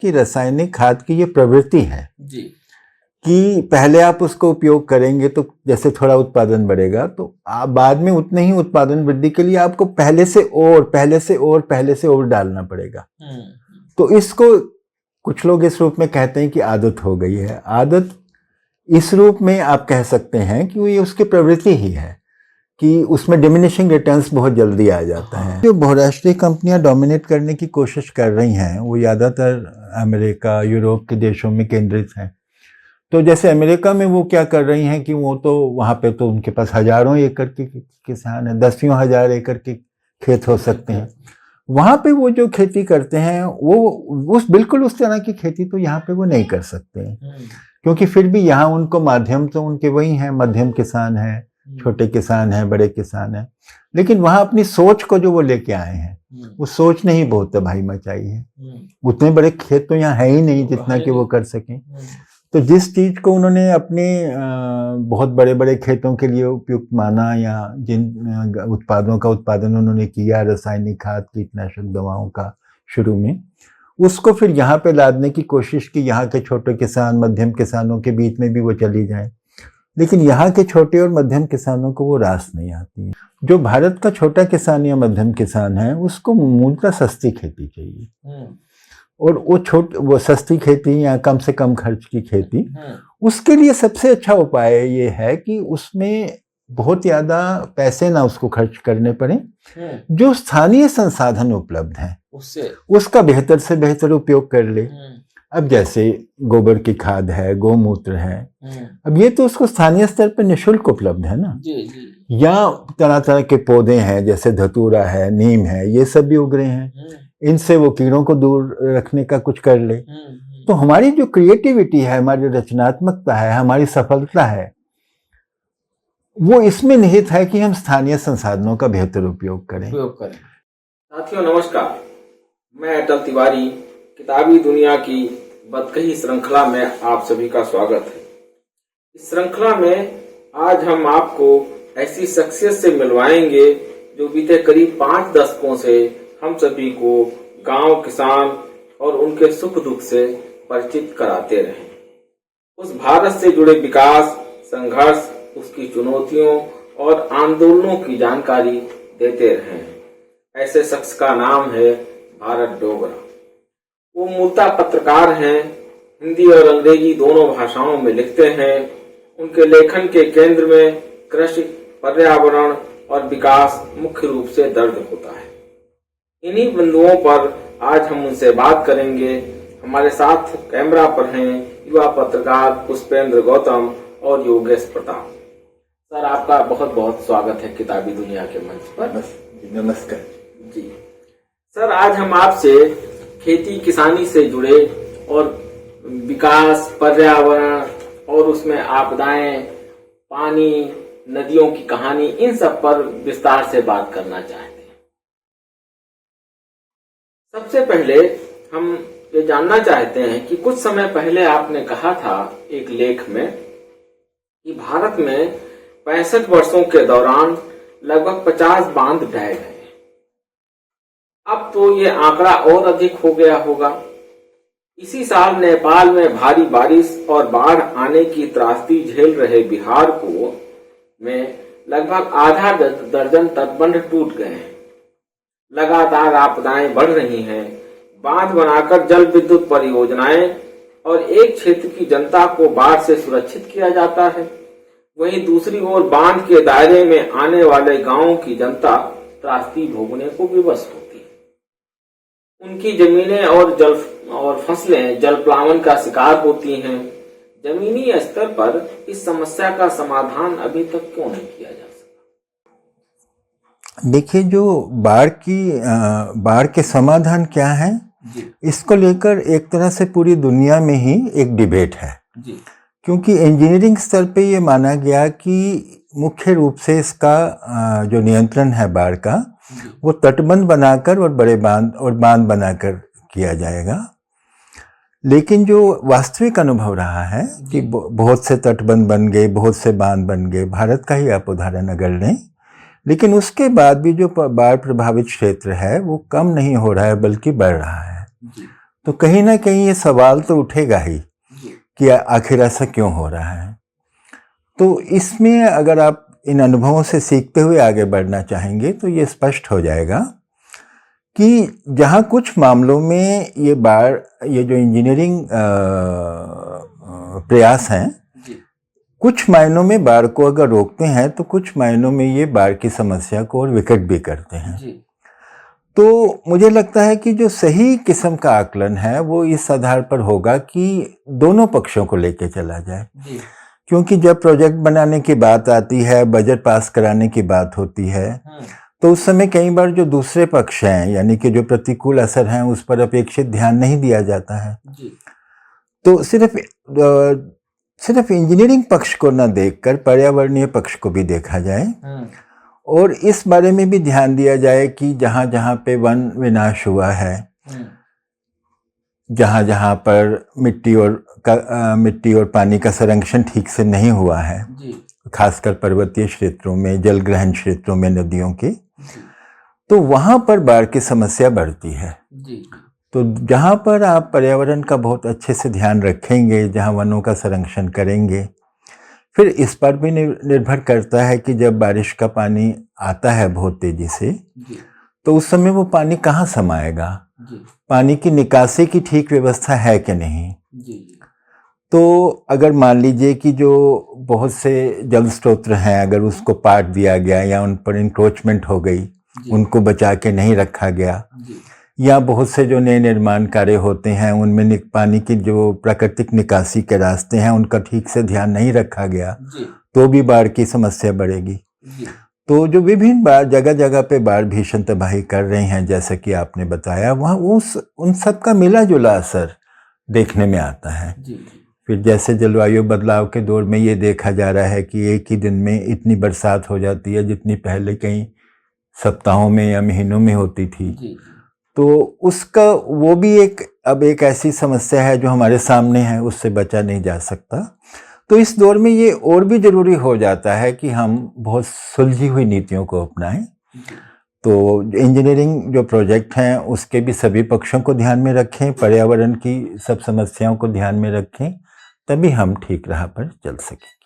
कि रासायनिक खाद की ये प्रवृत्ति है जी कि पहले आप उसको उपयोग करेंगे तो जैसे थोड़ा उत्पादन बढ़ेगा, तो आप बाद में उतने ही उत्पादन वृद्धि के लिए आपको पहले से और डालना पड़ेगा। तो इसको कुछ लोग इस रूप में कहते हैं कि आदत हो गई है। आदत इस रूप में आप कह सकते हैं कि ये उसकी प्रवृत्ति ही है कि उसमें डिमिनिशिंग रिटर्न्स बहुत जल्दी आ जाता है। जो बहुराष्ट्रीय कंपनियां डोमिनेट करने की कोशिश कर रही हैं वो ज़्यादातर अमेरिका, यूरोप के देशों में केंद्रित हैं। तो जैसे अमेरिका में वो क्या कर रही हैं कि वो तो वहाँ पे तो उनके पास हजारों एकड़ के किसान हैं, 10,000 एकड़ के खेत हो सकते हैं। वहाँ पे वो जो खेती करते हैं वो बिल्कुल उस तरह की खेती तो यहाँ पे वो नहीं कर सकते हैं, क्योंकि फिर भी यहाँ उनको माध्यम तो उनके वही हैं, मध्यम किसान हैं, छोटे किसान हैं, बड़े किसान हैं। लेकिन वहाँ अपनी सोच को जो वो लेके आए हैं, वो सोच ने ही बहुत तबाही मचाई है। उतने बड़े खेत तो यहाँ है ही नहीं जितना कि वो कर सकें। तो जिस चीज को उन्होंने अपने बहुत बड़े बड़े खेतों के लिए उपयुक्त माना या जिन उत्पादों का उत्पादन उन्होंने किया, रासायनिक खाद, कीटनाशक दवाओं का शुरू में, उसको फिर यहाँ पे लादने की कोशिश की। यहाँ के छोटे किसान, मध्यम किसानों के बीच में भी वो चली जाए, लेकिन यहाँ के छोटे और मध्यम किसानों को वो रास नहीं आती है। जो भारत का छोटा किसान या मध्यम किसान है उसको मूलतः सस्ती खेती चाहिए, और वो सस्ती खेती या कम से कम खर्च की खेती, उसके लिए सबसे अच्छा उपाय ये है कि उसमें बहुत ज़्यादा पैसे ना उसको खर्च करने पड़े। जो स्थानीय संसाधन उपलब्ध हैं उसका बेहतर से बेहतर उपयोग कर ले। अब जैसे गोबर की खाद है, गौमूत्र है, अब ये तो उसको स्थानीय स्तर पर निःशुल्क उपलब्ध है ना। या तरह तरह के पौधे हैं जैसे धतूरा है, नीम है, ये सब भी उग रहे हैं, इनसे वो कीड़ों को दूर रखने का कुछ कर ले। तो हमारी जो क्रिएटिविटी है, हमारी रचनात्मकता है, हमारी सफलता है, वो इसमें निहित है कि हम स्थानीय संसाधनों का बेहतर उपयोग करें। साथियों नमस्कार, मैं अटल तिवारी, किताबी दुनिया की बदकही श्रृंखला में आप सभी का स्वागत है। इस श्रृंखला में आज हम आपको ऐसी शख्सियत से मिलवाएंगे जो बीते करीब 5 दशकों से हम सभी को गांव, किसान और उनके सुख दुख से परिचित कराते रहे। उस भारत से जुड़े विकास, संघर्ष, उसकी चुनौतियों और आंदोलनों की जानकारी देते रहे। ऐसे शख्स का नाम है भारत डोगरा। वो मूलतः पत्रकार हैं, हिंदी और अंग्रेजी दोनों भाषाओं में लिखते हैं। उनके लेखन के केंद्र में कृषि, पर्यावरण और विकास मुख्य रूप से दर्ज होता है। इन्हीं बिंदुओं पर आज हम उनसे बात करेंगे। हमारे साथ कैमरा पर हैं युवा पत्रकार पुष्पेंद्र गौतम और योगेश प्रताप। सर, आपका बहुत बहुत स्वागत है किताबी दुनिया के मंच पर। नमस्कार जी सर, आज हम आपसे खेती किसानी से जुड़े और विकास, पर्यावरण और उसमें आपदाएं, पानी, नदियों की कहानी, इन सब पर विस्तार से बात करना चाहते हैं। सबसे पहले हम ये जानना चाहते हैं कि कुछ समय पहले आपने कहा था एक लेख में कि भारत में 65 वर्षों के दौरान लगभग 50 बांध ढह गए। अब तो ये आंकड़ा और अधिक हो गया होगा। इसी साल नेपाल में भारी बारिश और बाढ़ आने की त्रासदी झेल रहे बिहार को में लगभग आधा दर्जन तटबंध टूट गए हैं। लगातार आपदाएं बढ़ रही हैं। बांध बनाकर जल विद्युत परियोजनाएं और एक क्षेत्र की जनता को बाढ़ से सुरक्षित किया जाता है, वहीं दूसरी ओर बांध के दायरे में आने वाले गांवों की जनता त्रासदी भोगने को विवश होती है। उनकी जमीनें और फसलें जलप्लावन का शिकार होती हैं। जमीनी स्तर पर इस समस्या का समाधान अभी तक क्यों नहीं किया जा सका? देखिए, जो बाढ़ के समाधान क्या है, इसको लेकर एक तरह से पूरी दुनिया में ही एक डिबेट है जी। क्योंकि इंजीनियरिंग स्तर पे ये माना गया कि मुख्य रूप से इसका जो नियंत्रण है बाढ़ का, वो तटबंध बनाकर और बड़े बांध बनाकर किया जाएगा। लेकिन जो वास्तविक अनुभव रहा है कि बहुत से तटबंध बन गए, बहुत से बांध बन गए। भारत का ही आप उदाहरण अगर लें, लेकिन उसके बाद भी जो बाढ़ प्रभावित क्षेत्र है वो कम नहीं हो रहा है बल्कि बढ़ रहा है। तो कहीं ना कहीं ये सवाल तो उठेगा ही कि आखिर ऐसा क्यों हो रहा है। तो इसमें अगर आप इन अनुभवों से सीखते हुए आगे बढ़ना चाहेंगे तो ये स्पष्ट हो जाएगा कि जहाँ कुछ मामलों में ये जो इंजीनियरिंग प्रयास हैं, कुछ मायनों में बाढ़ को अगर रोकते हैं तो कुछ मायनों में ये बाढ़ की समस्या को और विकट भी करते हैं। तो मुझे लगता है कि जो सही किस्म का आकलन है वो इस आधार पर होगा कि दोनों पक्षों को लेके चला जाए। क्योंकि जब प्रोजेक्ट बनाने की बात आती है, बजट पास कराने की बात होती है, तो उस समय कई बार जो दूसरे पक्ष हैं, यानी कि जो प्रतिकूल असर हैं, उस पर अपेक्षित ध्यान नहीं दिया जाता है। तो सिर्फ इंजीनियरिंग पक्ष को न देखकर पर्यावरणीय पक्ष को भी देखा जाए और इस बारे में भी ध्यान दिया जाए कि जहाँ जहाँ पे वन विनाश हुआ है, जहाँ जहाँ पर मिट्टी और पानी का संरक्षण ठीक से नहीं हुआ है, खासकर पर्वतीय क्षेत्रों में, जल ग्रहण क्षेत्रों में, नदियों के, तो वहाँ पर बाढ़ की समस्या बढ़ती है। तो जहाँ पर आप पर्यावरण का बहुत अच्छे से ध्यान रखेंगे, जहाँ वनों का संरक्षण करेंगे, फिर इस पर भी निर्भर करता है कि जब बारिश का पानी आता है बहुत तेजी से, तो उस समय वो पानी कहाँ समाएगा, पानी की निकासी की ठीक व्यवस्था है कि नहीं। तो अगर मान लीजिए कि जो बहुत से जल स्रोत हैं, अगर उसको पाट दिया गया या उन पर इंक्रोचमेंट हो गई, उनको बचा के नहीं रखा गया, या बहुत से जो नए निर्माण कार्य होते हैं उनमें पानी की जो प्राकृतिक निकासी के रास्ते हैं उनका ठीक से ध्यान नहीं रखा गया, तो भी बाढ़ की समस्या बढ़ेगी। तो जो विभिन्न बाढ़ जगह जगह पे बाढ़ भीषण तबाही कर रहे हैं, जैसे कि आपने बताया, वहाँ उन सब का मिला जुला असर देखने में आता है। फिर जैसे जलवायु बदलाव के दौर में ये देखा जा रहा है कि एक ही दिन में इतनी बरसात हो जाती है जितनी पहले कई सप्ताहों में या महीनों में होती थी। तो उसका वो भी अब एक ऐसी समस्या है जो हमारे सामने है, उससे बचा नहीं जा सकता। तो इस दौर में ये और भी जरूरी हो जाता है कि हम बहुत सुलझी हुई नीतियों को अपनाएं। तो इंजीनियरिंग जो प्रोजेक्ट हैं उसके भी सभी पक्षों को ध्यान में रखें, पर्यावरण की सब समस्याओं को ध्यान में रखें, तभी हम ठीक राह पर चल सकेंगे।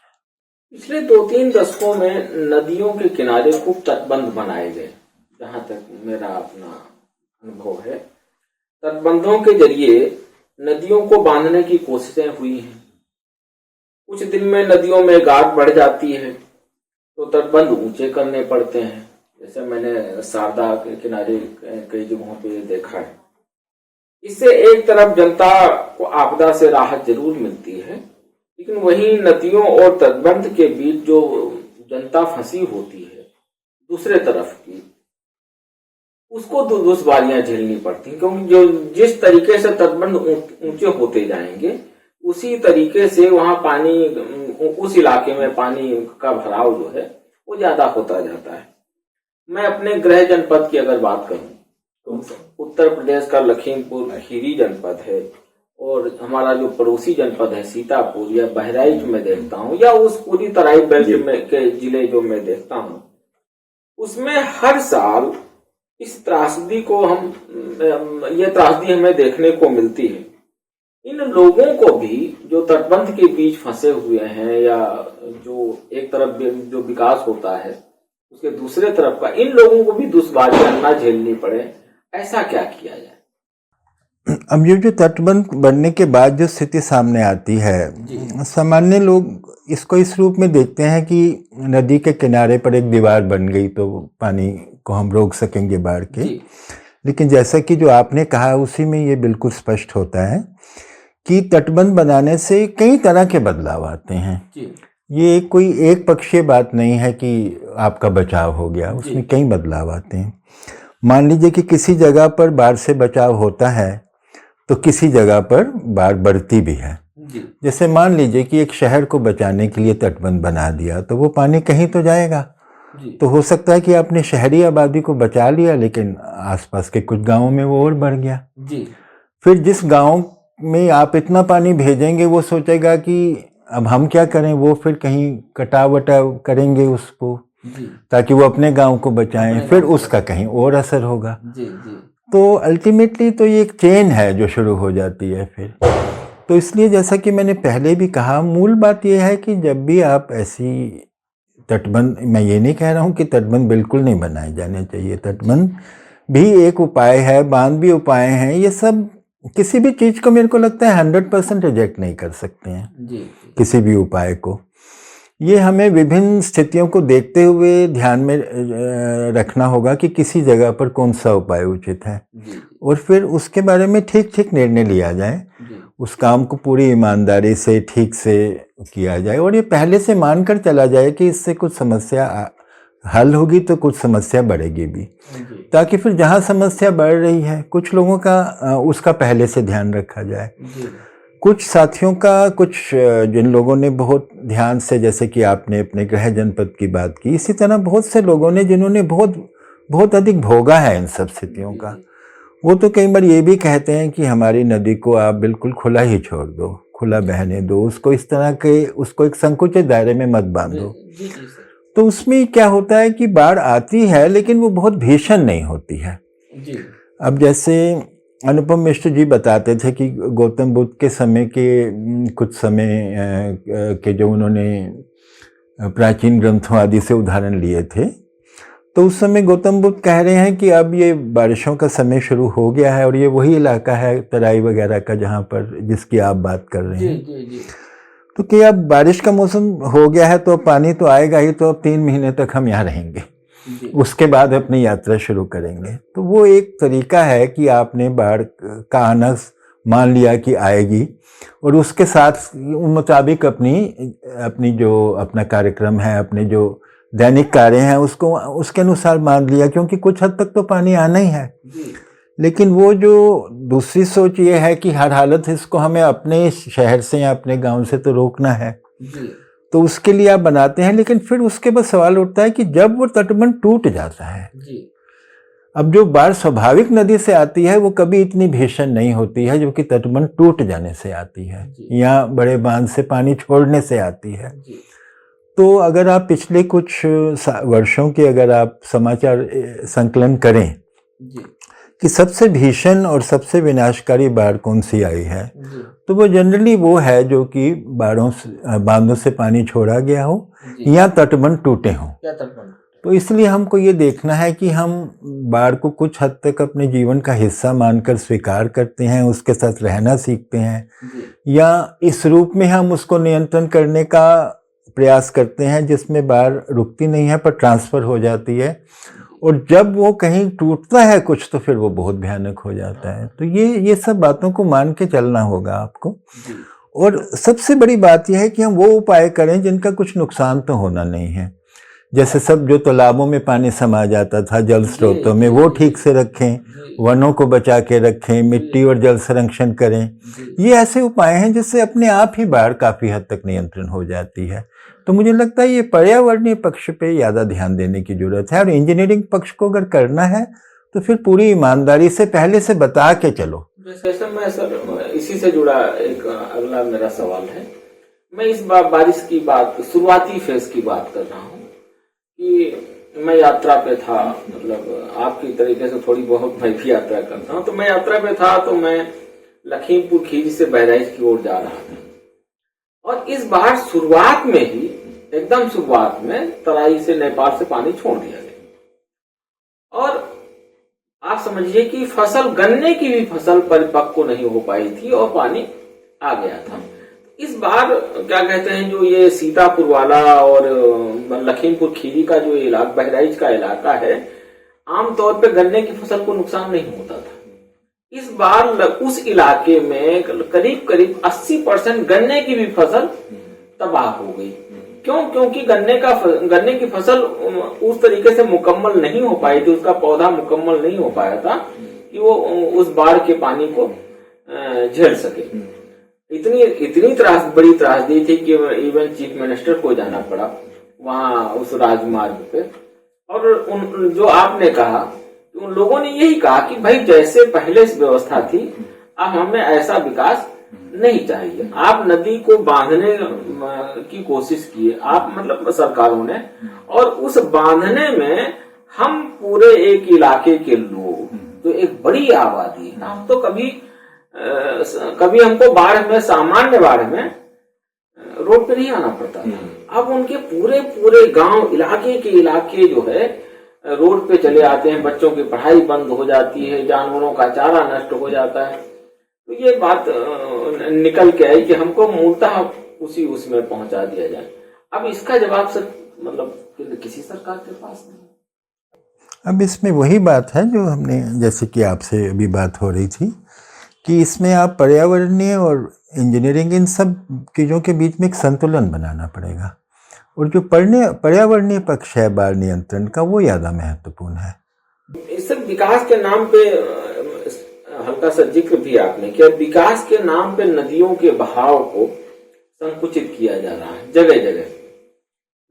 पिछले 2-3 दशकों में नदियों के किनारे खूब तटबंध बनाए गए। जहां तक मेरा अपना अनुभव है, तटबंधों के जरिए नदियों को बांधने की कोशिशें हुई हैं। कुछ दिन में नदियों में गाद बढ़ जाती है तो तटबंध ऊंचे करने पड़ते हैं, जैसे मैंने शारदा के किनारे कई जगहों पे देखा है। इससे एक तरफ जनता को आपदा से राहत जरूर मिलती है, लेकिन वहीं नदियों और तटबंध के बीच जो जनता फंसी होती है दूसरे तरफ की, उसको दुश्वारियां झेलनी पड़ती, क्योंकि जो जिस तरीके से तटबंध ऊंचे होते जाएंगे उसी तरीके से वहां पानी, उस इलाके में पानी का भराव जो है वो ज्यादा होता जाता है। मैं अपने गृह जनपद की अगर बात करूं तो उत्तर प्रदेश का लखीमपुर खीरी जनपद है, और हमारा जो पड़ोसी जनपद है सीतापुर या बहराइच में देखता हूं, या उस पूरी तराई बेल्ट में के जिले जो मैं देखता हूं, उसमें हर साल इस त्रासदी को ये त्रासदी हमें देखने को मिलती है। इन लोगों को भी जो तटबंध के बीच फंसे हुए हैं, या जो एक तरफ जो विकास होता है उसके दूसरे तरफ का, इन लोगों को भी दुश्वारियां न झेलनी पड़े, ऐसा क्या किया जाए? अब ये जो तटबंध बनने के बाद जो स्थिति सामने आती है, सामान्य लोग इसको इस रूप में देखते हैं कि नदी के किनारे पर एक दीवार बन गई तो पानी को हम रोक सकेंगे बाढ़ के। लेकिन जैसा कि जो आपने कहा उसी में ये बिल्कुल स्पष्ट होता है कि तटबंध बनाने से कई तरह के बदलाव आते हैं। ये कोई एक पक्षीय बात नहीं है कि आपका बचाव हो गया, उसमें कई बदलाव आते हैं। मान लीजिए कि किसी जगह पर बाढ़ से बचाव होता है तो किसी जगह पर बाढ़ बढ़ती भी है। जैसे मान लीजिए कि एक शहर को बचाने के लिए तटबंध बना दिया तो वो पानी कहीं तो जाएगा। तो हो सकता है कि आपने शहरी आबादी को बचा लिया, लेकिन आसपास के कुछ गांवों में वो और बढ़ गया। फिर जिस गांव में आप इतना पानी भेजेंगे वो सोचेगा कि अब हम क्या करें, वो फिर कहीं कटाव वटाव करेंगे उसको ताकि वो अपने गांव को बचाएं, फिर उसका कहीं और असर होगा। तो अल्टीमेटली तो ये एक चेन है जो शुरू हो जाती है फिर। तो इसलिए जैसा कि मैंने पहले भी कहा, मूल बात यह है कि जब भी आप ऐसी तटबंध, मैं ये नहीं कह रहा हूँ कि तटबंध बिल्कुल नहीं बनाए जाने चाहिए, तटबंध भी एक उपाय है, बांध भी उपाय हैं। ये सब किसी भी चीज़ को मेरे को लगता है 100% रिजेक्ट नहीं कर सकते हैं जी। किसी भी उपाय को। ये हमें विभिन्न स्थितियों को देखते हुए ध्यान में रखना होगा कि किसी जगह पर कौन सा उपाय उचित है जी। और फिर उसके बारे में ठीक ठीक निर्णय लिया जाए जी। उस काम को पूरी ईमानदारी से ठीक से किया जाए और ये पहले से मानकर चला जाए कि इससे कुछ समस्या हल होगी तो कुछ समस्या बढ़ेगी भी, ताकि फिर जहाँ समस्या बढ़ रही है कुछ लोगों का उसका पहले से ध्यान रखा जाए। कुछ साथियों का, कुछ जिन लोगों ने बहुत ध्यान से, जैसे कि आपने अपने गृह जनपद की बात की, इसी तरह बहुत से लोगों ने जिन्होंने बहुत अधिक भोगा है इन सब स्थितियों का, वो तो कई बार ये भी कहते हैं कि हमारी नदी को आप बिल्कुल खुला ही छोड़ दो, खुला बहने दो, उसको इस तरह के, उसको एक संकुचित दायरे में मत बांधो। तो उसमें क्या होता है कि बाढ़ आती है लेकिन वो बहुत भीषण नहीं होती है जी। अब जैसे अनुपम मिश्र जी बताते थे कि गौतम बुद्ध के समय के कुछ समय के जो उन्होंने प्राचीन ग्रंथों आदि से उदाहरण लिए थे, तो उस समय गौतम बुद्ध कह रहे हैं कि अब ये बारिशों का समय शुरू हो गया है और ये वही इलाका है तराई वगैरह का जहाँ पर जिसकी आप बात कर रहे हैं जी। तो कि अब बारिश का मौसम हो गया है तो पानी तो आएगा ही, तो अब 3 महीने तक हम यहाँ रहेंगे, उसके बाद अपनी यात्रा शुरू करेंगे। तो वो एक तरीका है कि आपने बाढ़ का आना मान लिया कि आएगी और उसके साथ मुताबिक अपनी जो अपना कार्यक्रम है, अपने जो दैनिक कार्य हैं उसको उसके अनुसार मान लिया, क्योंकि कुछ हद तक तो पानी आना ही है। लेकिन वो जो दूसरी सोच ये है कि हर हालत इसको हमें अपने शहर से या अपने गांव से तो रोकना है जी। तो उसके लिए आप बनाते हैं, लेकिन फिर उसके बाद सवाल उठता है कि जब वो तटबंध टूट जाता है जी। अब जो बाढ़ स्वाभाविक नदी से आती है वो कभी इतनी भीषण नहीं होती है जो कि तटबंध टूट जाने से आती है या बड़े बांध से पानी छोड़ने से आती है जी। तो अगर आप पिछले कुछ वर्षों के अगर आप समाचार संकलन करें जी। कि सबसे भीषण और सबसे विनाशकारी बाढ़ कौन सी आई है, तो वो जनरली वो है जो कि बांधों से पानी छोड़ा गया हो या तटबंध टूटे हों। तो इसलिए हमको ये देखना है कि हम बाढ़ को कुछ हद तक अपने जीवन का हिस्सा मानकर स्वीकार करते हैं, उसके साथ रहना सीखते हैं, या इस रूप में हम उसको नियंत्रण करने का प्रयास करते हैं जिसमें बाढ़ रुकती नहीं है पर ट्रांसफर हो जाती है, और जब वो कहीं टूटता है कुछ तो फिर वो बहुत भयानक हो जाता है। तो ये सब बातों को मान के चलना होगा आपको। और सबसे बड़ी बात यह है कि हम वो उपाय करें जिनका कुछ नुकसान तो होना नहीं है। जैसे सब जो तालाबों में पानी समा जाता था, जल स्रोतों में, वो ठीक से रखें, वनों को बचा के रखें, मिट्टी और जल संरक्षण करें। ये ऐसे उपाय हैं जिससे अपने आप ही बाढ़ काफ़ी हद तक नियंत्रण हो जाती है। तो मुझे लगता है ये पर्यावरणीय पक्ष पे ज़्यादा ध्यान देने की जरूरत है, और इंजीनियरिंग पक्ष को अगर करना है तो फिर पूरी ईमानदारी से पहले से बता के चलो। जैसे मैं सर इसी से जुड़ा एक अगला मेरा सवाल है, मैं इस बार बारिश की बात, शुरुआती फेज की बात कर रहा हूँ कि मैं यात्रा पे था, मतलब आपकी तरीके से थोड़ी बहुत मैं भी यात्रा करता हूँ। तो मैं यात्रा पे था तो मैं लखीमपुर खीरी से बहराइच की ओर जा रहा था, और इस बार शुरुआत में ही, एकदम शुरुआत में तराई से, नेपाल से पानी छोड़ दिया गया, और आप समझिए कि फसल, गन्ने की भी फसल परिपक्व नहीं हो पाई थी और पानी आ गया था। इस बार क्या कहते हैं, जो ये सीतापुर वाला और लखीमपुर खीरी का जो इलाका, बहराइच का इलाका है, आमतौर पे गन्ने की फसल को नुकसान नहीं होता था। इस बार उस इलाके में करीब 80% गन्ने की भी फसल तबाह हो गई। क्यों? क्योंकि गन्ने की फसल उस तरीके से मुकम्मल नहीं हो पाई थी, उसका पौधा मुकम्मल नहीं हो पाया था कि वो उस बाढ़ के पानी को झेल सके। इतनी बड़ी त्रासदी थी कि इवन चीफ मिनिस्टर को जाना पड़ा वहां उस राजमार्ग पे। और जो आपने कहा, उन लोगों ने यही कहा कि भाई जैसे पहले व्यवस्था थी, अब हमें ऐसा विकास नहीं चाहिए। आप नदी को बांधने की कोशिश किए, आप मतलब सरकारों ने, और उस बांधने में हम पूरे एक इलाके के लोग जो एक बड़ी आबादी है ना, हम तो कभी हमको बाढ़ में, सामान्य बाढ़ में रोड पे नहीं आना पड़ता था। अब उनके पूरे गांव, इलाके के इलाके जो है रोड पे चले आते हैं, बच्चों की पढ़ाई बंद हो जाती है, जानवरों का चारा नष्ट हो जाता है। तो ये बात निकल के आई कि हमको मूलतः उसमें पहुंचा दिया जाए। अब इसका जवाब सर मतलब किसी सरकार के पास नहीं। अब इसमें वही बात है जो हमने, जैसे कि आपसे अभी बात हो रही थी, कि इसमें आप पर्यावरणीय और इंजीनियरिंग, इन सब चीज़ों के बीच में एक संतुलन बनाना पड़ेगा। और जो पर्यावरणीय पक्ष है बाढ़ नियंत्रण का, वो ज़्यादा महत्वपूर्ण है। इस विकास के नाम पे हल्का सा जिक्र भी आपने किया, विकास के नाम पे नदियों के बहाव को संकुचित किया जा रहा है। जगह जगह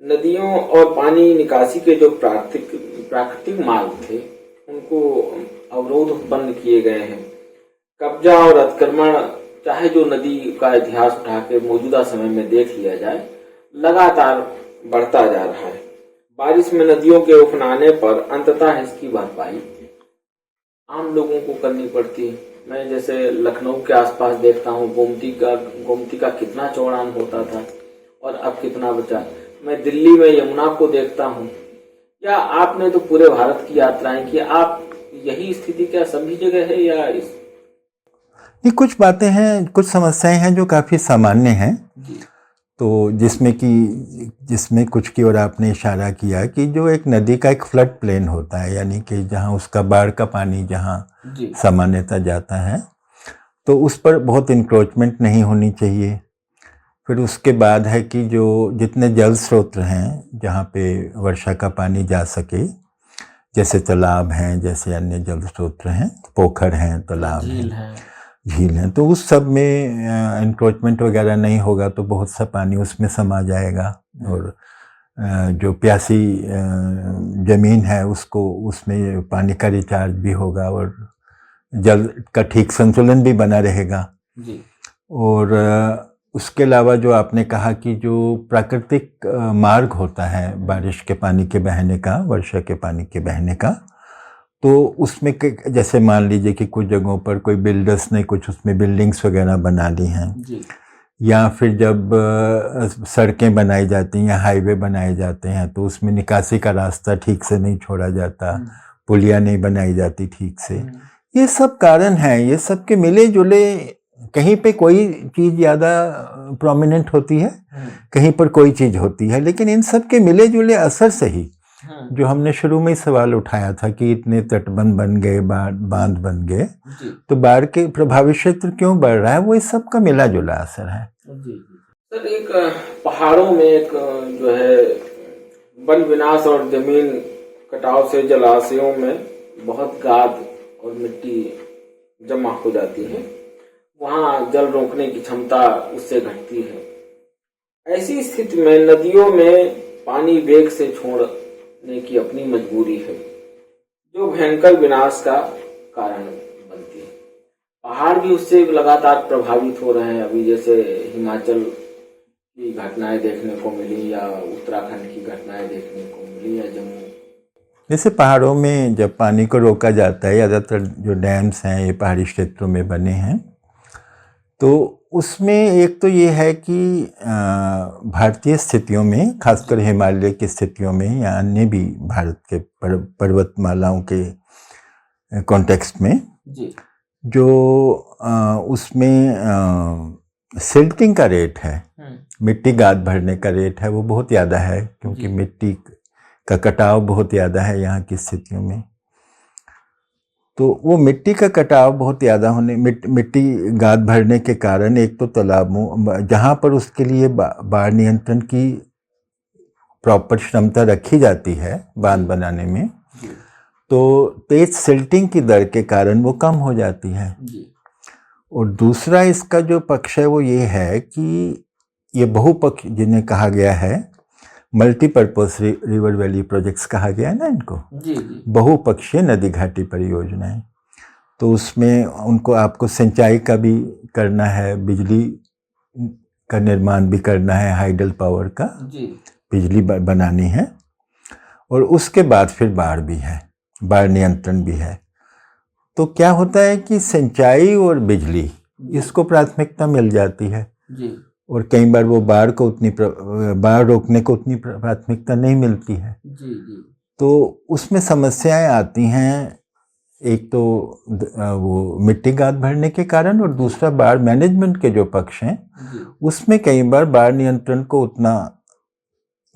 नदियों और पानी निकासी के जो प्राकृतिक मार्ग थे, उनको अवरोध उत्पन्न किए गए हैं। कब्जा और अतिक्रमण, चाहे जो नदी का इतिहास उठा के मौजूदा समय में देख लिया जाए, लगातार बढ़ता जा रहा है। बारिश में नदियों के उफनाने पर अंततः इसकी भरपाई आम लोगों को करनी पड़ती है। मैं जैसे लखनऊ के आसपास देखता हूँ, गोमती का कितना चौड़ान होता था और अब कितना बचा। मैं दिल्ली में यमुना को देखता हूँ। या आपने तो पूरे भारत की यात्राएं की, आप यही स्थिति क्या सभी जगह है या ये कुछ बातें हैं, कुछ समस्याएं हैं जो काफ़ी सामान्य हैं। तो जिसमें कुछ की ओर आपने इशारा किया कि जो एक नदी का एक फ्लड प्लेन होता है, यानी कि जहां उसका बाढ़ का पानी जहां सामान्यतः जाता है, तो उस पर बहुत इंक्रोचमेंट नहीं होनी चाहिए। फिर उसके बाद है कि जो जितने जल स्रोत हैं जहाँ पे वर्षा का पानी जा सके, जैसे तालाब हैं, जैसे अन्य जल स्रोत हैं, पोखर हैं, तालाब हैं, झील हैं, तो उस सब में इंक्रोचमेंट वगैरह नहीं होगा तो बहुत सा पानी उसमें समा जाएगा। और जो प्यासी ज़मीन है उसको, उसमें पानी का रिचार्ज भी होगा और जल का ठीक संतुलन भी बना रहेगा जी। और उसके अलावा जो आपने कहा कि जो प्राकृतिक मार्ग होता है बारिश के पानी के बहने का, वर्षा के पानी के बहने का, तो उसमें जैसे मान लीजिए कि कुछ जगहों पर कोई बिल्डर्स ने कुछ उसमें बिल्डिंग्स वगैरह बना ली हैं जी। या फिर जब सड़कें बनाई जाती हैं या हाईवे बनाए जाते हैं तो उसमें निकासी का रास्ता ठीक से नहीं छोड़ा जाता, पुलिया नहीं बनाई जाती ठीक से। ये सब कारण हैं, ये सब के मिले जुले, कहीं पे कोई चीज़ ज़्यादा प्रोमिनेंट होती है, कहीं पर कोई चीज़ होती है, लेकिन इन सब के मिले जुले असर से ही जो हमने शुरू में ही सवाल उठाया था कि इतने तटबंध बन गए, बांध बन गए, तो बाढ़ के प्रभावित क्षेत्र क्यों बढ़ रहा है, वो इस सब का मिला जुला असर है जी। सर, एक पहाड़ों में एक जो है वन विनाश और जमीन कटाव से जलाशयों में बहुत गाद और मिट्टी जमा हो जाती है, वहाँ जल रोकने की क्षमता उससे घटती है। ऐसी स्थिति में नदियों में पानी वेग से छोड़ने की अपनी मजबूरी है, जो भयंकर विनाश का कारण बनती है। पहाड़ भी उससे लगातार प्रभावित हो रहे हैं। अभी जैसे हिमाचल की घटनाएं देखने को मिली या उत्तराखंड की घटनाएं देखने को मिली या जम्मू। जैसे पहाड़ों में जब पानी को रोका जाता है, ज़्यादातर जो डैम्स हैं ये पहाड़ी क्षेत्रों में बने हैं, तो उसमें एक तो ये है कि भारतीय स्थितियों में, खासकर हिमालय की स्थितियों में या अन्य भी भारत के पर्वतमालाओं के कॉन्टेक्स्ट में जी। जो उसमें सिल्टिंग का रेट है, मिट्टी गाद भरने का रेट है, वो बहुत ज़्यादा है, क्योंकि मिट्टी का कटाव बहुत ज़्यादा है यहाँ की स्थितियों में। तो वो मिट्टी का कटाव बहुत ज़्यादा होने, मिट्टी गाद भरने के कारण एक तो तालाबों, जहाँ पर उसके लिए बाढ़ नियंत्रण की प्रॉपर क्षमता रखी जाती है बांध बनाने में, तो तेज सिल्टिंग की दर के कारण वो कम हो जाती है। और दूसरा इसका जो पक्ष है वो ये है कि ये बहुपक्ष, जिन्हें कहा गया है मल्टीपर्पज रिवर वैली प्रोजेक्ट्स कहा गया है ना इनको, बहुपक्षीय नदी घाटी परियोजनाएं, तो उसमें उनको आपको सिंचाई का भी करना है, बिजली का निर्माण भी करना है, हाइडल पावर का बिजली बनानी है, और उसके बाद फिर बाढ़ भी है, बाढ़ नियंत्रण भी है। तो क्या होता है कि सिंचाई और बिजली इसको प्राथमिकता मिल जाती है जी। और कई बार वो बाढ़ रोकने को उतनी प्राथमिकता नहीं मिलती है जी जी। तो उसमें समस्याएं आती हैं, एक तो वो मिट्टी गाद भरने के कारण, और दूसरा बाढ़ मैनेजमेंट के जो पक्ष हैं उसमें कई बार बाढ़ नियंत्रण को उतना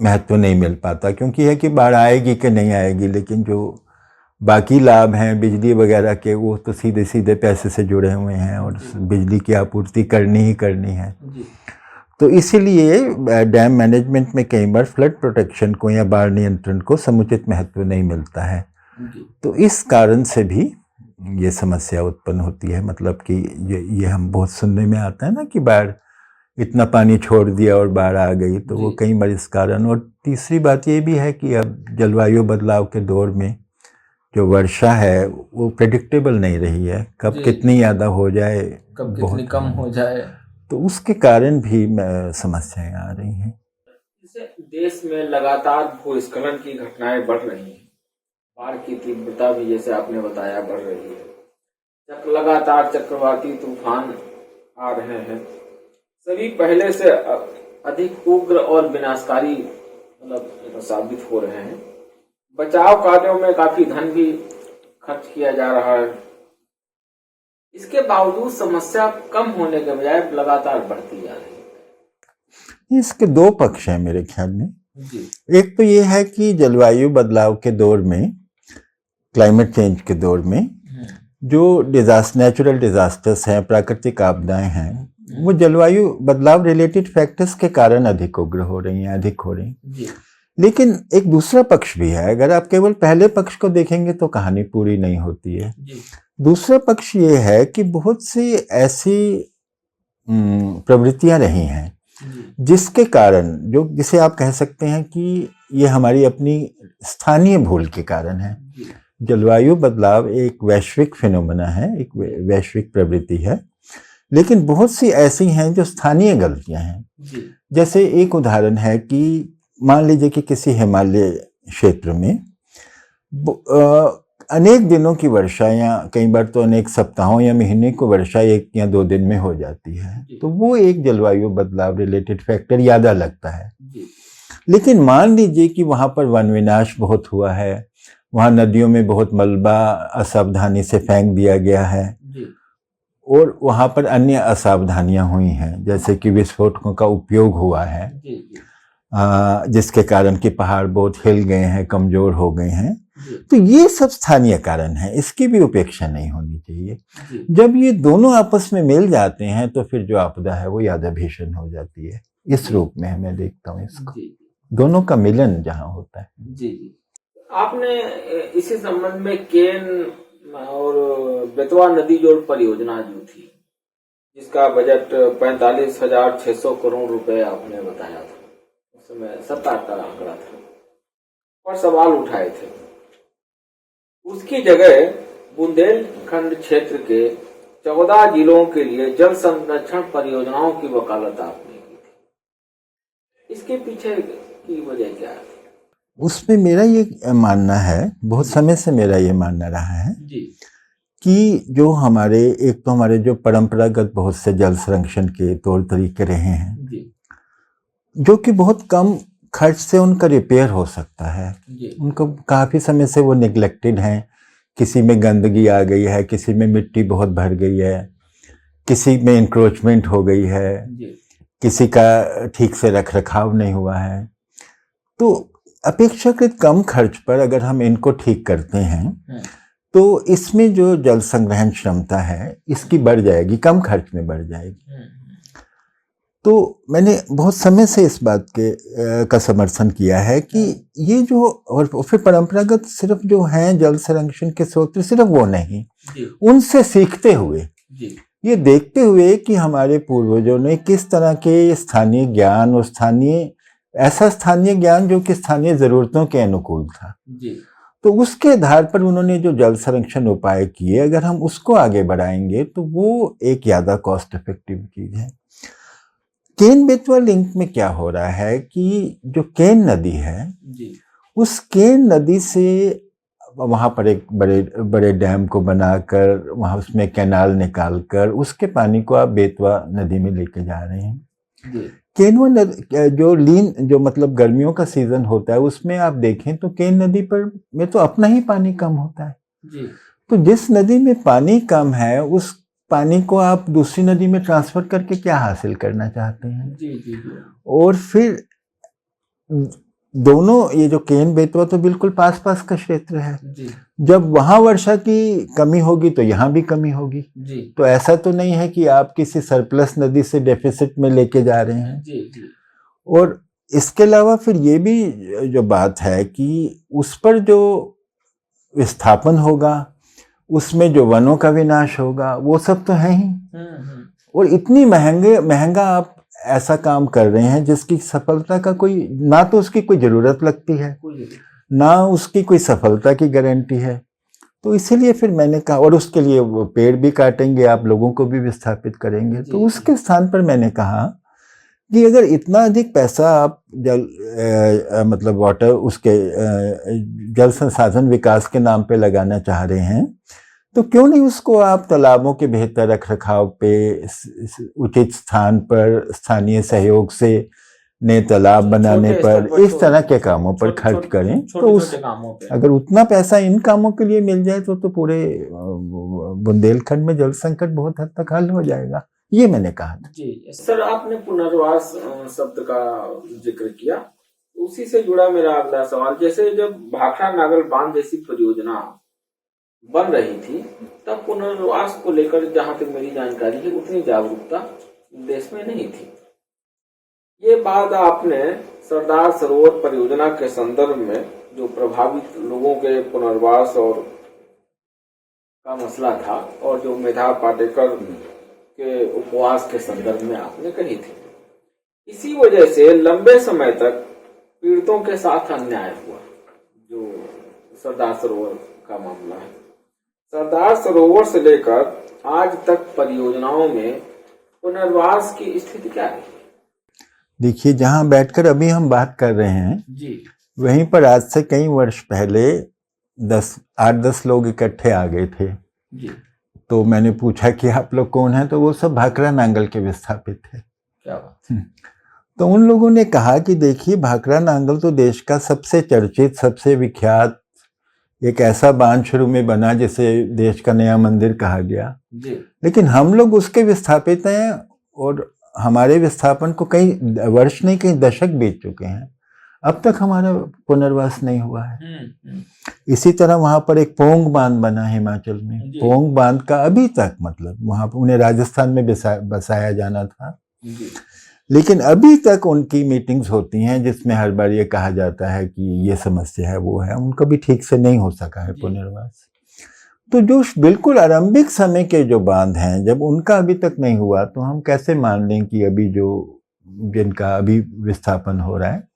महत्व नहीं मिल पाता, क्योंकि है कि बाढ़ आएगी कि नहीं आएगी, लेकिन जो बाकी लाभ हैं बिजली वगैरह के वो तो सीधे सीधे पैसे से जुड़े हुए हैं और बिजली की आपूर्ति करनी ही करनी है। तो इसीलिए डैम मैनेजमेंट में कई बार फ्लड प्रोटेक्शन को या बाढ़ नियंत्रण को समुचित महत्व नहीं मिलता है। तो इस कारण से भी ये समस्या उत्पन्न होती है, मतलब कि ये हम बहुत सुनने में आता है ना कि बाढ़, इतना पानी छोड़ दिया और बाढ़ आ गई, तो वो कई बार इस कारण। और तीसरी बात ये भी है कि अब जलवायु बदलाव के दौर में जो वर्षा है वो प्रेडिक्टेबल नहीं रही है, कब कितनी ज़्यादा हो जाए, कब कितनी कम हो जाए, तो उसके कारण भी समस्याएं आ रही हैं। देश में लगातार भूस्खलन की घटनाएं बढ़ रही हैं, बाढ़ की तीव्रता भी जैसे आपने बताया बढ़ रही है, लगातार चक्रवाती तूफान आ रहे हैं, सभी पहले से अधिक उग्र और विनाशकारी मतलब साबित हो रहे हैं। बचाव कार्यों में काफी धन भी खर्च किया जा रहा है, इसके बावजूद समस्या कम होने के बजाय लगातार बढ़ती जा रही है। इसके दो पक्ष हैं मेरे ख्याल में। एक तो ये है कि जलवायु बदलाव के दौर में, क्लाइमेट चेंज के दौर में जो नेचुरल डिजास्टर्स हैं, प्राकृतिक आपदाएं हैं, वो जलवायु बदलाव रिलेटेड फैक्टर्स के कारण अधिक उग्र हो रही हैं, अधिक हो रही हैं। लेकिन एक दूसरा पक्ष भी है, अगर आप केवल पहले पक्ष को देखेंगे तो कहानी पूरी नहीं होती है। दूसरा पक्ष ये है कि बहुत सी ऐसी प्रवृत्तियां रही हैं जिसके कारण, जिसे आप कह सकते हैं कि ये हमारी अपनी स्थानीय भूल के कारण है। जलवायु बदलाव एक वैश्विक फिनोमेना है, एक वैश्विक प्रवृत्ति है, लेकिन बहुत सी ऐसी हैं जो स्थानीय गलतियां हैं। जैसे एक उदाहरण है कि मान लीजिए कि किसी हिमालय क्षेत्र में अनेक दिनों की वर्षा, या कई बार तो अनेक सप्ताहों या महीने को वर्षा 1 या 2 दिन में हो जाती है, तो वो एक जलवायु बदलाव रिलेटेड फैक्टर ज़्यादा लगता है। लेकिन मान लीजिए कि वहाँ पर वन विनाश बहुत हुआ है, वहाँ नदियों में बहुत मलबा असावधानी से फेंक दिया गया है, और वहाँ पर अन्य असावधानियां हुई हैं, जैसे कि विस्फोटकों का उपयोग हुआ है, जिसके कारण कि पहाड़ बहुत हिल गए हैं, कमजोर हो गए हैं। तो ये सब स्थानीय कारण है, इसकी भी उपेक्षा नहीं होनी चाहिए। जब ये दोनों आपस में मिल जाते हैं तो फिर जो आपदा है वो ज्यादा भीषण हो जाती है। इस रूप में मैं देखता हूँ इसको, दोनों का मिलन जहाँ होता है। जी जी। आपने इसी संबंध में केन और बेतवा नदी जोड़ परियोजना जो थी, जिसका बजट 45,600 करोड़ रुपए आपने बताया था, उस समय 7-8 का आंकड़ा था और सवाल उठाए थे, उसकी जगह बुंदेलखंड क्षेत्र के 14 जिलों के लिए जल संरक्षण परियोजनाओं की वकालत आपने की थी। इसके पीछे की वजह क्या है? उसमें मेरा ये मानना है, बहुत समय से मेरा ये मानना रहा है कि जो हमारे जो परंपरागत बहुत से जल संरक्षण के तौर तरीके रहे हैं, जो कि बहुत कम खर्च से उनका रिपेयर हो सकता है, उनको काफ़ी समय से वो निगलेक्टेड हैं। किसी में गंदगी आ गई है, किसी में मिट्टी बहुत भर गई है, किसी में इंक्रोचमेंट हो गई है, किसी का ठीक से रख रखाव नहीं हुआ है। तो अपेक्षाकृत कम खर्च पर अगर हम इनको ठीक करते हैं तो इसमें जो जल संग्रहण क्षमता है इसकी बढ़ जाएगी, कम खर्च में बढ़ जाएगी। तो मैंने बहुत समय से इस बात का समर्थन किया है कि ये जो, और फिर परंपरागत सिर्फ जो हैं जल संरक्षण के स्रोत, सिर्फ वो नहीं, उनसे सीखते हुए, ये देखते हुए कि हमारे पूर्वजों ने किस तरह के स्थानीय ज्ञान और ऐसा स्थानीय ज्ञान जो कि स्थानीय जरूरतों के अनुकूल था, तो उसके आधार पर उन्होंने जो जल संरक्षण उपाय किए, अगर हम उसको आगे बढ़ाएंगे तो वो एक ज़्यादा कॉस्ट इफेक्टिव चीज है। केन बेतवा लिंक में क्या हो रहा है कि जो केन नदी है, उस केन नदी से वहाँ पर एक बड़े बड़े डैम को बनाकर वहाँ उसमें कैनाल निकालकर उसके पानी को आप बेतवा नदी में लेके जा रहे हैं। केनवा नदी जो मतलब गर्मियों का सीजन होता है उसमें आप देखें तो केन नदी पर में तो अपना ही पानी कम होता है जी। तो जिस नदी में पानी कम है उस पानी को आप दूसरी नदी में ट्रांसफर करके क्या हासिल करना चाहते हैं? जी जी जी। और फिर दोनों ये जो केन बेतवा तो बिल्कुल पास पास का क्षेत्र है जी। जब वहां वर्षा की कमी होगी तो यहाँ भी कमी होगी जी। तो ऐसा तो नहीं है कि आप किसी सरप्लस नदी से डेफिसिट में लेके जा रहे हैं। जी जी। और इसके अलावा फिर ये भी जो बात है कि उस पर जो विस्थापन होगा उसमें जो वनों का विनाश होगा वो सब तो है ही। और इतनी महंगा आप ऐसा काम कर रहे हैं जिसकी सफलता का कोई ना तो उसकी कोई जरूरत लगती है ना उसकी कोई सफलता की गारंटी है। तो इसीलिए फिर मैंने कहा और उसके लिए वो पेड़ भी काटेंगे आप लोगों को भी विस्थापित करेंगे तो उसके स्थान पर मैंने कहा कि अगर इतना अधिक पैसा आप मतलब वाटर उसके जल संसाधन विकास के नाम पे लगाना चाह रहे हैं तो क्यों नहीं उसको आप तालाबों के बेहतर रखरखाव पे उचित स्थान पर स्थानीय सहयोग से नए तालाब बनाने पर इस तरह के कामों पर खर्च करें। तो उस अगर उतना पैसा इन कामों के लिए मिल जाए तो पूरे बुंदेलखंड में जल संकट बहुत हद तक हल हो जाएगा। ये मैंने कहा था। जी सर, आपने पुनर्वास शब्द का जिक्र किया, उसी से जुड़ा मेरा अगला सवाल, जैसे जब भाखड़ा नागल बांध जैसी परियोजना बन रही थी तब पुनर्वास को लेकर जहां तक मेरी जानकारी है उतनी जागरूकता देश में नहीं थी। ये बात आपने सरदार सरोवर परियोजना के संदर्भ में जो प्रभावित लोगों के पुनर्वास और का मसला था और जो मेधा पाटेकर के उपवास के संदर्भ में आपने कही थी, इसी वजह से लंबे समय तक पीड़ितों के साथ अन्याय हुआ। जो सरदार सरोवर का मामला है, सरदार सरोवर से लेकर आज तक परियोजनाओं में पुनर्वास की स्थिति क्या है? देखिए, जहां बैठकर अभी हम बात कर रहे हैं जी, वहीं पर आज से कई वर्ष पहले 8-10 लोग इकट्ठे आ गए थे जी। तो मैंने पूछा कि आप लोग कौन हैं, तो वो सब भाखड़ा नांगल के विस्थापित थे। क्या बात। तो उन लोगों ने कहा कि देखिए, भाखड़ा नांगल तो देश का सबसे चर्चित, सबसे विख्यात एक ऐसा बांध शुरू में बना जिसे देश का नया मंदिर कहा गया जी। लेकिन हम लोग उसके विस्थापित हैं और हमारे विस्थापन को कई वर्ष नहीं कई दशक बीत चुके हैं, अब तक हमारा पुनर्वास नहीं हुआ है। इसी तरह वहां पर एक पोंग बांध बना हिमाचल में, पोंग बांध का अभी तक मतलब वहां पर उन्हें राजस्थान में बसाया जाना था जी। लेकिन अभी तक उनकी मीटिंग्स होती हैं जिसमें हर बार ये कहा जाता है कि ये समस्या है, वो है, उनका भी ठीक से नहीं हो सका है पुनर्वास। तो जो बिल्कुल आरंभिक समय के जो बांध हैं, जब उनका अभी तक नहीं हुआ तो हम कैसे मान लें कि अभी जो जिनका अभी विस्थापन हो रहा है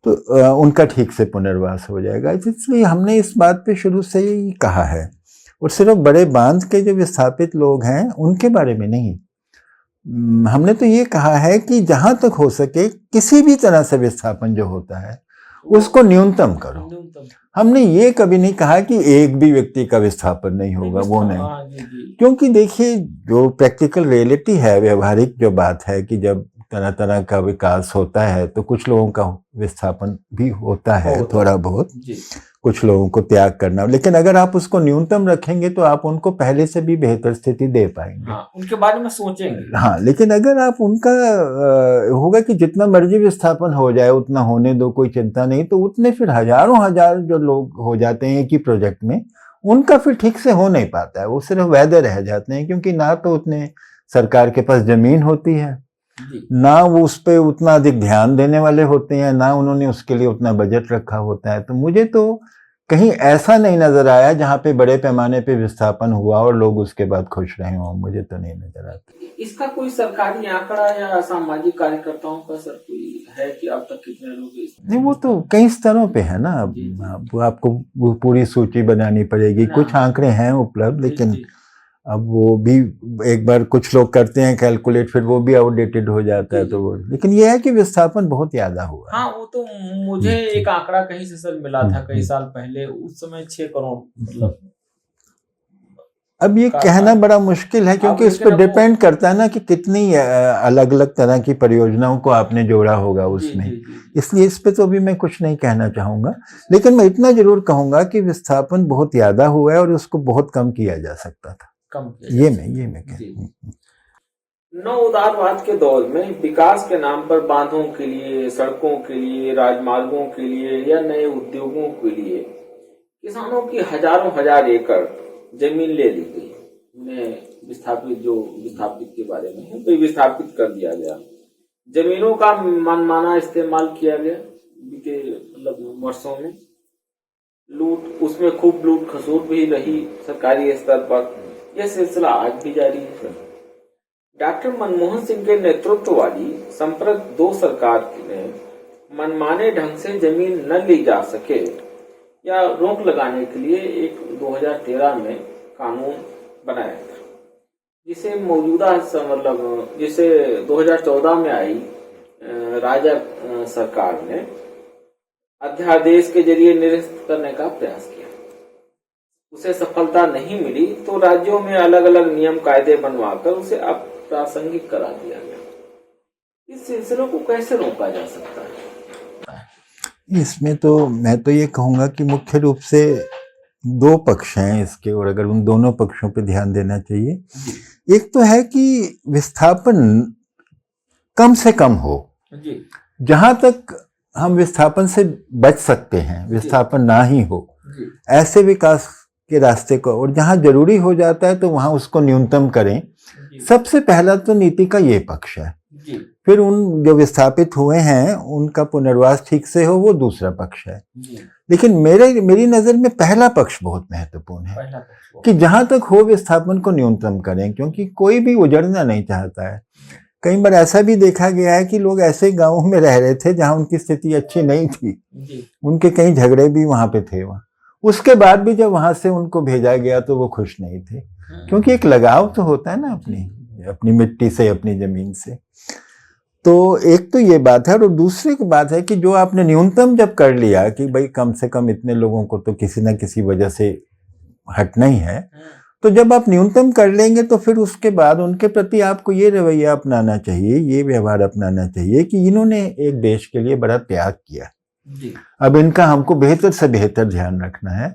तो उनका ठीक से पुनर्वास हो जाएगा। इसलिए हमने इस बात पे शुरू से ही कहा है, और सिर्फ बड़े बांध के जो विस्थापित लोग हैं उनके बारे में नहीं, हमने तो ये कहा है कि जहां तक हो सके किसी भी तरह से विस्थापन जो होता है उसको न्यूनतम करो। हमने ये कभी नहीं कहा कि एक भी व्यक्ति का विस्थापन नहीं होगा, वो नहीं। क्योंकि देखिए, जो प्रैक्टिकल रियलिटी है, व्यवहारिक जो बात है कि जब तरह तरह का विकास होता है तो कुछ लोगों का विस्थापन भी होता है, थोड़ा बहुत कुछ लोगों को त्याग करना, लेकिन अगर आप उसको न्यूनतम रखेंगे तो आप उनको पहले से भी बेहतर स्थिति दे पाएंगे। हाँ, उनके बारे में सोचेंगे। हाँ, लेकिन अगर आप उनका होगा कि जितना मर्जी विस्थापन हो जाए उतना होने दो, कोई चिंता नहीं, तो उतने फिर हजारों हजार जो लोग हो जाते हैं एक ही प्रोजेक्ट में, उनका फिर ठीक से हो नहीं पाता है, वो सिर्फ वायदे रह जाते हैं, क्योंकि ना तो उतने सरकार के पास जमीन होती है, ना वो उस पर उतना अधिक ध्यान देने वाले होते हैं, ना उन्होंने उसके लिए उतना बजट रखा होता है। तो मुझे तो कहीं ऐसा नहीं नजर आया जहाँ पे बड़े पैमाने पे विस्थापन हुआ और लोग उसके बाद खुश रहे हों, मुझे तो नहीं नजर आता। इसका कोई सरकारी आंकड़ा या सामाजिक कार्यकर्ताओं का सर कोई है कि अब तक कितने लोग? नहीं, वो तो कई स्तरों पे है ना, आपको वो पूरी सूची बनानी पड़ेगी। कुछ आंकड़े हैं उपलब्ध, लेकिन अब वो भी एक बार कुछ लोग करते हैं कैलकुलेट, फिर वो भी आउटडेटेड हो जाता है, तो वो, लेकिन ये है कि विस्थापन बहुत ज्यादा हुआ है। हाँ, वो तो मुझे एक आंकड़ा कहीं से सर मिला था कई साल पहले, उस समय 6 करोड़ मतलब। अब ये कहना बड़ा मुश्किल है, क्योंकि इस पर डिपेंड करता है ना कि कितनी अलग अलग तरह की परियोजनाओं को आपने जोड़ा होगा उसमें। इसलिए इस पे तो अभी मैं कुछ नहीं कहना चाहूंगा, लेकिन मैं इतना जरूर कहूंगा कि विस्थापन बहुत ज्यादा हुआ है और उसको बहुत कम किया जा सकता था। ये मैं कहूँ। नव उदारवाद के दौर में विकास के नाम पर बांधों के लिए, सड़कों के लिए, राजमार्गों के लिए या नए उद्योगों के लिए किसानों की हजारों हजार एकड़ जमीन ले ली गई। उन्हें विस्थापित के बारे में है तो विस्थापित कर दिया गया। जमीनों का मनमाना इस्तेमाल किया गया बीते मतलब वर्षों में। उसमें खूब लूट खसोट भी रही सरकारी स्तर पर। यह सिलसिला आज भी जारी है। डॉक्टर मनमोहन सिंह के नेतृत्व वाली संप्रग 2 सरकार ने मनमाने ढंग से जमीन न ली जा सके या रोक लगाने के लिए एक 2013 में कानून बनाया था, जिसे मौजूदा मतलब जिसे 2014 में आई राजग सरकार ने अध्यादेश के जरिए निरस्त करने का प्रयास किया। उसे सफलता नहीं मिली तो राज्यों में अलग अलग नियम कायदे बनवाकर उसे अप्रासंगिक करा दिया गया। इस सिलसिले को कैसे रोका जा सकता है? इसमें तो मैं तो ये कहूंगा कि मुख्य रूप से 2 पक्ष हैं इसके, और अगर उन दोनों पक्षों पे ध्यान देना चाहिए। एक तो है कि विस्थापन कम से कम हो, जहां तक हम विस्थापन से बच सकते हैं, विस्थापन ना ही हो, ऐसे विकास के रास्ते को, और जहां जरूरी हो जाता है तो वहां उसको न्यूनतम करें। सबसे पहला तो नीति का ये पक्ष है। फिर उन जो विस्थापित हुए हैं उनका पुनर्वास ठीक से हो, वो दूसरा पक्ष है। लेकिन मेरी नजर में पहला पक्ष बहुत महत्वपूर्ण है कि जहां तक हो विस्थापन को न्यूनतम करें, क्योंकि कोई भी उजड़ना नहीं चाहता है। कई बार ऐसा भी देखा गया है कि लोग ऐसे गांवों में रह रहे थे जहां उनकी स्थिति अच्छी नहीं थी, उनके कई झगड़े भी वहां पे थे। वहां उसके बाद भी जब वहां से उनको भेजा गया तो वो खुश नहीं थे, क्योंकि एक लगाव तो होता है ना अपनी मिट्टी से, अपनी जमीन से। तो एक तो ये बात है, और दूसरी की बात है कि जो आपने न्यूनतम जब कर लिया कि भाई कम से कम इतने लोगों को तो किसी ना किसी वजह से हटना ही है, तो जब आप न्यूनतम कर लेंगे तो फिर उसके बाद उनके प्रति आपको ये रवैया अपनाना चाहिए, ये व्यवहार अपनाना चाहिए कि इन्होंने एक देश के लिए बड़ा त्याग किया, अब इनका हमको बेहतर से बेहतर ध्यान रखना है,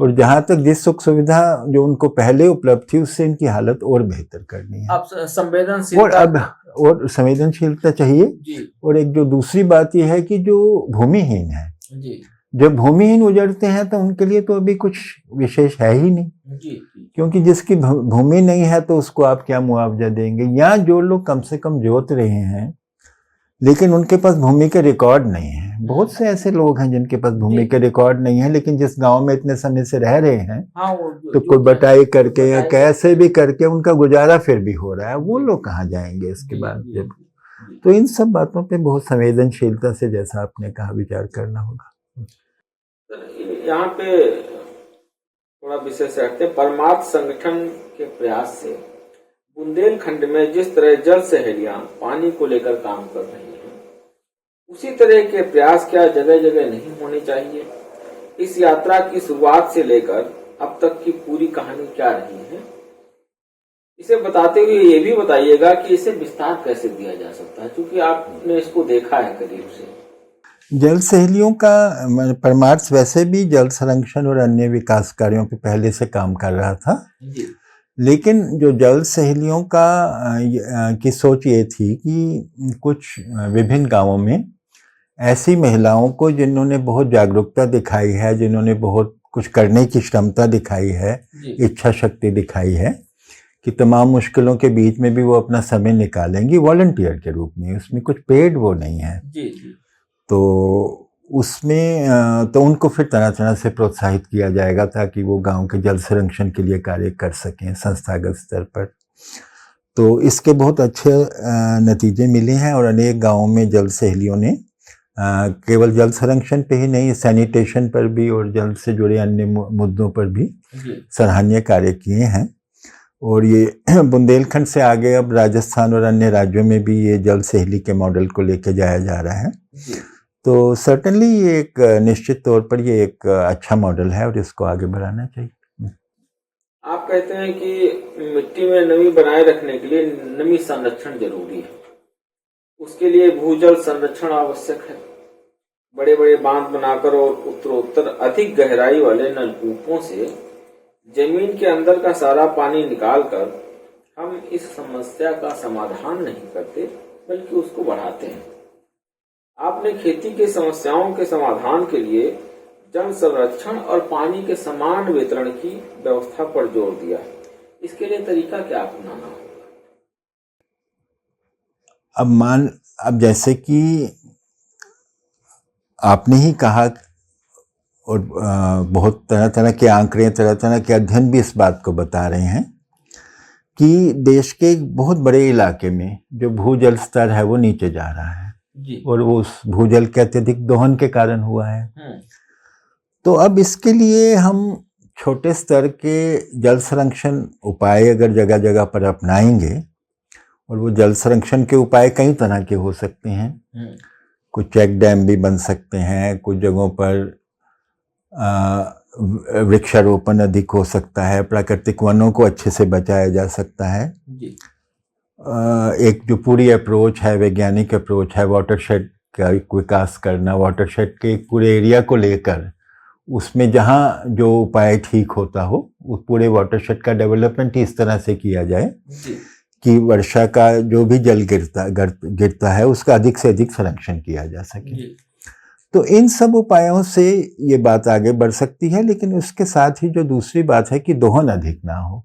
और जहां तक जिस सुख सुविधा जो उनको पहले उपलब्ध थी उससे इनकी हालत और बेहतर करनी है। अब संवेदनशीलता और संवेदनशीलता चाहिए। और एक जो दूसरी बात यह है कि जो भूमिहीन है, जब भूमिहीन उजड़ते हैं तो उनके लिए तो अभी कुछ विशेष है ही नहीं, क्योंकि जिसकी भूमि नहीं है तो उसको आप क्या मुआवजा देंगे। या जो लोग कम से कम जोत रहे हैं लेकिन उनके पास भूमि के रिकॉर्ड नहीं है, बहुत से ऐसे लोग हैं जिनके पास भूमि के रिकॉर्ड नहीं है, लेकिन जिस गांव में इतने समय से रह रहे हैं, तो कोई बटाई करके या कैसे भी करके उनका गुजारा फिर भी हो रहा है, वो लोग कहाँ जाएंगे इसके बाद जब। तो इन सब बातों पे बहुत संवेदनशीलता से, जैसा आपने कहा, विचार करना होगा। यहाँ पे थोड़ा विशेष रखते हैं, परमार्थ संगठन के प्रयास से बुंदेलखंड में जिस तरह जल सहेलियां पानी को लेकर काम कर रही हैं, उसी तरह के प्रयास क्या जगह जगह नहीं होने चाहिए? इस यात्रा की शुरुआत से लेकर अब तक की पूरी कहानी क्या रही है, इसे बताते हुए ये भी बताइएगा कि इसे विस्तार कैसे दिया जा सकता है, क्योंकि आपने इसको देखा है करीब से। जल सहेलियों का परमार्थ वैसे भी जल संरक्षण और अन्य विकास कार्यों पे पहले से काम कर रहा था, लेकिन जो जल सहेलियों की सोच ये थी कि कुछ विभिन्न गांवों में ऐसी महिलाओं को जिन्होंने बहुत जागरूकता दिखाई है, जिन्होंने बहुत कुछ करने की क्षमता दिखाई है, इच्छा शक्ति दिखाई है, कि तमाम मुश्किलों के बीच में भी वो अपना समय निकालेंगी वॉलंटियर के रूप में, उसमें कुछ पेड वो नहीं है। तो उसमें तो उनको फिर तरह तरह से प्रोत्साहित किया जाएगा ताकि वो गांव के जल संरक्षण के लिए कार्य कर सकें संस्थागत स्तर पर। तो इसके बहुत अच्छे नतीजे मिले हैं, और अनेक गांवों में जल सहेलियों ने केवल जल संरक्षण पे ही नहीं, सैनिटेशन पर भी और जल से जुड़े अन्य मुद्दों पर भी सराहनीय कार्य किए हैं। और ये बुंदेलखंड से आगे अब राजस्थान और अन्य राज्यों में भी ये जल सहेली के मॉडल को लेके जाया जा रहा है। तो सर्टेनली ये एक निश्चित तौर पर ये एक अच्छा मॉडल है और इसको आगे बढ़ाना चाहिए। आप कहते हैं कि मिट्टी में नमी बनाए रखने के लिए नमी संरक्षण जरूरी है, उसके लिए भूजल संरक्षण आवश्यक है। बड़े बड़े बांध बनाकर और उत्तरोत्तर अधिक गहराई वाले नलकूपों से जमीन के अंदर का सारा पानी निकालकर हम इस समस्या का समाधान नहीं करते बल्कि उसको बढ़ाते हैं। आपने खेती की समस्याओं के समाधान के लिए जल संरक्षण और पानी के समान वितरण की व्यवस्था पर जोर दिया। इसके लिए तरीका क्या अपनाना होगा? अब जैसे कि आपने ही कहा और बहुत तरह तरह के आंकड़े, तरह तरह के अध्ययन भी इस बात को बता रहे हैं कि देश के एक बहुत बड़े इलाके में जो भूजल स्तर है वो नीचे जा रहा है जी। और वो उस भूजल के अत्यधिक दोहन के कारण हुआ है। तो अब इसके लिए हम छोटे स्तर के जल संरक्षण उपाय अगर जगह जगह पर अपनाएंगे, और वो जल संरक्षण के उपाय कई तरह के हो सकते हैं। कुछ चेक डैम भी बन सकते हैं, कुछ जगहों पर वृक्षारोपण अधिक हो सकता है, प्राकृतिक वनों को अच्छे से बचाया जा सकता है जी। एक जो पूरी अप्रोच है, वैज्ञानिक अप्रोच है, वाटरशेड का विकास करना, वाटरशेड के एक पूरे एरिया को लेकर उसमें जहाँ जो उपाय ठीक होता हो उस पूरे वाटरशेड का डेवलपमेंट इस तरह से किया जाए कि वर्षा का जो भी जल गिरता है उसका अधिक से अधिक संरक्षण किया जा सके। तो इन सब उपायों से ये बात आगे बढ़ सकती है, लेकिन उसके साथ ही जो दूसरी बात है कि दोहन अधिक ना हो।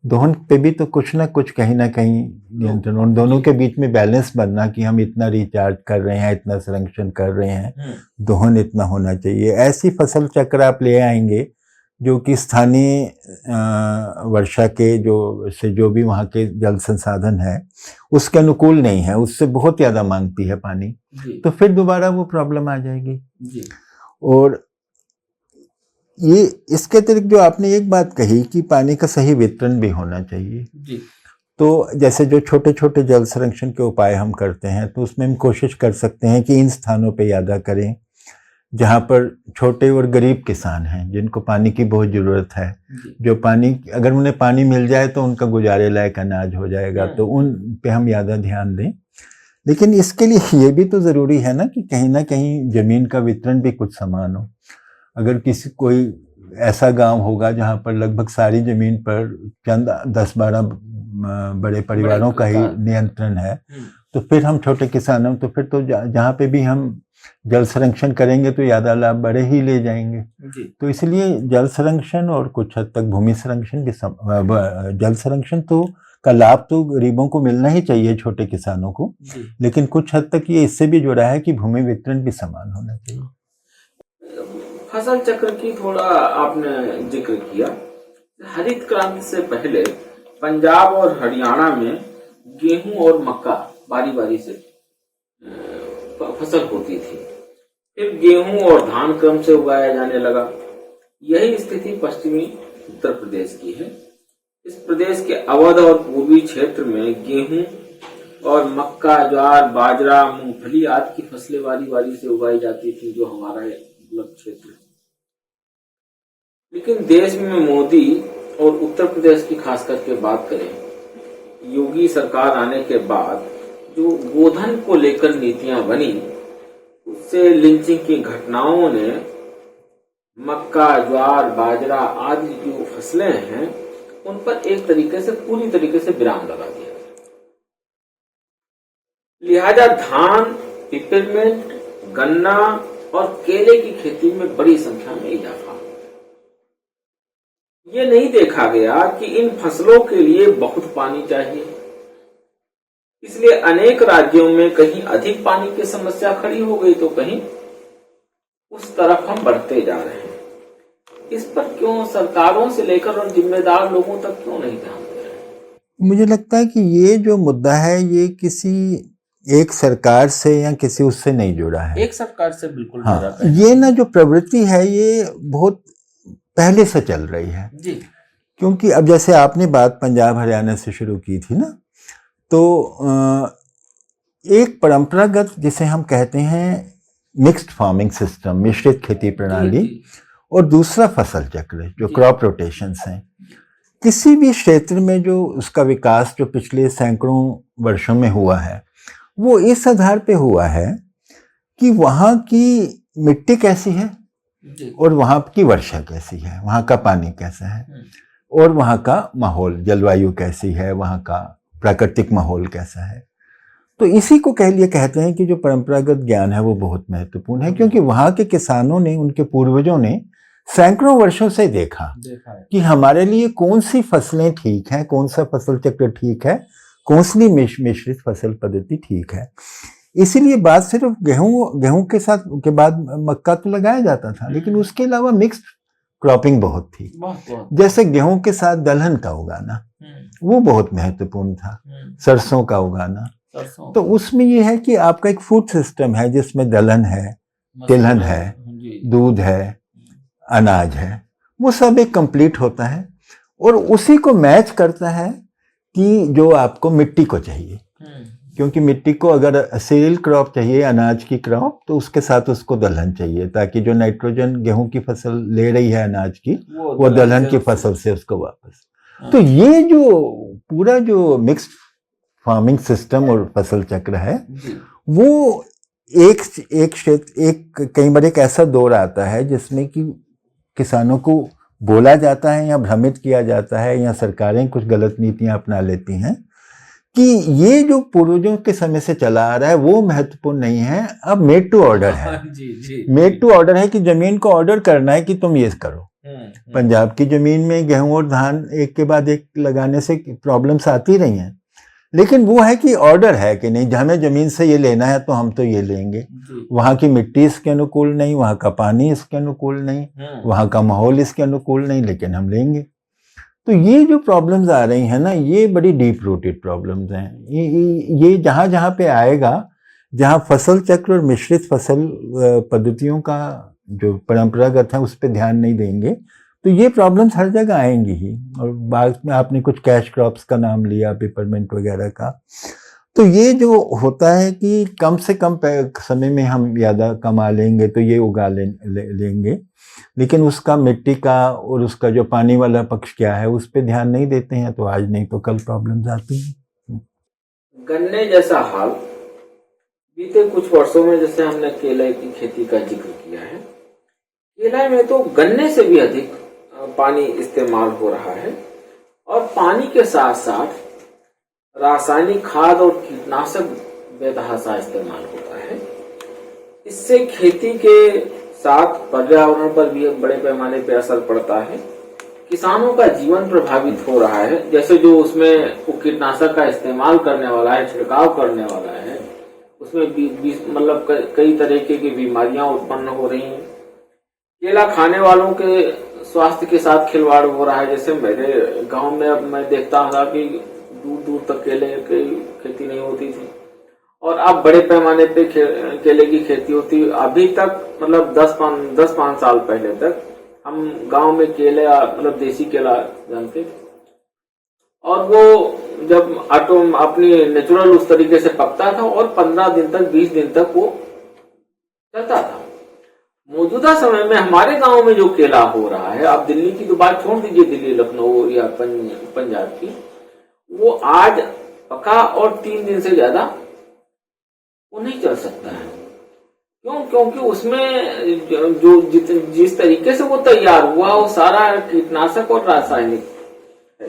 दोहन पे भी तो कुछ ना कुछ कहीं ना कहीं नियंत्रण, उन दोनों के बीच में बैलेंस बनना कि हम इतना रिचार्ज कर रहे हैं, इतना संरक्षण कर रहे हैं, दोहन इतना होना चाहिए। ऐसी फसल चक्र आप ले आएंगे जो कि स्थानीय वर्षा के जो भी वहाँ के जल संसाधन है उसके अनुकूल नहीं है, उससे बहुत ज़्यादा मांगती है पानी, तो फिर दोबारा वो प्रॉब्लम आ जाएगी जी। और ये इसके अतिरिक्त जो आपने एक बात कही कि पानी का सही वितरण भी होना चाहिए जी। तो जैसे जो छोटे छोटे जल संरक्षण के उपाय हम करते हैं तो उसमें हम कोशिश कर सकते हैं कि इन स्थानों पे यादा करें जहाँ पर छोटे और गरीब किसान हैं जिनको पानी की बहुत ज़रूरत है, जो पानी अगर उन्हें पानी मिल जाए तो उनका गुजारे लायक अनाज हो जाएगा, तो उन पे हम ज़्यादा ध्यान दें। लेकिन इसके लिए ये भी तो ज़रूरी है ना कहीं ज़मीन का वितरण भी कुछ समान हो। अगर कोई ऐसा गांव होगा जहाँ पर लगभग सारी ज़मीन पर चंद 10-12 बड़े परिवारों का ही नियंत्रण है, तो फिर हम छोटे किसानों, तो फिर तो जहाँ पे भी हम जल संरक्षण करेंगे तो ज़्यादा लाभ बड़े ही ले जाएंगे जी। तो इसलिए जल संरक्षण और कुछ हद तक भूमि संरक्षण भी जल संरक्षण तो का लाभ तो गरीबों को मिलना ही चाहिए, छोटे किसानों को, लेकिन कुछ हद तक ये इससे भी जुड़ा है कि भूमि वितरण भी समान होना चाहिए। फसल चक्र की थोड़ा आपने जिक्र किया। हरित क्रांति से पहले पंजाब और हरियाणा में गेहूं और मक्का बारी बारी से फसल होती थी, फिर गेहूं और धान क्रम से उगाया जाने लगा। यही स्थिति पश्चिमी उत्तर प्रदेश की है। इस प्रदेश के अवध और पूर्वी क्षेत्र में गेहूं और मक्का, ज्वार, बाजरा, मूंगफली आदि की फसलें बारी बारी से उगाई जाती थी, जो हमारा उपलब्ध क्षेत्र है। लेकिन देश में मोदी और उत्तर प्रदेश की खास करके बात करें, योगी सरकार आने के बाद जो गोधन को लेकर नीतियां बनी, उससे लिंचिंग की घटनाओं ने मक्का, ज्वार, बाजरा आदि जो फसलें हैं उन पर एक तरीके से पूरी तरीके से विराम लगा दिया। लिहाजा धान, पिपरमिंट, गन्ना और केले की खेती में बड़ी संख्या में इजाफा। ये नहीं देखा गया कि इन फसलों के लिए बहुत पानी चाहिए, इसलिए अनेक राज्यों में कहीं अधिक पानी की समस्या खड़ी हो गई तो कहीं उस तरफ हम बढ़ते जा रहे हैं। इस पर क्यों सरकारों से लेकर और जिम्मेदार लोगों तक क्यों नहीं ध्यान दे रहे? मुझे लगता है कि ये जो मुद्दा है ये किसी एक सरकार से या किसी उससे नहीं जुड़ा है। एक सरकार से बिल्कुल जुड़ा है। ये ना जो प्रवृत्ति है ये बहुत पहले से चल रही है जी। क्योंकि अब जैसे आपने बात पंजाब हरियाणा से शुरू की थी ना, तो एक परंपरागत जिसे हम कहते हैं मिक्स्ड फार्मिंग सिस्टम, मिश्रित खेती प्रणाली, और दूसरा फसल चक्र जो क्रॉप रोटेशंस हैं, किसी भी क्षेत्र में जो उसका विकास जो पिछले सैकड़ों वर्षों में हुआ है वो इस आधार पे हुआ है कि वहाँ की मिट्टी कैसी है और वहाँ की वर्षा कैसी है, वहाँ का पानी कैसा है, और वहाँ का माहौल, जलवायु कैसी है, वहाँ का प्राकृतिक माहौल कैसा है। तो इसी को कहते हैं कि जो परंपरागत ज्ञान है वो बहुत महत्वपूर्ण है, क्योंकि वहाँ के किसानों ने, उनके पूर्वजों ने सैकड़ों वर्षों से देखा कि हमारे लिए कौन सी फसलें ठीक हैं, कौन सा फसल चक्र ठीक है, कौन सी मिश्रित फसल पद्धति ठीक है। इसीलिए बात सिर्फ गेहूं के साथ के बाद मक्का तो लगाया जाता था, लेकिन उसके अलावा मिक्स्ड क्रॉपिंग बहुत थी। जैसे गेहूं के साथ दलहन का उगाना वो बहुत महत्वपूर्ण था, सरसों का उगाना। तो उसमें ये है कि आपका एक फूड सिस्टम है जिसमें दलहन है, तिलहन है, दूध है, अनाज है, वो सब एक कंप्लीट होता है और उसी को मैच करता है कि जो आपको मिट्टी को चाहिए। क्योंकि मिट्टी को अगर सीरियल क्रॉप चाहिए, अनाज की क्रॉप, तो उसके साथ उसको दलहन चाहिए, ताकि जो नाइट्रोजन गेहूं की फसल ले रही है अनाज की, वो दलहन की फसल से उसको वापस। तो ये जो पूरा जो मिक्स्ड फार्मिंग सिस्टम और फसल चक्र है वो कई बार एक ऐसा दौर आता है जिसमें कि किसानों को बोला जाता है या भ्रमित किया जाता है या सरकारें कुछ गलत नीतियां अपना लेती हैं कि ये जो पूर्वजों के समय से चला आ रहा है वो महत्वपूर्ण नहीं है, अब मेड टू ऑर्डर है। मेड टू ऑर्डर है कि जमीन को ऑर्डर करना है कि तुम ये करो। पंजाब की जमीन में गेहूं और धान एक के बाद एक लगाने से प्रॉब्लम्स आती रही हैं, लेकिन वो है कि ऑर्डर है कि नहीं, हमें जमीन से ये लेना है तो हम तो ये लेंगे। वहाँ की मिट्टी इसके अनुकूल नहीं, वहाँ का पानी इसके अनुकूल नहीं, वहाँ का माहौल इसके अनुकूल नहीं, लेकिन हम लेंगे। तो ये जो प्रॉब्लम्स आ रही हैं ना, ये बड़ी डीप रूटेड प्रॉब्लम्स हैं। ये जहाँ जहाँ पे आएगा, जहाँ फसल चक्र और मिश्रित फसल पद्धतियों का जो परंपरागत है उस पर ध्यान नहीं देंगे तो ये प्रॉब्लम्स हर जगह आएंगी ही। और बाद में आपने कुछ कैश क्रॉप्स का नाम लिया, पेपरमिंट वगैरह का, तो ये जो होता है कि कम से कम समय में हम ज़्यादा कमा लेंगे तो ये उगा लेंगे, लेकिन उसका मिट्टी का और उसका जो पानी वाला पक्ष क्या है उस पर ध्यान नहीं देते हैं, तो आज नहीं तो कल प्रॉब्लम्स आती हैं। गन्ने जैसा हाल बीते कुछ वर्षों में, जैसे हमने केले की खेती का जिक्र किया है, केले में तो गन्ने से भी अधिक पानी इस्तेमाल हो रहा है और पानी के साथ साथ रासायनिक खाद और कीटनाशक बेतहाशा इस्तेमाल होता है। इससे खेती के साथ पर्यावरण पर भी एक बड़े पैमाने पर असर पड़ता है। किसानों का जीवन प्रभावित हो रहा है। जैसे जो उसमें कीटनाशक का इस्तेमाल करने वाला है, छिड़काव करने वाला है, उसमें मतलब कई तरीके की बीमारियां उत्पन्न हो रही हैं। केला खाने वालों के स्वास्थ्य के साथ खिलवाड़ हो रहा है। जैसे मेरे गांव में अब मैं देखता था कि दूर दूर तक केले की खेती नहीं होती थी और अब बड़े पैमाने पे केले की खेती होती है। अभी तक मतलब 10-5 साल पहले तक हम गांव में केला मतलब देसी केला जानते थे और वो जब अपनी नेचुरल उस तरीके से पकता था और 15 दिन तक 20 दिन तक वो चलता था। मौजूदा समय में हमारे गांव में जो केला हो रहा है, आप दिल्ली की तो बात छोड़ दीजिए, दिल्ली लखनऊ या पंजाब की, वो आज पका और 3 दिन से ज्यादा वो नहीं चल सकता है। क्यों? क्योंकि उसमें जो जिस तरीके से वो तैयार हुआ वो सारा कीटनाशक और रासायनिक है।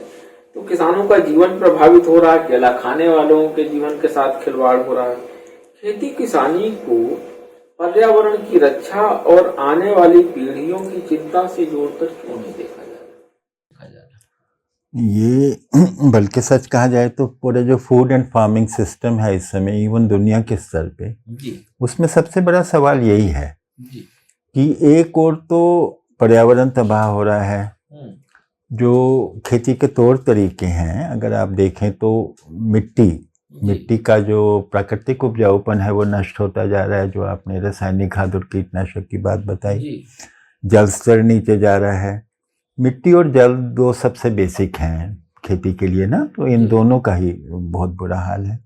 तो किसानों का जीवन प्रभावित हो रहा है, केला खाने वालों के जीवन के साथ खिलवाड़ हो रहा है। खेती किसानी को पर्यावरण की रक्षा और आने वाली पीढ़ियों की चिंता से जोड़कर क्यों नहीं देखा जा रहा? ये बल्कि सच कहा जाए तो पूरे जो फूड एंड फार्मिंग सिस्टम है इस समय इवन दुनिया के स्तर पे, उसमें सबसे बड़ा सवाल यही है कि एक और तो पर्यावरण तबाह हो रहा है, जो खेती के तौर तरीके हैं अगर आप देखें तो मिट्टी का जो प्राकृतिक उपजाऊपन है वो नष्ट होता जा रहा है। जो आपने रासायनिक खाद और कीटनाशक की बात बताई, जल स्तर नीचे जा रहा है, मिट्टी और जल दो सबसे बेसिक हैं खेती के लिए ना, तो इन दोनों का ही बहुत बुरा हाल है।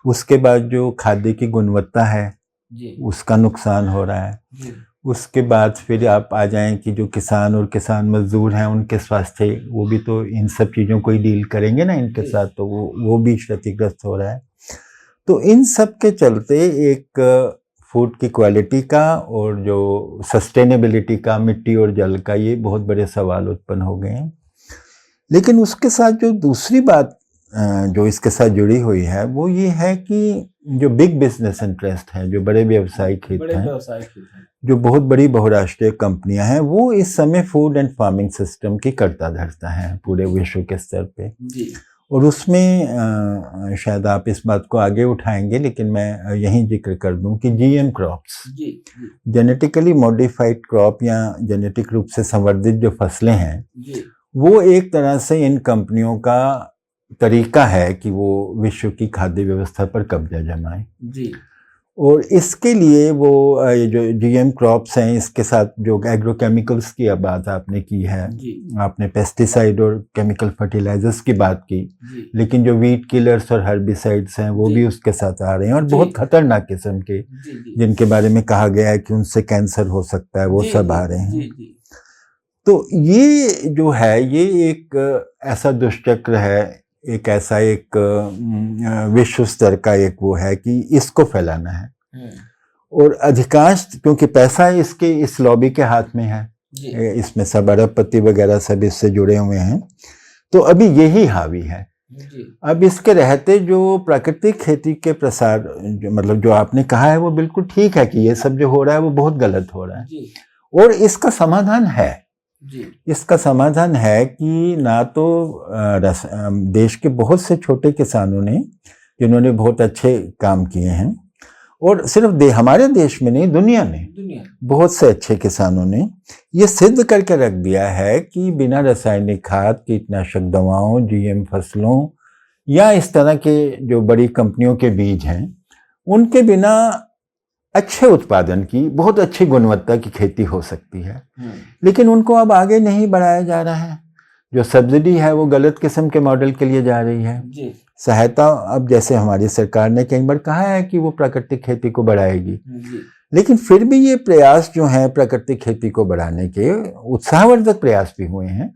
उसके बाद जो खाद्य की गुणवत्ता है उसका नुकसान हो रहा है। उसके बाद फिर आप आ जाएं कि जो किसान और किसान मजदूर हैं उनके स्वास्थ्य, वो भी तो इन सब चीज़ों को ही डील करेंगे ना इनके साथ, तो वो भी क्षतिग्रस्त हो रहा है। तो इन सब के चलते एक फूड की क्वालिटी का और जो सस्टेनेबिलिटी का, मिट्टी और जल का, ये बहुत बड़े सवाल उत्पन्न हो गए हैं। लेकिन उसके साथ जो दूसरी बात जो इसके साथ जुड़ी हुई है वो ये है कि जो बिग बिजनेस इंटरेस्ट हैं, जो बड़े व्यवसायिक हित हैं, जो बहुत बड़ी बहुराष्ट्रीय कंपनियां हैं, वो इस समय फूड एंड फार्मिंग सिस्टम की कर्ता धर्ता हैं पूरे विश्व के स्तर पे। और उसमें शायद आप इस बात को आगे उठाएंगे, लेकिन मैं यहीं जिक्र कर दूं कि GM crops, genetically modified crop या जेनेटिक रूप से संवर्धित जो फसलें हैं, वो एक तरह से इन कंपनियों का तरीका है कि वो विश्व की खाद्य व्यवस्था पर कब्जा जमाए। और इसके लिए वो ये जो जीएम क्रॉप्स हैं, इसके साथ जो एग्रोकेमिकल्स की बात आपने की है, आपने पेस्टिसाइड और केमिकल फर्टिलाइजर्स की बात की, लेकिन जो वीट किलर्स और हर्बिसाइड्स हैं वो भी उसके साथ आ रहे हैं, और बहुत खतरनाक किस्म के, जिनके बारे में कहा गया है कि उनसे कैंसर हो सकता है, वो सब आ रहे हैं। तो ये जो है, ये एक ऐसा दुष्चक्र है, एक ऐसा एक विश्व स्तर का एक वो है कि इसको फैलाना है। और अधिकांश, क्योंकि पैसा इसके इस लॉबी के हाथ में है, इसमें सब अरबपति वगैरह सब इससे जुड़े हुए हैं, तो अभी यही हावी है। अब इसके रहते जो प्राकृतिक खेती के प्रसार, मतलब जो आपने कहा है वो बिल्कुल ठीक है कि ये सब जो हो रहा है वो बहुत गलत हो रहा है, और इसका समाधान है। इसका समाधान है कि ना तो देश के बहुत से छोटे किसानों ने, जिन्होंने बहुत अच्छे काम किए हैं, और सिर्फ हमारे देश में नहीं, दुनिया में बहुत से अच्छे किसानों ने ये सिद्ध करके रख दिया है कि बिना रासायनिक खाद, कीटनाशक दवाओं, जीएम फसलों या इस तरह के जो बड़ी कंपनियों के बीज हैं, उनके बिना अच्छे उत्पादन की, बहुत अच्छी गुणवत्ता की खेती हो सकती है। लेकिन उनको अब आगे नहीं बढ़ाया जा रहा है। जो सब्सिडी है वो गलत किस्म के मॉडल के लिए जा रही है। सहायता, अब जैसे हमारी सरकार ने कई बार कहा है कि वो प्राकृतिक खेती को बढ़ाएगी, लेकिन फिर भी ये प्रयास जो हैं प्राकृतिक खेती को बढ़ाने के, उत्साहवर्धक प्रयास भी हुए हैं।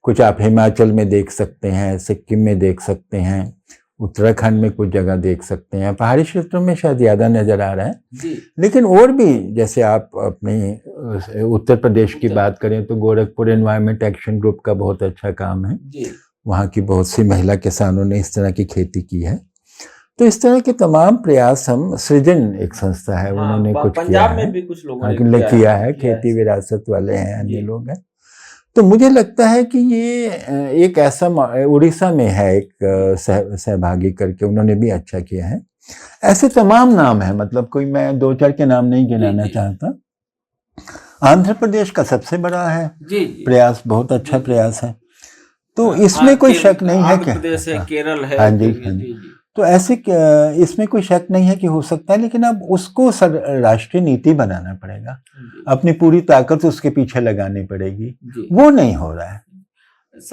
कुछ आप हिमाचल में देख सकते हैं, सिक्किम में देख सकते हैं, उत्तराखंड में कुछ जगह देख सकते हैं, पहाड़ी क्षेत्रों में शायद ज़्यादा नज़र आ रहा है। लेकिन और भी, जैसे आप अपने उत्तर प्रदेश की बात करें तो गोरखपुर एनवायरनमेंट एक्शन ग्रुप का बहुत अच्छा काम है। वहाँ की बहुत सी महिला किसानों ने इस तरह की खेती की है। तो इस तरह के तमाम प्रयास हम, सृजन एक संस्था है, उन्होंने कुछ किया है, पंजाब में भी कुछ लोगों ने किया है, खेती विरासत वाले हैं, अन्य लोग हैं। तो मुझे लगता है कि ये एक ऐसा, उड़ीसा में है एक सहभागी करके, उन्होंने भी अच्छा किया है। ऐसे तमाम नाम है, मतलब कोई मैं दो चार के नाम नहीं गिनाना चाहता। आंध्र प्रदेश का सबसे बड़ा है प्रयास, बहुत अच्छा प्रयास है। तो इसमें कोई शक नहीं है कि केरल है, हाँ जी, हाँ जी। तो ऐसे इसमें कोई शक नहीं है कि हो सकता है, लेकिन अब उसको राष्ट्रीय नीति बनाना पड़ेगा, अपनी पूरी ताकत उसके पीछे लगानी पड़ेगी। वो नहीं हो रहा है।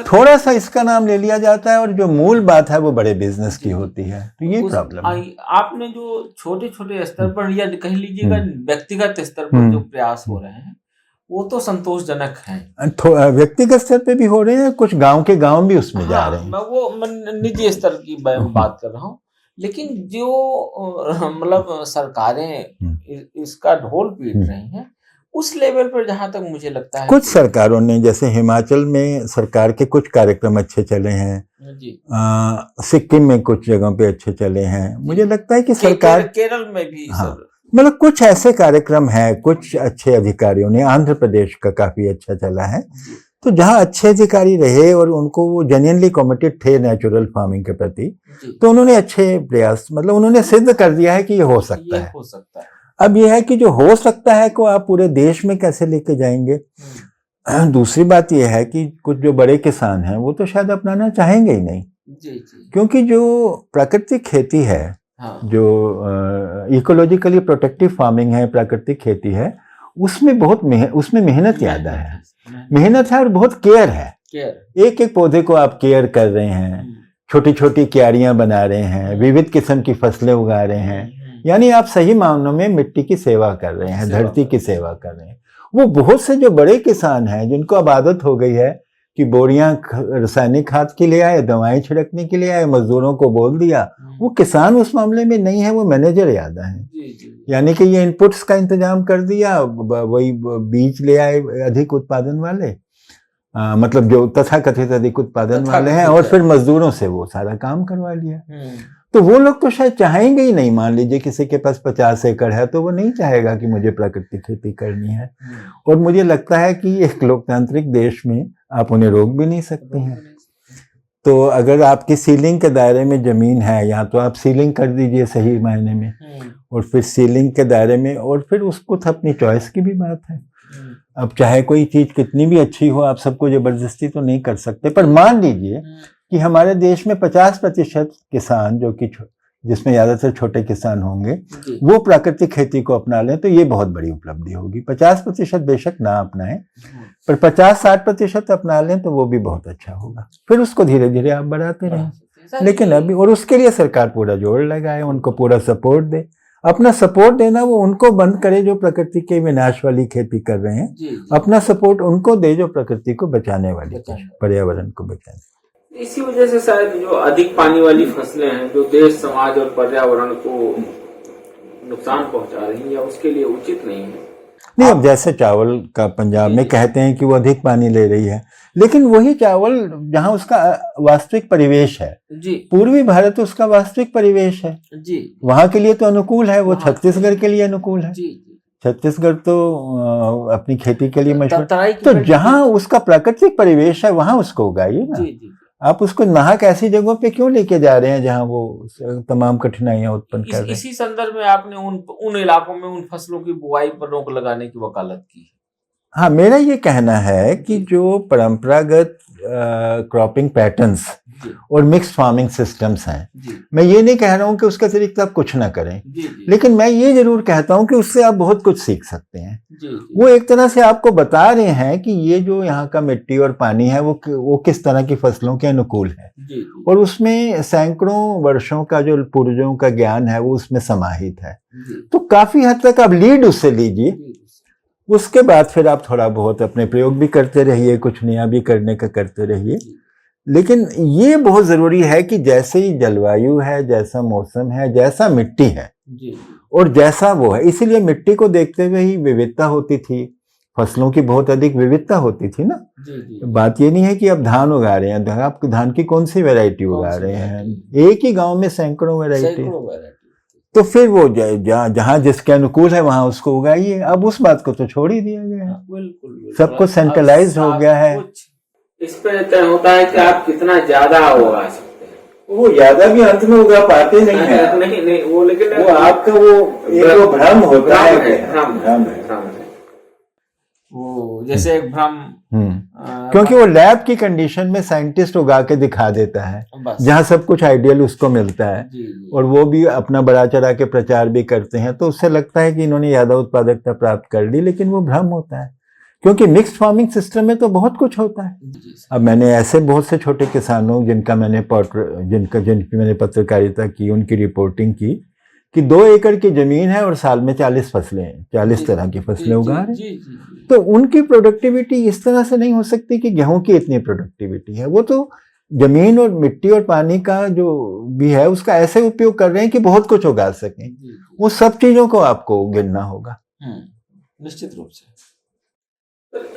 थोड़ा सा इसका नाम ले लिया जाता है और जो मूल बात है वो बड़े बिजनेस की होती है। तो ये प्रॉब्लम है। आपने जो छोटे छोटे स्तर पर या कह लीजिएगा व्यक्तिगत स्तर पर जो प्रयास हो रहे हैं वो तो संतोषजनक है। व्यक्तिगत स्तर पे भी हो रहे हैं, कुछ गांव के गांव भी उसमें जा रहे हैं। मैं वो निजी स्तर की बात कर रहा हूँ। लेकिन जो मतलब सरकारें इसका ढोल पीट रही हैं, उस लेवल पर जहां तक मुझे लगता है कुछ सरकारों ने, जैसे हिमाचल में सरकार के कुछ कार्यक्रम अच्छे चले हैं, सिक्किम में कुछ जगहों पे अच्छे चले हैं। मुझे लगता है कि सरकार, केरल में भी, हाँ, मतलब कुछ ऐसे कार्यक्रम हैं, कुछ अच्छे अधिकारियों ने, आंध्र प्रदेश का काफी अच्छा चला है। तो जहाँ अच्छे अधिकारी रहे और उनको वो जेन्युइनली कमिटेड थे नेचुरल फार्मिंग के प्रति, तो उन्होंने अच्छे प्रयास, मतलब उन्होंने सिद्ध कर दिया है कि ये हो सकता है। अब ये है कि जो हो सकता है को आप पूरे देश में कैसे लेके जाएंगे। दूसरी बात यह है कि कुछ जो बड़े किसान हैं वो तो शायद अपनाना चाहेंगे ही नहीं, क्योंकि जो प्राकृतिक खेती है, जो इकोलॉजिकली प्रोटेक्टिव फार्मिंग है, प्राकृतिक खेती है, उसमें उसमें मेहनत ज्यादा है, मेहनत है और बहुत केयर है। एक एक पौधे को आप केयर कर रहे हैं, छोटी छोटी क्यारियां बना रहे हैं, विविध किस्म की फसलें उगा रहे हैं, यानी आप सही मायनों में मिट्टी की सेवा कर रहे हैं, धरती की सेवा कर रहे हैं। वो बहुत से जो बड़े किसान हैं जिनको अब आदत हो गई है कि बोरियां रासायनिक खाद के लिए आए, दवाएं छिड़कने के लिए आए, मजदूरों को बोल दिया, वो किसान उस मामले में नहीं है, वो मैनेजर ज्यादा है। यानी कि ये इनपुट्स का इंतजाम कर दिया, वही बीज ले आए अधिक उत्पादन वाले, मतलब जो तथाकथित अधिक उत्पादन वाले हैं, और फिर मजदूरों से वो सारा काम करवा लिया। तो वो लोग तो शायद चाहेंगे ही नहीं। मान लीजिए किसी के पास 50 एकड़ है तो वो नहीं चाहेगा कि मुझे प्राकृतिक खेती करनी है, और मुझे लगता है कि एक लोकतांत्रिक देश में आप उन्हें रोक भी नहीं सकते हैं। तो अगर आपकी सीलिंग के दायरे में जमीन है, या तो आप सीलिंग कर दीजिए सही मायने में, और फिर सीलिंग के दायरे में, और फिर उसको तो अपनी चॉइस की भी बात है। अब चाहे कोई चीज कितनी भी अच्छी हो, आप सबको जबरदस्ती तो नहीं कर सकते। पर मान लीजिए कि हमारे देश में 50% किसान, जो कि जिसमें ज्यादातर छोटे किसान होंगे, वो प्राकृतिक खेती को अपना लें, तो ये बहुत बड़ी उपलब्धि होगी। 50% बेशक ना अपनाएं, पर 50-60% अपना लें तो वो भी बहुत अच्छा होगा। फिर उसको धीरे धीरे आप बढ़ाते रहें। लेकिन अभी, और उसके लिए सरकार पूरा जोर लगाए, उनको पूरा सपोर्ट दे। अपना सपोर्ट देना वो उनको बंद करे जो प्रकृति के विनाश वाली खेती कर रहे हैं, अपना सपोर्ट उनको दे जो प्रकृति को बचाने वाली, पर्यावरण को बचाने। इसी वजह से शायद जो अधिक पानी वाली फसलें हैं, जो देश, समाज और पर्यावरण को नुकसान पहुंचा रही हैं, या उसके लिए उचित नहीं है। नहीं, अब जैसे चावल का पंजाब में कहते हैं कि वो अधिक पानी ले रही है, लेकिन वही चावल जहां उसका वास्तविक परिवेश है, पूर्वी भारत उसका वास्तविक परिवेश है, वहां के लिए तो अनुकूल है, वो छत्तीसगढ़ के लिए अनुकूल है। छत्तीसगढ़ तो अपनी खेती के लिए मशहूर, तो जहां उसका प्राकृतिक परिवेश है वहां उसको उगाइए ना। आप उसको नाहक ऐसी जगहों पे क्यों लेके जा रहे हैं जहां वो तमाम कठिनाइयां उत्पन्न कर रहे हैं। इसी संदर्भ में आपने उन इलाकों में उन फसलों की बुआई पर रोक लगाने की वकालत की। हाँ, मेरा ये कहना है कि जो परंपरागत क्रॉपिंग पैटर्न्स और मिक्स फार्मिंग सिस्टम्स हैं, मैं ये नहीं कह रहा हूं कि उसके अतिरिक्त आप कुछ ना करें, लेकिन मैं ये जरूर कहता हूं कि उससे आप बहुत कुछ सीख सकते हैं। वो एक तरह से आपको बता रहे हैं कि ये जो यहाँ का मिट्टी और पानी है वो किस तरह की फसलों के अनुकूल है, और उसमें सैकड़ों वर्षों का जो पूर्वजों का ज्ञान है वो उसमें समाहित है। तो काफी हद तक आप लीड उससे लीजिए, उसके बाद फिर आप थोड़ा बहुत अपने प्रयोग भी करते रहिए, कुछ नया भी करने का करते रहिए। लेकिन ये बहुत जरूरी है कि जैसे ही जलवायु है, जैसा मौसम है, जैसा मिट्टी है और जैसा वो है, इसीलिए मिट्टी को देखते हुए ही विविधता होती थी, फसलों की बहुत अधिक विविधता होती थी ना। बात ये नहीं है कि आप धान उगा रहे हैं, आप धान की कौन सी वैरायटी उगा रहे हैं, एक ही गांव में सैकड़ों वैरायटी, तो फिर वो जहां जिसके अनुकूल है वहां उसको उगाइए। अब उस बात को तो छोड़ ही दिया गया है, बिल्कुल सब कुछ सेंट्रलाइज हो गया है। इस पे तय होता है कि आप कितना ज्यादा उगा सकते हैं। वो ज्यादा भी अंत में उगा पाते नहीं है, नहीं वो, लेकिन वो आपका वो भ्रम होता है, भ्रम है वो, जैसे एक भ्रम, क्योंकि वो लैब की कंडीशन में साइंटिस्ट उगा के दिखा देता है, जहां सब कुछ आइडियल उसको मिलता है, और वो भी अपना बड़ा चढ़ा के प्रचार भी करते हैं, तो उससे लगता है कि इन्होंने ज्यादा उत्पादकता प्राप्त कर ली, लेकिन वो भ्रम होता है। क्योंकि मिक्स्ड फार्मिंग सिस्टम में तो बहुत कुछ होता है। अब मैंने ऐसे बहुत से छोटे किसानों जिनकी मैंने पत्रकारिता की, उनकी रिपोर्टिंग की कि 2 एकड़ की जमीन है और साल में 40 फसलें, 40 तरह की फसलें उगा रहे, तो उनकी प्रोडक्टिविटी इस तरह से नहीं हो सकती कि गेहूं की इतनी प्रोडक्टिविटी है। वो तो जमीन और मिट्टी और पानी का जो भी है उसका ऐसे उपयोग कर रहे हैं कि बहुत कुछ उगा सकें। वो सब चीजों को आपको गिनना होगा। निश्चित रूप से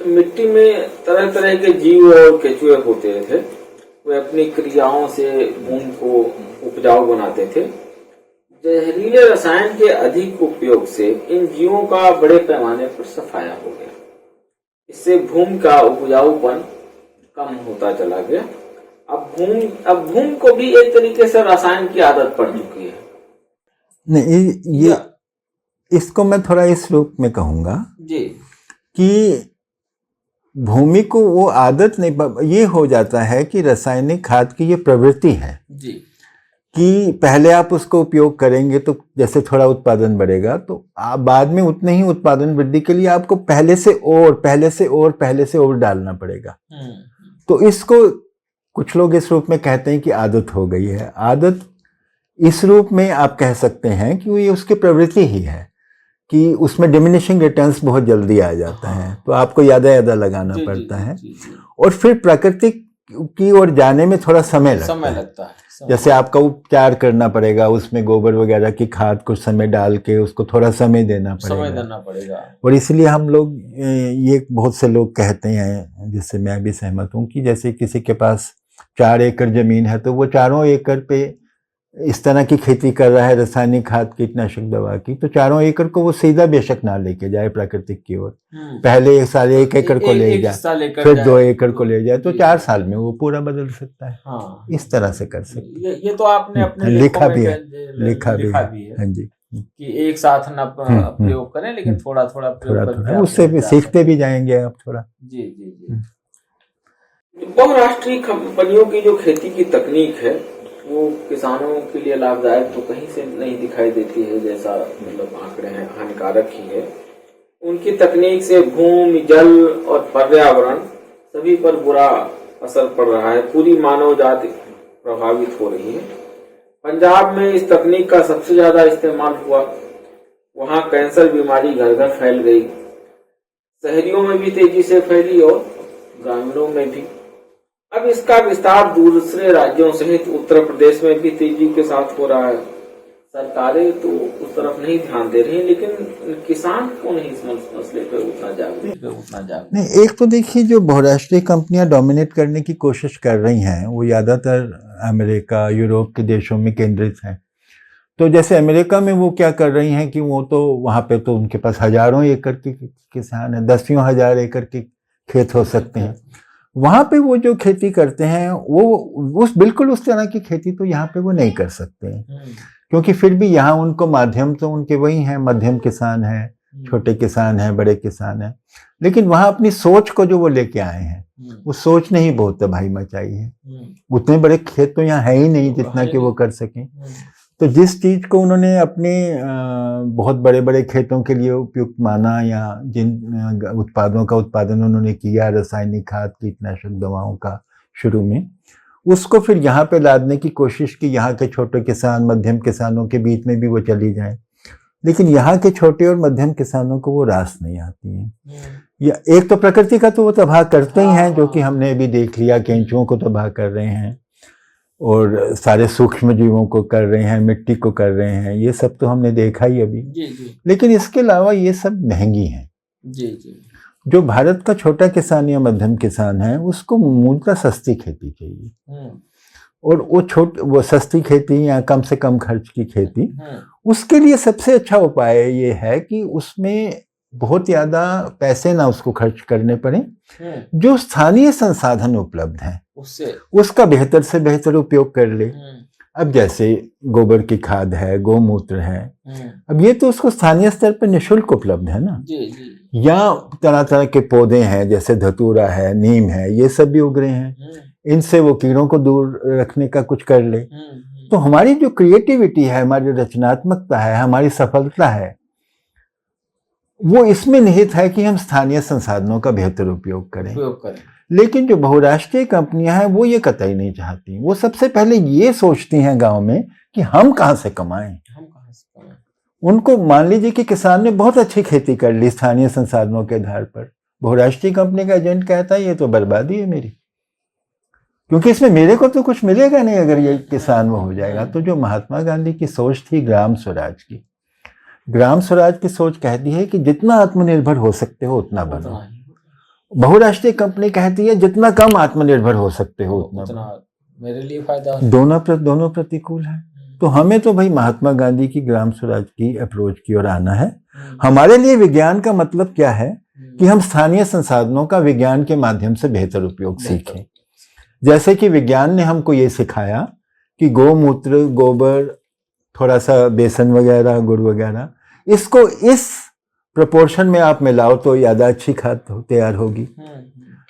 मिट्टी में तरह तरह के जीव और केचुए होते थे, वे अपनी क्रियाओं से भूमि को उपजाऊ बनाते थे। जहरीले रसायन के अधिक उपयोग से इन जीवों का बड़े पैमाने पर सफाया हो गया। इससे भूमि का उपजाऊपन कम होता चला गया। अब भूमि को भी एक तरीके से रसायन की आदत पड़ चुकी है। नहीं, ये इसको मैं थोड़ा इस रूप में कहूंगा कि भूमि को वो आदत नहीं, ये हो जाता है कि रासायनिक खाद की ये प्रवृत्ति है कि पहले आप उसको उपयोग करेंगे तो जैसे थोड़ा उत्पादन बढ़ेगा, तो आप बाद में उतने ही उत्पादन वृद्धि के लिए आपको पहले से और डालना पड़ेगा। तो इसको कुछ लोग इस रूप में कहते हैं कि आदत हो गई है। आदत इस रूप में आप कह सकते हैं कि ये उसकी प्रवृत्ति ही है कि उसमें डिमिनिशिंग रिटर्न्स बहुत जल्दी आ जाता है, तो आपको ज्यादा लगाना पड़ता है और फिर प्राकृतिक की ओर जाने में थोड़ा समय लगता है। जैसे आपका उपचार करना पड़ेगा, उसमें गोबर वगैरह की खाद कुछ समय डाल के उसको थोड़ा समय देना पड़ेगा। और इसलिए हम लोग ये बहुत से लोग कहते हैं, जिससे मैं भी सहमत हूँ, कि जैसे किसी के पास 4 एकड़ जमीन है तो वो 4 एकड़ पे इस तरह की खेती कर रहा है, रासायनिक खाद कीटनाशक दवा की, तो 4 एकड़ को वो सीधा बेशक ना लेके जाए प्राकृतिक की ओर, पहले 1 एकड़ को ले जाए, फिर 2 एकड़ को ले जाए, तो 4 साल में वो पूरा बदल सकता है। हाँ, इस तरह से कर सकते हैं। ये तो आपने अपने लिखा भी है। हाँ जी, कि एक साथ ना प्रयोग करें, लेकिन थोड़ा थोड़ा उससे सीखते भी जाएंगे आप थोड़ा। जी। बहुराष्ट्रीय कंपनियों की जो खेती की तकनीक है वो किसानों के लिए लाभदायक तो कहीं से नहीं दिखाई देती है, जैसा मतलब आंकड़े हैं हानिकारक ही है। उनकी तकनीक से भूमि, जल और पर्यावरण सभी पर बुरा असर पड़ रहा है। पूरी मानव जाति प्रभावित हो रही है। पंजाब में इस तकनीक का सबसे ज्यादा इस्तेमाल हुआ, वहां कैंसर बीमारी घर घर फैल गई। शहरियों में भी तेजी से फैली और ग्रामीणों में भी। अब इसका विस्तार दूसरे राज्यों सहित उत्तर प्रदेश में भी तेजी के साथ हो रहा है। सरकारें तो उस तरफ नहीं ध्यान दे रही, लेकिन किसान को नहीं इस मसले पर उतना जागरूक नहीं। एक तो देखिए, जो बहुराष्ट्रीय कंपनियां डोमिनेट करने की कोशिश कर रही हैं वो ज्यादातर अमेरिका, यूरोप के देशों में केंद्रित हैं। तो जैसे अमेरिका में वो क्या कर रही हैं कि वो तो वहां पे तो उनके पास हजारों एकड़ के किसान है, 10,000 हजार एकड़ के खेत हो सकते हैं। वहां पे वो जो खेती करते हैं वो बिल्कुल उस तरह की खेती तो यहाँ पे वो नहीं कर सकते हैं, क्योंकि फिर भी यहाँ उनको माध्यम तो उनके वही हैं, मध्यम किसान है, छोटे किसान है, बड़े किसान है। लेकिन वहां अपनी सोच को जो वो लेके आए हैं, वो सोच ने ही बहुत तबाही मचाई है। उतने बड़े खेत तो यहाँ है ही नहीं जितना कि वो कर सकें। तो जिस चीज को उन्होंने अपने बहुत बड़े बड़े खेतों के लिए उपयुक्त माना, या जिन उत्पादों का उत्पादन उन्होंने किया रासायनिक खाद कीटनाशक दवाओं का शुरू में, उसको फिर यहाँ पे लादने की कोशिश की। यहाँ के छोटे किसान, मध्यम किसानों के बीच में भी वो चली जाए, लेकिन यहाँ के छोटे और मध्यम किसानों को वो रास नहीं आती है। या एक तो प्रकृति का तो वो तबाह करते ही हैं, जो कि हमने अभी देख लिया, केंचुओं को तबाह कर रहे हैं और सारे सूक्ष्म जीवों को कर रहे हैं, मिट्टी को कर रहे हैं, ये सब तो हमने देखा ही अभी। लेकिन इसके अलावा ये सब महंगी हैं। जो भारत का छोटा किसान या मध्यम किसान है, उसको मूलतः सस्ती खेती चाहिए, और वो सस्ती खेती या कम से कम खर्च की खेती, उसके लिए सबसे अच्छा उपाय ये है कि उसमें बहुत ज्यादा पैसे ना उसको खर्च करने पड़े। जो स्थानीय संसाधन उपलब्ध हैं उसका बेहतर से बेहतर उपयोग कर ले। अब जैसे गोबर की खाद है, गौमूत्र है, अब ये तो उसको स्थानीय स्तर पर निःशुल्क उपलब्ध है ना। या तरह तरह के पौधे हैं, जैसे धतूरा है, नीम है, ये सब भी उग रहे हैं। इनसे वो कीड़ों को दूर रखने का कुछ कर ले। तो हमारी जो क्रिएटिविटी है, हमारी रचनात्मकता है, हमारी सफलता है, वो इसमें निहित है कि हम स्थानीय संसाधनों का बेहतर उपयोग करें। लेकिन जो बहुराष्ट्रीय कंपनियां हैं वो ये कतई नहीं चाहती। वो सबसे पहले ये सोचती हैं गांव में कि हम कहां से कमाएं। उनको मान लीजिए कि किसान ने बहुत अच्छी खेती कर ली स्थानीय संसाधनों के आधार पर, बहुराष्ट्रीय कंपनी का एजेंट कहता है ये तो बर्बादी है मेरी, क्योंकि इसमें मेरे को तो कुछ मिलेगा नहीं अगर ये किसान वो हो जाएगा। तो जो महात्मा गांधी की सोच थी ग्राम स्वराज की सोच कहती है कि जितना आत्मनिर्भर हो सकते हो उतना बनो। बहुराष्ट्रीय कंपनी कहती है जितना कम आत्मनिर्भर हो सकते हो उतना मेरे लिए फायदा। दोनों प्रतिकूल है। तो हमें तो भाई महात्मा गांधी की ग्राम स्वराज की अप्रोच की ओर आना है। हमारे लिए विज्ञान का मतलब क्या है कि हम स्थानीय संसाधनों का विज्ञान के माध्यम से बेहतर उपयोग सीखें। जैसे कि विज्ञान ने हमको ये सिखाया कि गौमूत्र, गोबर, थोड़ा सा बेसन वगैरह, गुड़ वगैरह, इसको इस प्रोपोर्शन में आप मिलाओ तो ज्यादा अच्छी खाद तैयार होगी।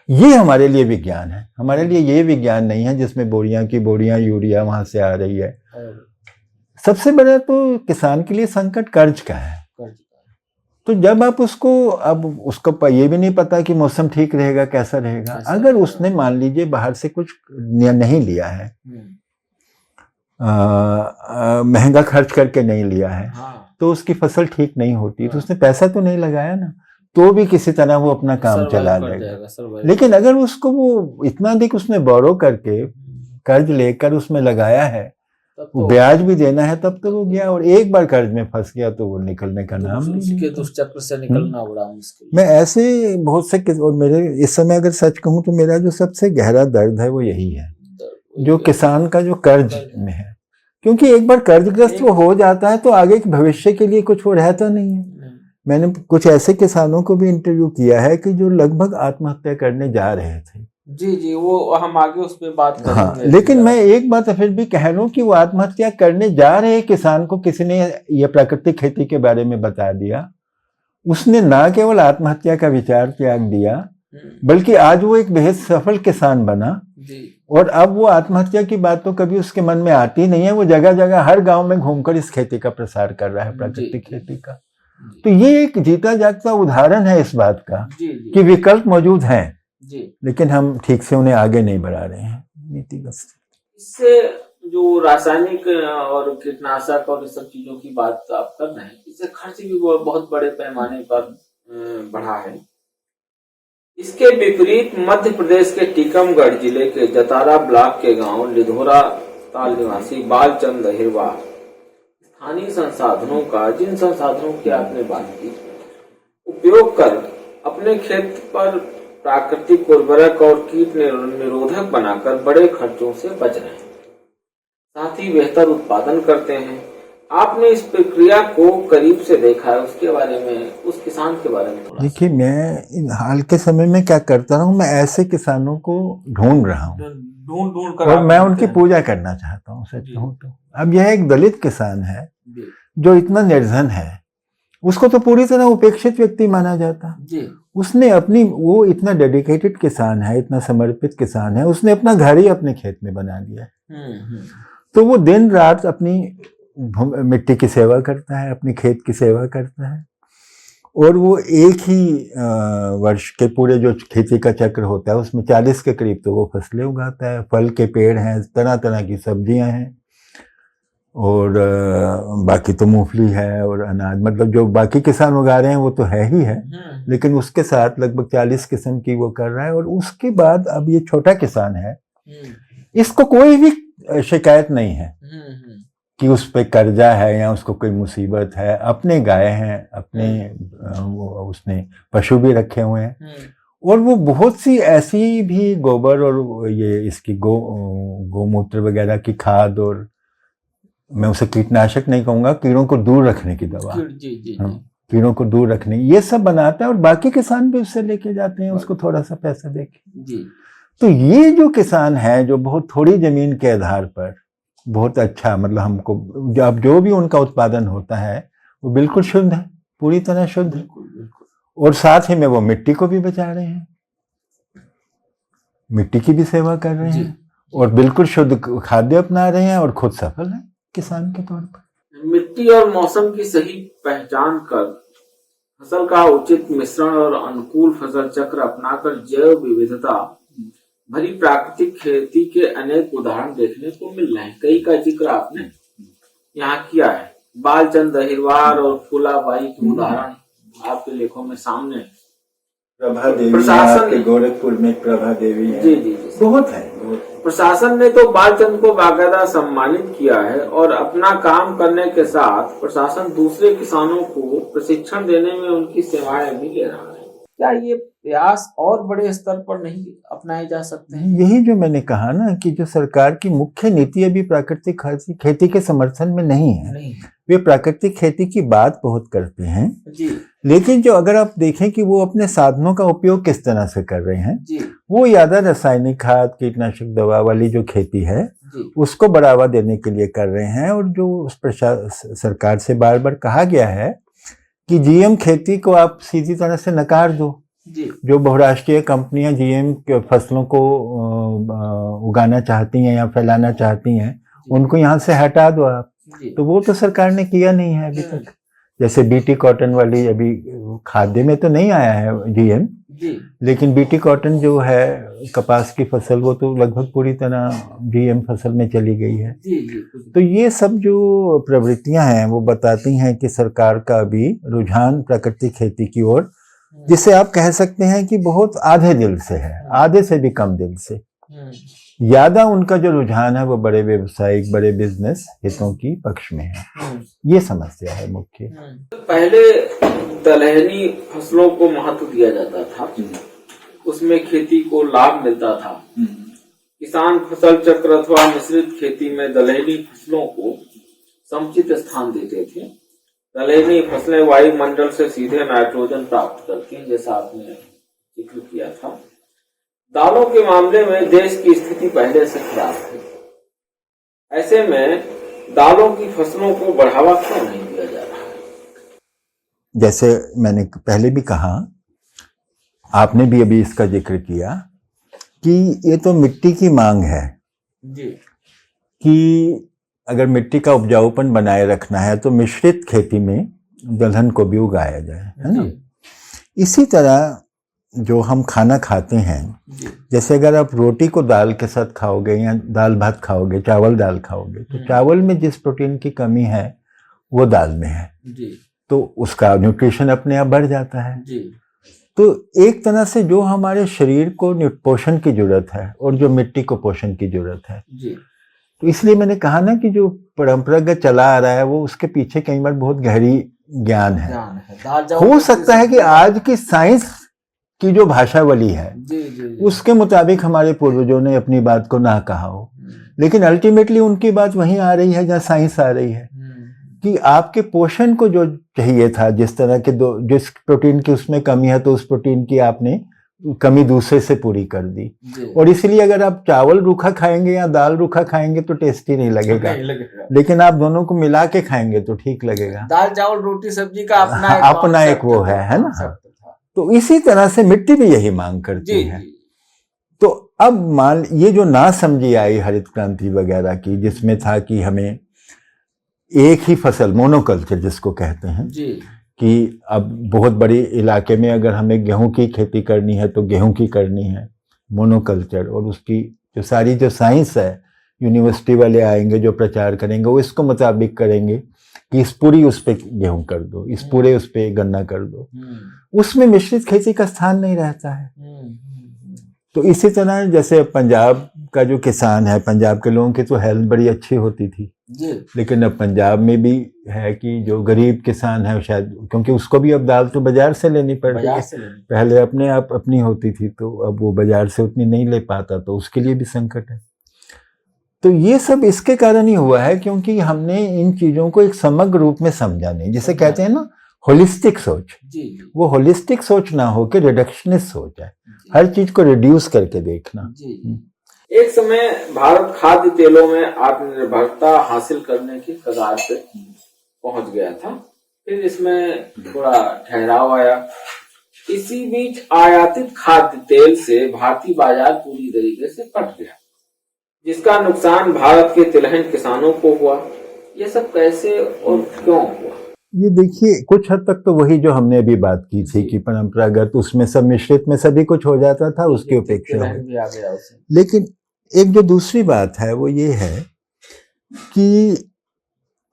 ये हमारे लिए विज्ञान है, हमारे लिए ये विज्ञान नहीं है जिसमें बोरियां की बोरियां यूरिया वहां से आ रही है। सबसे बड़ा तो किसान के लिए संकट कर्ज का है। तो जब आप उसको ये भी नहीं पता कि मौसम ठीक रहेगा कैसा रहेगा, अगर उसने मान लीजिए बाहर से कुछ नहीं लिया है, महंगा खर्च करके नहीं लिया है, तो उसकी फसल ठीक नहीं होती, तो उसने पैसा तो नहीं लगाया ना, तो भी किसी तरह वो अपना काम चला लेगा। लेकिन अगर उसको वो इतना अधिक उसने बोरो करके कर्ज लेकर उसमें लगाया है, वो ब्याज भी देना है, तब तो वो गया, और एक बार कर्ज में फंस गया तो वो निकलने का नाम नहीं। उसके दुष्चक्र से निकलना बड़ा मुश्किल। मैं ऐसे बहुत से, और मेरे इस समय अगर सच कहूं तो मेरा जो सबसे गहरा दर्द है वो यही है, जो किसान का जो कर्ज में है। क्योंकि एक बार कर्जग्रस्त वो हो जाता है तो आगे के भविष्य के लिए कुछ वो रहता नहीं है। मैंने कुछ ऐसे किसानों को भी इंटरव्यू किया है कि जो लगभग आत्महत्या करने जा रहे थे। जी, वो हम आगे उस पर बात करेंगे। हाँ, लेकिन मैं एक बात फिर भी कह लूं कि वो आत्महत्या करने जा रहे किसान को किसी ने ये प्राकृतिक खेती के बारे में बता दिया, उसने ना केवल आत्महत्या का विचार त्याग दिया, बल्कि आज वो एक बेहद सफल किसान बना जी। और अब वो आत्महत्या की बात तो कभी उसके मन में आती नहीं है। वो जगह जगह हर गांव में घूमकर इस खेती का प्रसार कर रहा है, प्राकृतिक खेती का। तो ये एक जीता जागता उदाहरण है इस बात का कि विकल्प मौजूद हैं, लेकिन हम ठीक से उन्हें आगे नहीं बढ़ा रहे हैं नीतिगत। इससे जो रासायनिक और कीटनाशक और इस सब चीजों की बात आप कर रहे हैं, इससे खर्च भी बहुत बड़े पैमाने पर बढ़ा है। इसके विपरीत मध्य प्रदेश के टीकमगढ़ जिले के जतारा ब्लॉक के गांव लिधोरा ताल निवासी बालचंद अहिरवार स्थानीय संसाधनों का, जिन संसाधनों की आपने बात की, उपयोग कर अपने खेत पर प्राकृतिक उर्वरक और कीट निरोधक बनाकर बड़े खर्चों से बच रहे हैं, साथ ही बेहतर उत्पादन करते हैं। आपने इस प्रक्रिया को करीब से देखा है, उसके बारे में, उस किसान के बारे में थोड़ा। देखिए, मैं हाल के समय में क्या करता रहा हूँ, मैं ऐसे किसानों को ढूंढ रहा हूँ, ढूंढ कर, और मैं उनकी पूजा करना चाहता हूँ, सच कहूँ तो। अब यह एक दलित किसान है जो इतना निर्धन है, उसको तो पूरी तरह उपेक्षित व्यक्ति माना जाता। उसने वो इतना डेडिकेटेड किसान है, इतना समर्पित किसान है, उसने अपना घर ही अपने खेत में बना लिया। तो वो दिन रात अपनी मिट्टी की सेवा करता है, अपने खेत की सेवा करता है, और वो एक ही वर्ष के पूरे जो खेती का चक्र होता है उसमें 40 के करीब तो वो फसलें उगाता है। फल के पेड़ हैं, तरह तरह की सब्जियां हैं, और बाकी तो मूंगफली है और अनाज, मतलब जो बाकी किसान उगा रहे हैं वो तो है ही है, लेकिन उसके साथ लगभग 40 किस्म की वो कर रहा है। और उसके बाद अब ये छोटा किसान है, इसको कोई भी शिकायत नहीं है कि उस पे कर्जा है या उसको कोई मुसीबत है। अपने गाय हैं, अपने उसने पशु भी रखे हुए हैं, और वो बहुत सी ऐसी भी गोबर और ये इसकी गोमूत्र वगैरह की खाद, और मैं उसे कीटनाशक नहीं कहूंगा, कीड़ों को दूर रखने की दवा, कीड़ों को दूर रखने, ये सब बनाता है, और बाकी किसान भी उससे लेके जाते हैं उसको थोड़ा सा पैसा देके। तो ये जो किसान है जो बहुत थोड़ी जमीन के आधार पर बहुत अच्छा, मतलब हमको अब जो भी उनका उत्पादन होता है वो बिल्कुल शुद्ध है, पूरी तरह शुद्ध है, और साथ ही में वो मिट्टी को भी बचा रहे हैं, मिट्टी की भी सेवा कर रहे हैं, और बिल्कुल शुद्ध खाद्य अपना रहे हैं, और खुद सफल है किसान के तौर पर। मिट्टी और मौसम की सही पहचान कर फसल का उचित मिश्रण और अनुकूल फसल चक्र अपनाकर जैव विविधता भरी प्राकृतिक खेती के अनेक उदाहरण देखने को मिल रहे हैं। कई का जिक्र आपने यहाँ किया है, बालचंद अहिरवार और फूलाबाई के उदाहरण आपके लेखों में सामने। प्रभा देवी, प्रशासन गोरखपुर में प्रभा देवी है। जी, बहुत है। प्रशासन ने तो बालचंद को बाकायदा सम्मानित किया है, और अपना काम करने के साथ प्रशासन दूसरे किसानों को प्रशिक्षण देने में उनकी सेवाएं भी ले रहा है। क्या ये प्रयास और बड़े स्तर पर नहीं अपनाए जा सकते हैं? यही जो मैंने कहा ना कि जो सरकार की मुख्य नीति अभी प्राकृतिक खेती के समर्थन में नहीं है। वे प्राकृतिक खेती की बात बहुत करते हैं जी, लेकिन जो अगर आप देखें कि वो अपने साधनों का उपयोग किस तरह से कर रहे हैं जी, वो ज्यादा रासायनिक खाद, कीटनाशक दवा वाली जो खेती है उसको बढ़ावा देने के लिए कर रहे हैं। और जो सरकार से बार बार कहा गया है कि जीएम खेती को आप सीधी तरह से नकार दो, जी जो बहुराष्ट्रीय कंपनियां जीएम के फसलों को उगाना चाहती हैं या फैलाना चाहती हैं, उनको यहाँ से हटा दो आप। जी तो वो तो सरकार ने किया नहीं है अभी तक। जैसे बीटी कॉटन वाली, अभी खाद्य में तो नहीं आया है जीएम, जी लेकिन बीटी कॉटन जो है कपास की फसल, वो तो लगभग पूरी तरह जीएम फसल में चली गई है। जी जी तो ये सब जो प्रवृत्तियां हैं वो बताती हैं कि सरकार का अभी रुझान प्राकृतिक खेती की ओर, जिसे आप कह सकते हैं कि बहुत आधे दिल से है, आधे से भी कम दिल से। ज्यादा उनका जो रुझान है वो बड़े व्यवसायिक, बड़े बिजनेस हितों की पक्ष में है। ये समस्या है मुख्य। पहले दलहनी फसलों को महत्व दिया जाता था, उसमें खेती को लाभ मिलता था। किसान फसल चक्र अथवा मिश्रित खेती में दलहनी फसलों को समुचित स्थान देते थे। दलहनी फसलें वायुमंडल से सीधे नाइट्रोजन प्राप्त करती हैं, जैसा आपने जिक्र किया था। दालों के मामले में देश की स्थिति पहले से खराब है। ऐसे में दालों की फसलों को बढ़ावा क्यों नहीं दिया जा रहा है? जैसे मैंने पहले भी कहा, आपने भी अभी इसका जिक्र किया कि ये तो मिट्टी की मांग है जी, कि अगर मिट्टी का उपजाऊपन बनाए रखना है तो मिश्रित खेती में दलहन को भी उगाया जाए, है ना। इसी तरह जो हम खाना खाते हैं, जैसे अगर आप रोटी को दाल के साथ खाओगे या दाल भात खाओगे, चावल दाल खाओगे, तो चावल में जिस प्रोटीन की कमी है वो दाल में है जी, तो उसका न्यूट्रिशन अपने आप बढ़ जाता है जी। तो एक तरह से जो हमारे शरीर को पोषण की जरूरत है और जो मिट्टी को पोषण की जरूरत है जी। तो इसलिए मैंने कहा ना कि जो परंपरागत चला आ रहा है वो उसके पीछे कई बार बहुत गहरी ज्ञान है। हो सकता है कि आज की साइंस की जो भाषावली है जी, जी, जी। उसके मुताबिक हमारे पूर्वजों ने अपनी बात को ना कहा हो, लेकिन अल्टीमेटली उनकी बात वहीं आ रही है जहाँ साइंस आ रही है कि आपके पोषण को जो चाहिए था, जिस तरह के जिस प्रोटीन की उसमें कमी है तो उस प्रोटीन की आपने कमी दूसरे से पूरी कर दी। और इसलिए अगर आप चावल रूखा खाएंगे या दाल रूखा खाएंगे तो टेस्टी नहीं लगेगा, लेकिन आप दोनों को मिला के खाएंगे तो ठीक लगेगा। दाल चावल रोटी सब्जी का अपना एक वो है ना। तो इसी तरह से मिट्टी भी यही मांग करती है। तो अब मान ये जो ना समझी आई हरित क्रांति वगैरह की, जिसमें था कि हमें एक ही फसल, मोनोकल्चर जिसको कहते हैं जी, कि अब बहुत बड़ी इलाके में अगर हमें गेहूं की खेती करनी है तो गेहूं की करनी है, मोनोकल्चर। और उसकी जो सारी जो साइंस है, यूनिवर्सिटी वाले आएंगे जो प्रचार करेंगे वो इसको मुताबिक करेंगे कि इस पूरी उस पे गेहूं कर दो, इस पूरे उस पे गन्ना कर दो। उसमें मिश्रित खेती का स्थान नहीं रहता है। तो इसी तरह जैसे पंजाब का जो किसान है, पंजाब के लोगों की तो हेल्थ बड़ी अच्छी होती थी जी, लेकिन अब पंजाब में भी है कि जो गरीब किसान है शायद, क्योंकि उसको भी अब दाल तो बाजार से लेनी पड़ती है, पहले अपने आप अपनी होती थी तो अब वो बाजार से उतनी नहीं ले पाता, तो उसके लिए भी संकट है। तो ये सब इसके कारण ही हुआ है क्योंकि हमने इन चीजों को एक समग्र रूप में समझा नहीं, जिसे कहते हैं ना होलिस्टिक सोच। वो होलिस्टिक सोच ना हो के रिडक्शनिस्ट सोच है, हर चीज को रिड्यूस करके देखना। एक समय भारत खाद्य तेलों में आत्मनिर्भरता हासिल करने की कगार पे पहुंच गया था, फिर इसमें थोड़ा ठहराव आया। इसी बीच आयातित खाद्य तेल से भारतीय बाजार पूरी तरीके से कट गया, जिसका नुकसान भारत के तिलहन किसानों को हुआ। ये सब कैसे और क्यों हुआ? ये देखिए, कुछ हद तक तो वही जो हमने अभी बात की थी कि परंपरागत उसमें सब मिश्रित में सभी कुछ हो जाता था, उसकी उपेक्षा हुई। लेकिन एक जो दूसरी बात है वो ये है कि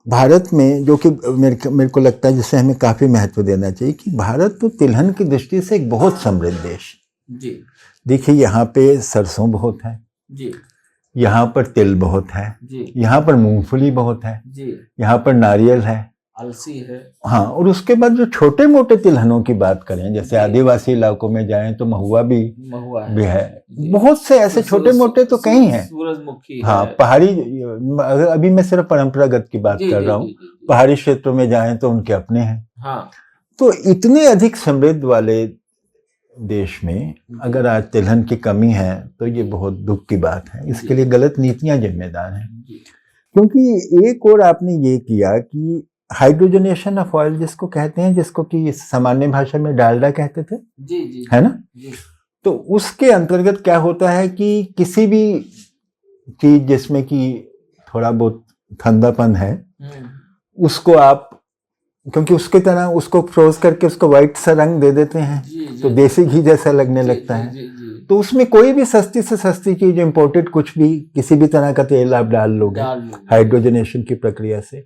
भारत में, जो कि मेरे को लगता है जिसे हमें काफी महत्व देना चाहिए, कि भारत तो तिलहन की दृष्टि से एक बहुत समृद्ध देश जी। देखिए यहाँ पे सरसों बहुत है जी, यहाँ पर तिल बहुत है जी, यहाँ पर मूंगफली बहुत है जी, यहाँ पर नारियल है, अलसी है, हाँ। और उसके बाद जो छोटे मोटे तिलहनों की बात करें, जैसे आदिवासी इलाकों में जाएं तो महुआ भी है, बहुत से ऐसे छोटे मोटे तो कई हैं, सूरजमुखी हाँ। पहाड़ी, अगर अभी मैं सिर्फ परंपरागत की बात कर रहा हूँ, पहाड़ी क्षेत्रों में जाएं तो उनके अपने हैं हाँ। तो इतने अधिक समृद्ध वाले देश में अगर आज तिलहन की कमी है तो ये बहुत दुख की बात है। इसके लिए गलत नीतियां जिम्मेदार हैं, क्योंकि एक और आपने ये किया कि हाइड्रोजनेशन ऑफ ऑयल जिसको कहते हैं, जिसको कि सामान्य भाषा में डालडा कहते थे, जी है ना। जी। तो उसके अंतर्गत क्या होता है कि किसी भी चीज जिसमें कि थोड़ा बहुत ठंडापन है, उसको आप, क्योंकि उसके तरह उसको फ्रोज करके उसको व्हाइट सा रंग दे देते हैं, तो देसी घी जैसा लगने लगता है। तो उसमें कोई भी सस्ती से सस्ती चीज, इंपोर्टेड कुछ भी, किसी भी तरह का तेल आप डाल लोगे हाइड्रोजनेशन की प्रक्रिया से,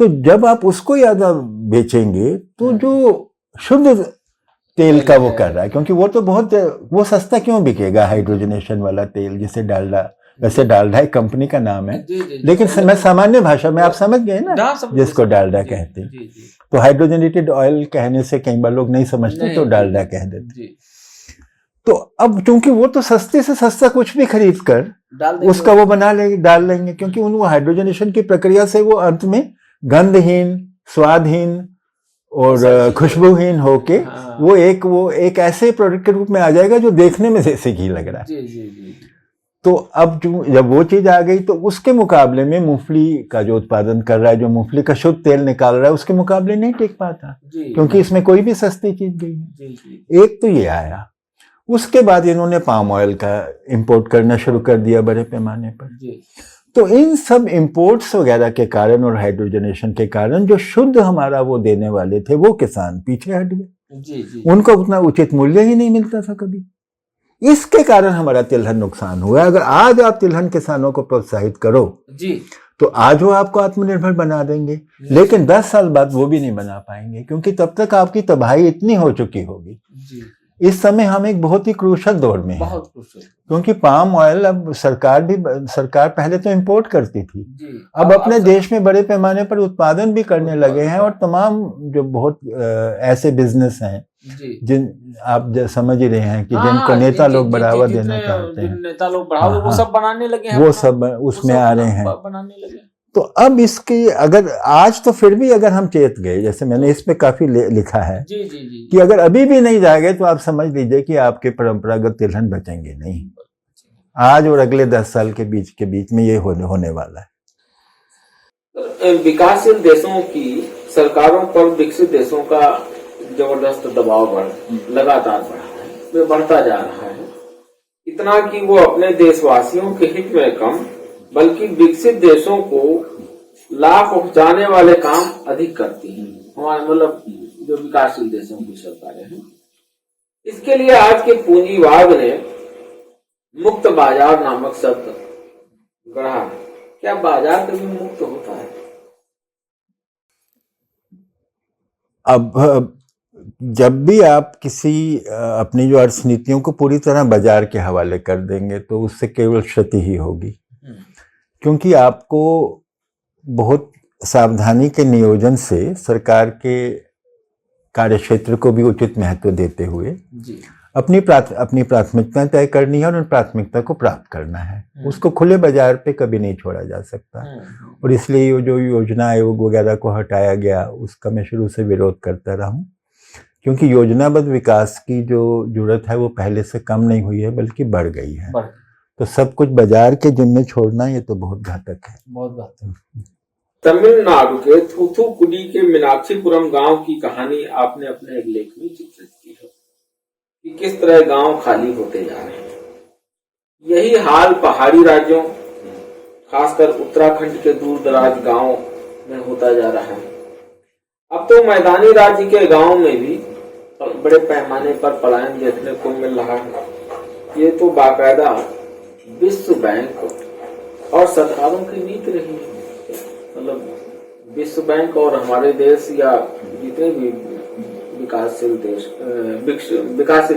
तो जब आप उसको ज्यादा बेचेंगे तो जो शुद्ध तेल का वो कर रहा है, क्योंकि वो तो बहुत, वो सस्ता क्यों बिकेगा हाइड्रोजनेशन वाला तेल, जिसे डालडा, वैसे डालडा एक कंपनी का नाम है, लेकिन मैं सामान्य भाषा में, आप समझ गए ना, जिसको डालडा कहते हैं। तो हाइड्रोजनेटेड ऑयल कहने से कई बार लोग नहीं समझते, तो डालडा कह देते। तो अब चूंकि वो तो सस्ते से सस्ता कुछ भी खरीद कर उसका वो डाल लेंगे, क्योंकि उन वो हाइड्रोजनेशन की प्रक्रिया से वो अंत में गंधहीन, स्वादहीन और खुशबूहीन होके वो एक ऐसे प्रोडक्ट के रूप में आ जाएगा जो देखने में जैसे घी लग रहा है। तो अब जब वो चीज आ गई, तो उसके मुकाबले में मूंगफली का जो उत्पादन कर रहा है, जो मूंगफली का शुद्ध तेल निकाल रहा है, उसके मुकाबले नहीं टिक पाता, क्योंकि इसमें कोई भी सस्ती चीज गई। एक तो ये आया, उसके बाद इन्होंने पाम ऑयल का इंपोर्ट करना शुरू कर दिया बड़े पैमाने पर। तो इन सब इंपोर्ट्स वगैरह के कारण और हाइड्रोजनेशन के कारण जो शुद्ध हमारा वो देने वाले थे, वो किसान पीछे हट गए, उनको उतना उचित मूल्य ही नहीं मिलता था कभी। इसके कारण हमारा तिलहन नुकसान हुआ। अगर आज आप तिलहन किसानों को प्रोत्साहित करो तो आज वो आपको आत्मनिर्भर बना देंगे, लेकिन 10 साल बाद वो भी नहीं बना पाएंगे, क्योंकि तब तक आपकी तबाही इतनी हो चुकी होगी। इस समय हम एक बहुत ही क्रूशल दौर में हैं, क्योंकि पाम ऑयल अब सरकार पहले तो इंपोर्ट करती थी, अब अपने देश में बड़े पैमाने पर उत्पादन भी करने लगे हैं। और तमाम जो बहुत ऐसे बिजनेस हैं जिन आप समझ ही रहे हैं कि जिनको नेता लोग बढ़ावा देना चाहते हैं, नेता लोग बढ़ावा, वो सब बनाने लगे हैं, वो सब उसमें आ रहे हैं, बनाने लगे। तो अब इसकी अगर आज तो फिर भी अगर हम चेत गए, जैसे मैंने इस पे काफी लिखा है कि अगर अभी भी नहीं जाएंगे तो आप समझ लीजिए कि आपके परंपरागत तिलहन बचेंगे नहीं। आज और अगले 10 साल के बीच में ये होने वाला है। विकासशील देशों की सरकारों पर विकसित देशों का जबरदस्त दबाव लगातार बढ़ता जा रहा है, इतना कि वो अपने देशवासियों के हित में कम बल्कि विकसित देशों को लाभ पहुंचाने वाले काम अधिक करती हैं, हमारे मतलब जो विकासशील देशों की सरकारें हैं। इसके लिए आज के पूंजीवाद ने मुक्त बाजार नामक शब्द गढ़ा। क्या बाजार कभी मुक्त होता है? अब जब भी आप किसी अपनी जो अर्थनीतियों को पूरी तरह बाजार के हवाले कर देंगे तो उससे केवल क्षति ही होगी, क्योंकि आपको बहुत सावधानी के नियोजन से सरकार के कार्यक्षेत्र को भी उचित महत्व देते हुए अपनी प्राथमिकता तय करनी है और उन प्राथमिकता को प्राप्त करना है। उसको खुले बाजार पे कभी नहीं छोड़ा जा सकता, और इसलिए जो योजना आयोग वगैरह को हटाया गया उसका मैं शुरू से विरोध करता रहा हूँ, क्योंकि योजनाबद्ध विकास की जो जरूरत है वो पहले से कम नहीं हुई है बल्कि बढ़ गई है। तो सब कुछ बाजार के जिम्मे छोड़ना ये तो बहुत घातक है, बहुत घातक। तमिलनाडु के थूथुकुडी के मीनाक्षीपुरम गांव की कहानी आपने अपने एक लेख में चित्रित की है कि किस तरह गांव खाली होते जा रहे हैं। यही हाल पहाड़ी राज्यों, खासकर उत्तराखंड के दूर दराज गांव में होता जा रहा है। अब तो मैदानी राज्य के गांव में भी बड़े पैमाने पर पलायन देखने को मिल रहा है। ये तो बाकायदा विश्व बैंक और सरकारों की नीति रही है। मतलब विश्व बैंक और हमारे देश या जितने भी विकासशील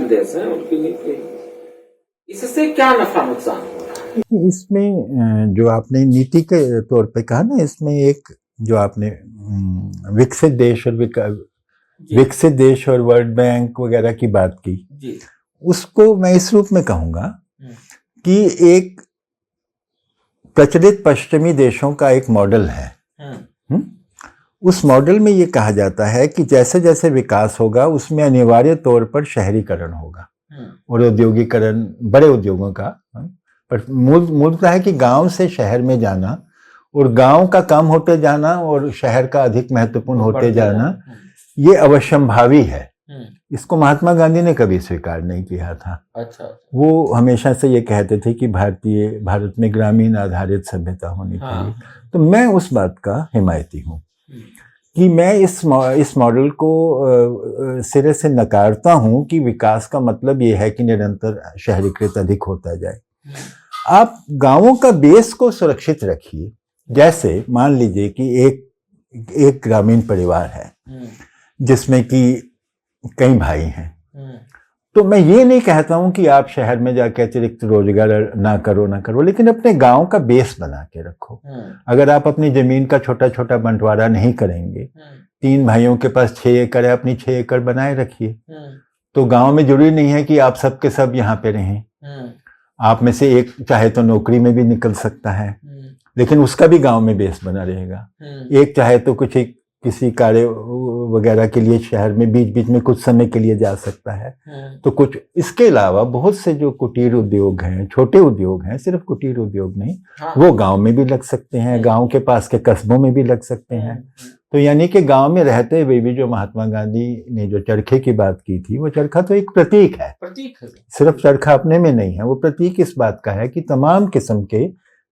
देश हैं उनकी नीति, इससे क्या नफा नुकसान हो रहा है? इसमें जो आपने नीति के तौर पे कहा ना, इसमें एक जो आपने विकसित देश और वर्ल्ड बैंक वगैरह की बात की जी। उसको मैं इस रूप में कहूंगा कि एक प्रचलित पश्चिमी देशों का एक मॉडल है। उस मॉडल में ये कहा जाता है कि जैसे जैसे विकास होगा उसमें अनिवार्य तौर पर शहरीकरण होगा और औद्योगिकरण, बड़े उद्योगों का, पर मूलतः है कि गांव से शहर में जाना और गांव का कम होते जाना और शहर का अधिक महत्वपूर्ण होते बढ़ते जाना, जाना। ये अवश्यंभावी है। इसको महात्मा गांधी ने कभी स्वीकार नहीं किया था। अच्छा। वो हमेशा से ये कहते थे कि भारत में ग्रामीण आधारित सभ्यता होनी चाहिए। तो मैं उस बात का हिमायती हूँ कि मैं इस मॉडल को सिरे से नकारता हूँ कि विकास का मतलब ये है कि निरंतर शहरीकृत अधिक होता जाए। आप गांवों का बेस को सुरक्षित रखिए। जैसे मान लीजिए कि एक ग्रामीण परिवार है जिसमें कि कई भाई हैं, तो मैं ये नहीं कहता हूं कि आप शहर में जाके अतिरिक्त रोजगार ना करो, लेकिन अपने गांव का बेस बना के रखो। अगर आप अपनी जमीन का छोटा छोटा बंटवारा नहीं करेंगे, 3 भाइयों के पास 6 एकड़ है, अपनी 6 एकड़ बनाए रखिए। तो गांव में जरूरी नहीं है कि आप सबके सब यहाँ पे रहें। आप में से एक चाहे तो नौकरी में भी निकल सकता है, लेकिन उसका भी गांव में बेस बना रहेगा। एक चाहे तो किसी कार्य वगैरह के लिए शहर में बीच बीच में कुछ समय के लिए जा सकता है। तो कुछ इसके अलावा बहुत से जो कुटीर उद्योग हैं, छोटे उद्योग हैं, सिर्फ कुटीर उद्योग नहीं, वो गांव में भी लग सकते हैं, गांव के पास के कस्बों में भी लग सकते हैं। तो यानी कि गांव में रहते हुए भी जो महात्मा गांधी ने जो चरखे की बात की थी, वो चरखा तो एक प्रतीक है। सिर्फ चरखा अपने में नहीं है, वो प्रतीक इस बात का है कि तमाम किस्म के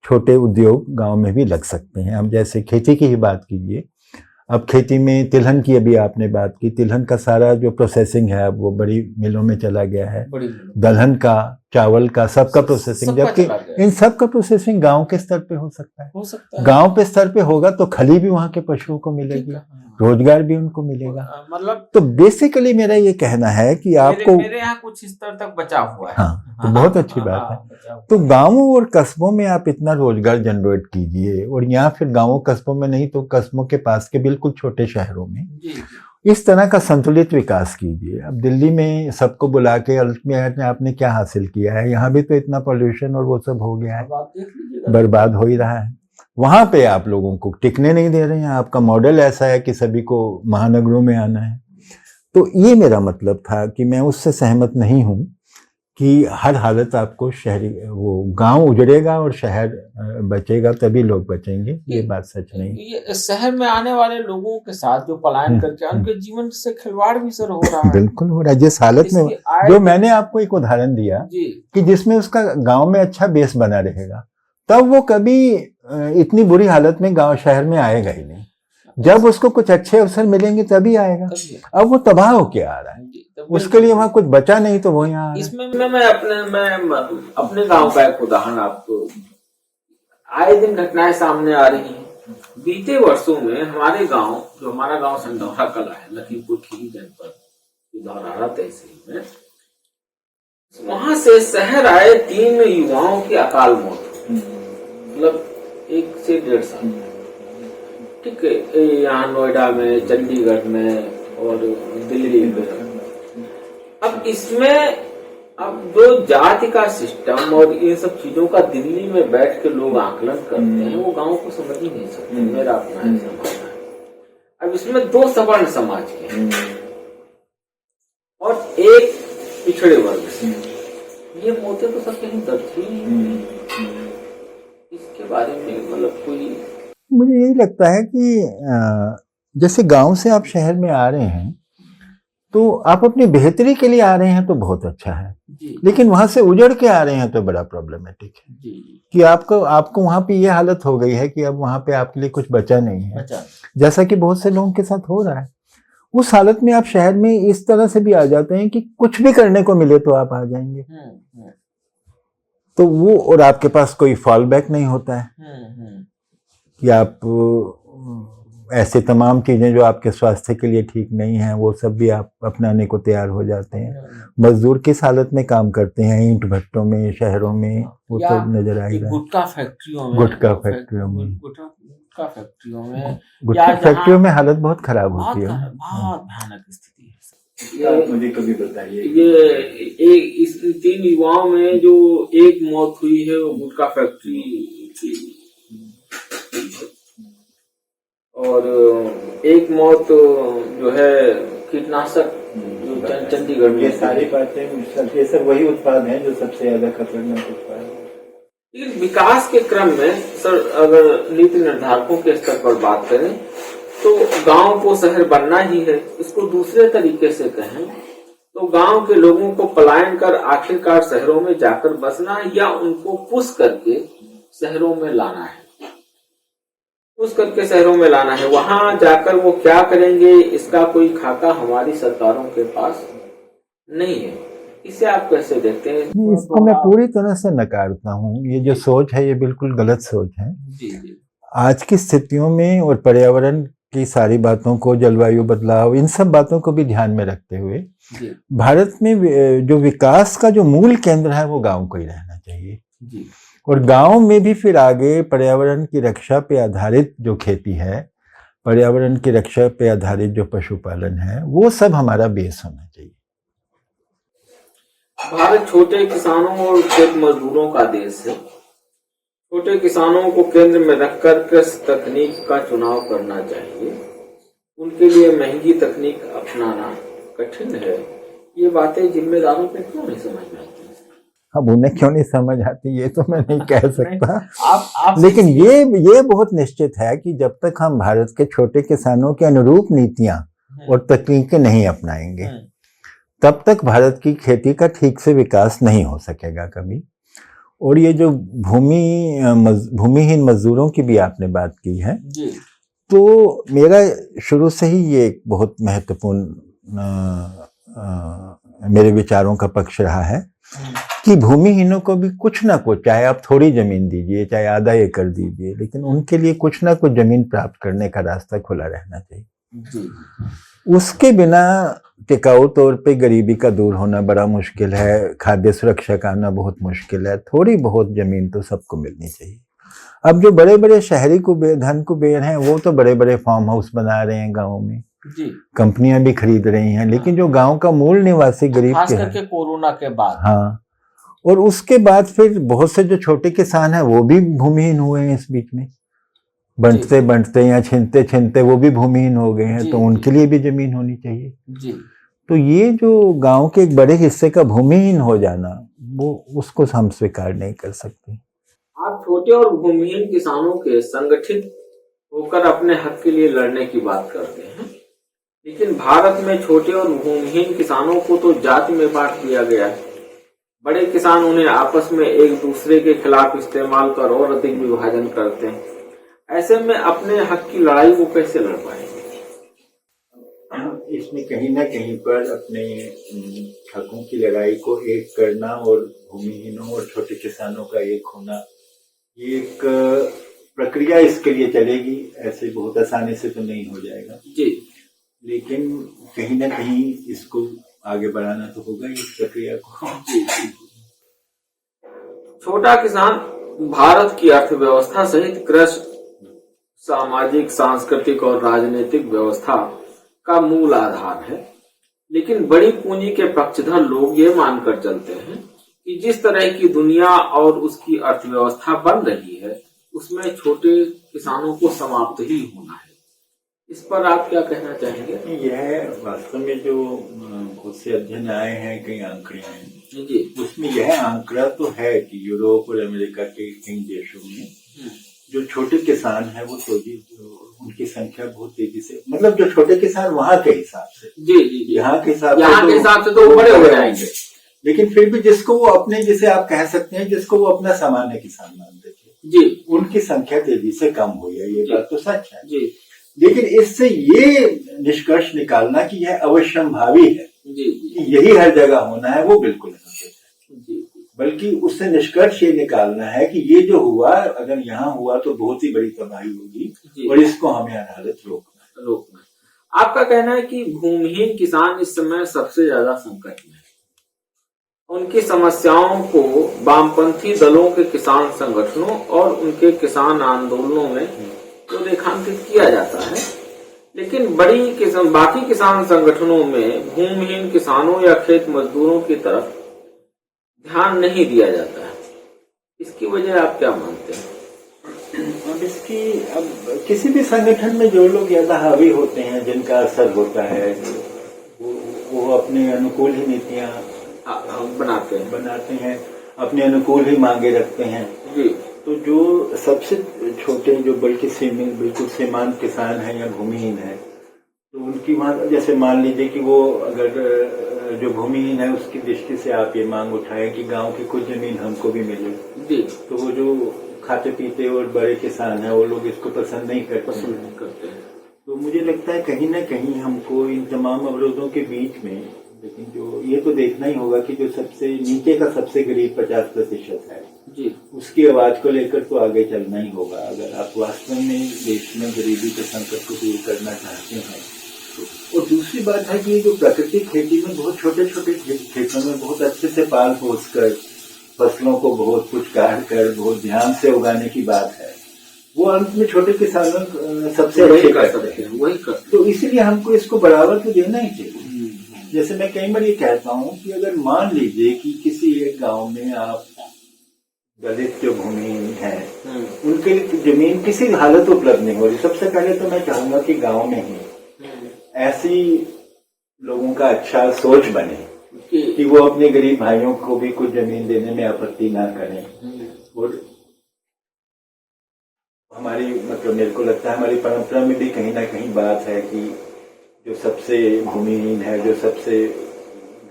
छोटे उद्योग गांव में भी लग सकते हैं। अब जैसे खेती की ही बात कीजिए, अब खेती में तिलहन की अभी आपने बात की, तिलहन का सारा जो प्रोसेसिंग है अब वो बड़ी मिलों में चला गया है। दलहन का, चावल का, सबका प्रोसेसिंग, जबकि इन सब का प्रोसेसिंग गांव के स्तर पे हो सकता है। गांव पे स्तर पे होगा तो खली भी वहां के पशुओं को मिलेगी, रोजगार भी उनको मिलेगा। मतलब तो बेसिकली मेरा ये कहना है कि आपको मेरे यहाँ कुछ स्तर तक बचा हुआ है। हाँ, तो बहुत अच्छी बात है। तो गांवों और कस्बों में आप इतना रोजगार जनरेट कीजिए, और यहाँ फिर गांवों कस्बों में नहीं तो कस्बों के पास के बिल्कुल छोटे शहरों में इस तरह का संतुलित विकास कीजिए। अब दिल्ली में सबको बुला के अल्टीमेट में आपने क्या हासिल किया है? यहाँ भी तो इतना पॉल्यूशन और वो सब हो गया है, बर्बाद हो ही रहा है। वहां पे आप लोगों को टिकने नहीं दे रहे हैं। आपका मॉडल ऐसा है कि सभी को महानगरों में आना है। तो ये मेरा मतलब था कि मैं उससे सहमत नहीं हूं कि हर हालत आपको शहरी वो गांव उजड़ेगा और शहर बचेगा तभी लोग बचेंगे, ये बात सच नहीं। ये शहर में आने वाले लोगों के साथ जो पलायन करके उनके जीवन से खिलवाड़ भी सर हो रहा है। बिल्कुल हो रहा है। जिस हालत में जो मैंने आपको एक उदाहरण दिया कि जिसमें उसका गांव में अच्छा बेस बना रहेगा, तब वो कभी इतनी बुरी हालत में गांव शहर में आएगा ही नहीं। जब उसको कुछ अच्छे अवसर मिलेंगे तभी आएगा। अब वो तबाह होके आ रहा है, उसके लिए वहां कुछ बचा नहीं तो वो यहाँ। इसमें मैं अपने गांव का एक उदाहरण आपको, आए दिन घटनाएं सामने आ रही हैं। बीते वर्षों में हमारे गांव, जो हमारा गांव संडौरा कला है, लखीमपुर खीरी जनपद धौरहरा तहसील में, वहां से शहर आए 3 युवाओं की अकाल मौत, मतलब 1 से 1.5 साल। ठीक है, यहाँ नोएडा में, चंडीगढ़ में और दिल्ली में। अब इसमें अब जो जाति का सिस्टम और इन सब चीजों का दिल्ली में बैठ के लोग आकलन करते हैं, वो गांव को समझ ही नहीं सकते। मेरा अपना ऐसा मानना है। अब इसमें 2 सवर्ण समाज के हैं और 1 पिछड़े वर्ग से। ये मौतें तो सब कहीं दर्ज ही नहीं। इसके बारे में मतलब कोई, मुझे यही लगता है कि जैसे गांव से आप शहर में आ रहे हैं तो आप अपनी बेहतरी के लिए आ रहे हैं तो बहुत अच्छा है, लेकिन वहां से उजड़ के आ रहे हैं तो बड़ा प्रॉब्लमेटिक है कि आपको वहां पे ये हालत हो गई है कि अब वहां पे आपके लिए कुछ बचा नहीं है, जैसा कि बहुत से लोगों के साथ हो रहा है। उस हालत में आप शहर में इस तरह से भी आ जाते हैं कि कुछ भी करने को मिले तो आप आ जाएंगे। तो वो, और आपके पास कोई फॉल बैक नहीं होता है कि आप ऐसे तमाम चीजें जो आपके स्वास्थ्य के लिए ठीक नहीं है वो सब भी आप अपनाने को तैयार हो जाते हैं। मजदूर किस हालत में काम करते हैं ईंट भट्टों में, शहरों में, वो तो नजर आएगा। गुटखा फैक्ट्रियों में, गुटखा फैक्ट्रियों में हालत बहुत खराब होती है, बहुत भयानक स्थिति है। मुझे कभी बताइए, ये इस 3 युवाओं में जो एक मौत हुई है वो गुटखा फैक्ट्री की, और एक मौत जो है कीटनाशक जो चंडीगढ़ में। ये सारी बातें, ये सब वही उत्पाद हैं जो सबसे ज्यादा खतरनाक उत्पाद है। लेकिन विकास के क्रम में सर, अगर नीति निर्धारकों के स्तर पर बात करें तो गांव को शहर बनना ही है। इसको दूसरे तरीके से कहें तो गांव के लोगों को पलायन कर आखिरकार शहरों में जाकर बसना है, या उनको पुश करके शहरों में लाना है। पुश करके शहरों में लाना है, वहां जाकर वो क्या करेंगे इसका कोई खाका हमारी सरकारों के पास नहीं है। इसे आप कैसे देखते हैं? नहीं, इसको मैं पूरी तरह से नकारता हूँ। ये जो सोच है ये बिल्कुल गलत सोच है। जी जी। आज की स्थितियों में और पर्यावरण की सारी बातों को, जलवायु बदलाव, इन सब बातों को भी ध्यान में रखते हुए भारत में जो विकास का जो मूल केंद्र है वो गांव को ही रहना चाहिए। जी। और गांव में भी फिर आगे पर्यावरण की रक्षा पे आधारित जो खेती है, पर्यावरण की रक्षा पे आधारित जो पशुपालन है, वो सब हमारा बेस होना चाहिए। भारत छोटे किसानों और खेत मजदूरों का देश है। छोटे किसानों को केंद्र में रखकर कृषि तकनीक का चुनाव करना चाहिए। उनके लिए महंगी तकनीक अपनाना कठिन है। ये बातें जिम्मेदारों को क्यों नहीं समझ में आती? अब उन्हें क्यों नहीं समझ आती ये तो मैं नहीं कह सकता। आप लेकिन ये बहुत निश्चित है कि जब तक हम भारत के छोटे किसानों के अनुरूप नीतियां और तकनीकें नहीं अपनाएंगे तब तक भारत की खेती का ठीक से विकास नहीं हो सकेगा कभी। और ये जो भूमिहीन मजदूरों की भी आपने बात की है, तो मेरा शुरू से ही ये एक बहुत महत्वपूर्ण मेरे विचारों का पक्ष रहा है कि भूमिहीनों को भी कुछ ना कुछ, चाहे आप थोड़ी जमीन दीजिए, चाहे आधा एकड़ दीजिए, लेकिन उनके लिए कुछ ना कुछ जमीन प्राप्त करने का रास्ता खुला रहना चाहिए। उसके बिना टिकाऊ तौर पे गरीबी का दूर होना बड़ा मुश्किल है, खाद्य सुरक्षा का आना बहुत मुश्किल है। थोड़ी बहुत जमीन तो सबको मिलनी चाहिए। अब जो बड़े बड़े शहरी धन कुबेर हैं वो तो बड़े बड़े फार्म हाउस बना रहे हैं गाँव में, कंपनियां भी खरीद रही हैं, लेकिन जो गांव का मूल निवासी गरीब खास करके कोरोना के बाद, हाँ, और उसके बाद फिर बहुत से जो छोटे किसान हैं वो भी भूमिहीन हुए हैं इस बीच में, बंटते बंटते या छिनते छिनते वो भी भूमिहीन हो गए हैं। तो उनके लिए भी जमीन होनी चाहिए जी। तो ये जो गांव के एक बड़े हिस्से का भूमिहीन हो जाना, वो उसको हम स्वीकार नहीं कर सकते। आप छोटे और भूमिहीन किसानों के संगठित होकर अपने हक के लिए लड़ने की बात करते हैं, लेकिन भारत में छोटे और भूमिहीन किसानों को तो जाति में बांट दिया गया है। बड़े किसान उन्हें आपस में एक दूसरे के खिलाफ इस्तेमाल कर और अधिक विभाजन करते हैं। ऐसे में अपने हक की लड़ाई वो कैसे लड़ पाएंगे? इसमें कहीं ना कहीं पर अपने हकों की लड़ाई को एक करना और भूमिहीनों और छोटे किसानों का एक होना, ये एक प्रक्रिया इसके लिए चलेगी। ऐसे बहुत आसानी से तो नहीं हो जाएगा जी, लेकिन कहीं ना कहीं इसको आगे बढ़ाना तो होगा इस प्रक्रिया को। छोटा किसान भारत की अर्थव्यवस्था सहित कृषि, सामाजिक, सांस्कृतिक और राजनीतिक व्यवस्था का मूल आधार है। लेकिन बड़ी पूंजी के पक्षधर लोग ये मानकर चलते हैं कि जिस तरह की दुनिया और उसकी अर्थव्यवस्था बन रही है उसमें छोटे किसानों को समाप्त ही होना है। इस पर आप क्या कहना चाहेंगे? यह वास्तव में जो बहुत से अध्ययन आए हैं, कई आंकड़े हैं जी, उसमें यह आंकड़ा तो है कि यूरोप और अमेरिका के कई देशों में जो छोटे किसान हैं वो उनकी संख्या बहुत तेजी से, मतलब जो छोटे किसान वहां के हिसाब से, जी, यहाँ के हिसाब से तो वो बड़े हो जाएंगे, लेकिन फिर भी जिसको वो अपने, जिसे आप कह सकते हैं जिसको वो अपना सामान्य किसान मानते थे जी, उनकी संख्या तेजी से कम हुई है। ये बात तो सच है जी। लेकिन इससे ये निष्कर्ष निकालना कि यह अवश्यंभावी है जी, कि यही हर जगह होना है, वो बिल्कुल नहीं है जी। बल्कि उससे निष्कर्ष ये निकालना है कि ये जो हुआ, अगर यहाँ हुआ तो बहुत ही बड़ी तबाही होगी और इसको हमें अदालत रोकना। आपका कहना है कि भूमिहीन किसान इस समय सबसे ज्यादा संकट में है। उनकी समस्याओं को वामपंथी दलों के किसान संगठनों और उनके किसान आंदोलनों में तो रेखांकित किया जाता है, लेकिन बाकी किसान संगठनों में भूमिहीन किसानों या खेत मजदूरों की तरफ ध्यान नहीं दिया जाता है। इसकी वजह आप क्या मानते हैं? अब किसी भी संगठन में जो लोग ज्यादा हावी होते हैं, जिनका असर होता है, वो अपने अनुकूल ही नीतियां बनाते हैं। अपने अनुकूल ही मांगे रखते हैं। जी। तो जो सबसे छोटे, जो बिल्कुल सीमांत किसान हैं या भूमिहीन है, तो उनकी मांग, जैसे मान लीजिए कि वो अगर जो भूमिहीन है उसकी दृष्टि से आप ये मांग उठाएं कि गांव की कुछ जमीन हमको भी मिले, जी। तो वो जो खाते पीते और बड़े किसान हैं वो लोग इसको पसंद नहीं करते हैं। तो मुझे लगता है कहीं ना कहीं हमको इन तमाम अवरोधों के बीच में, लेकिन जो ये तो देखना ही होगा कि जो सबसे नीचे का सबसे गरीब 50% है जी, उसकी आवाज को लेकर तो आगे चलना ही होगा। अगर आप वास्तव में देश में गरीबी के संकट को दूर करना चाहते हैं तो। और दूसरी बात है कि ये जो प्राकृतिक खेती में बहुत छोटे छोटे खेतों में बहुत अच्छे से पाल पोस कर फसलों को बहुत कुछ काट कर बहुत ध्यान से उगाने की बात है, वो अंत में छोटे किसानों सबसे अच्छे कर सकते हैं, वही कर। तो इसीलिए हमको इसको बढ़ावा तो देना ही चाहिए। जैसे मैं कई बार ये कहता हूँ कि अगर मान लीजिए कि किसी एक गांव में आप दलित जो भूमिहीन है उनके लिए जमीन किसी हालत उपलब्ध नहीं हो रही, सबसे पहले तो मैं चाहूंगा कि गांव में ही ऐसी लोगों का अच्छा सोच बने कि वो अपने गरीब भाइयों को भी कुछ जमीन देने में आपत्ति ना करें। और हमारी मतलब मेरे को लगता है हमारी परंपरा में भी कहीं ना कहीं बात है कि जो सबसे भूमिहीन है, जो सबसे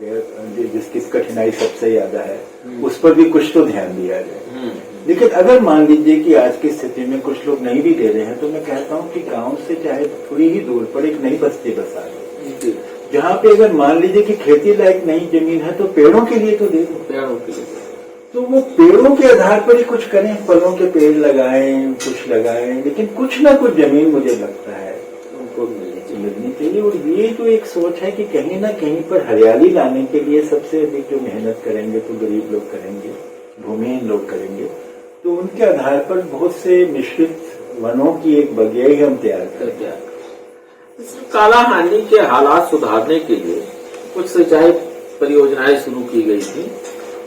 जिसकी कठिनाई सबसे ज्यादा है, उस पर भी कुछ तो ध्यान दिया जाए। लेकिन अगर मान लीजिए कि आज की स्थिति में कुछ लोग नहीं भी दे रहे हैं, तो मैं कहता हूँ कि गांव से चाहे थोड़ी ही दूर पर एक नई बस्ती बसा दे, जहाँ पे अगर मान लीजिए कि खेती लायक नई जमीन है तो पेड़ों के लिए तो दे दो, पेड़ों के लिए। तो वो पेड़ों के आधार पर ही कुछ करें, फलों के पेड़ लगाएं, कुछ लगाएं, लेकिन कुछ ना कुछ जमीन मुझे लगता है उनको मिलनी चाहिए। और ये तो एक सोच है कि कहीं ना कहीं पर हरियाली लाने के लिए सबसे अधिक जो मेहनत करेंगे तो गरीब लोग करेंगे, भूमिहीन लोग करेंगे। तो उनके आधार पर बहुत से मिश्रित वनों की एक बगिया हम तैयार करते हैं। कालाहांडी के हालात सुधारने के लिए कुछ सिंचाई परियोजनाएं शुरू की गई थी।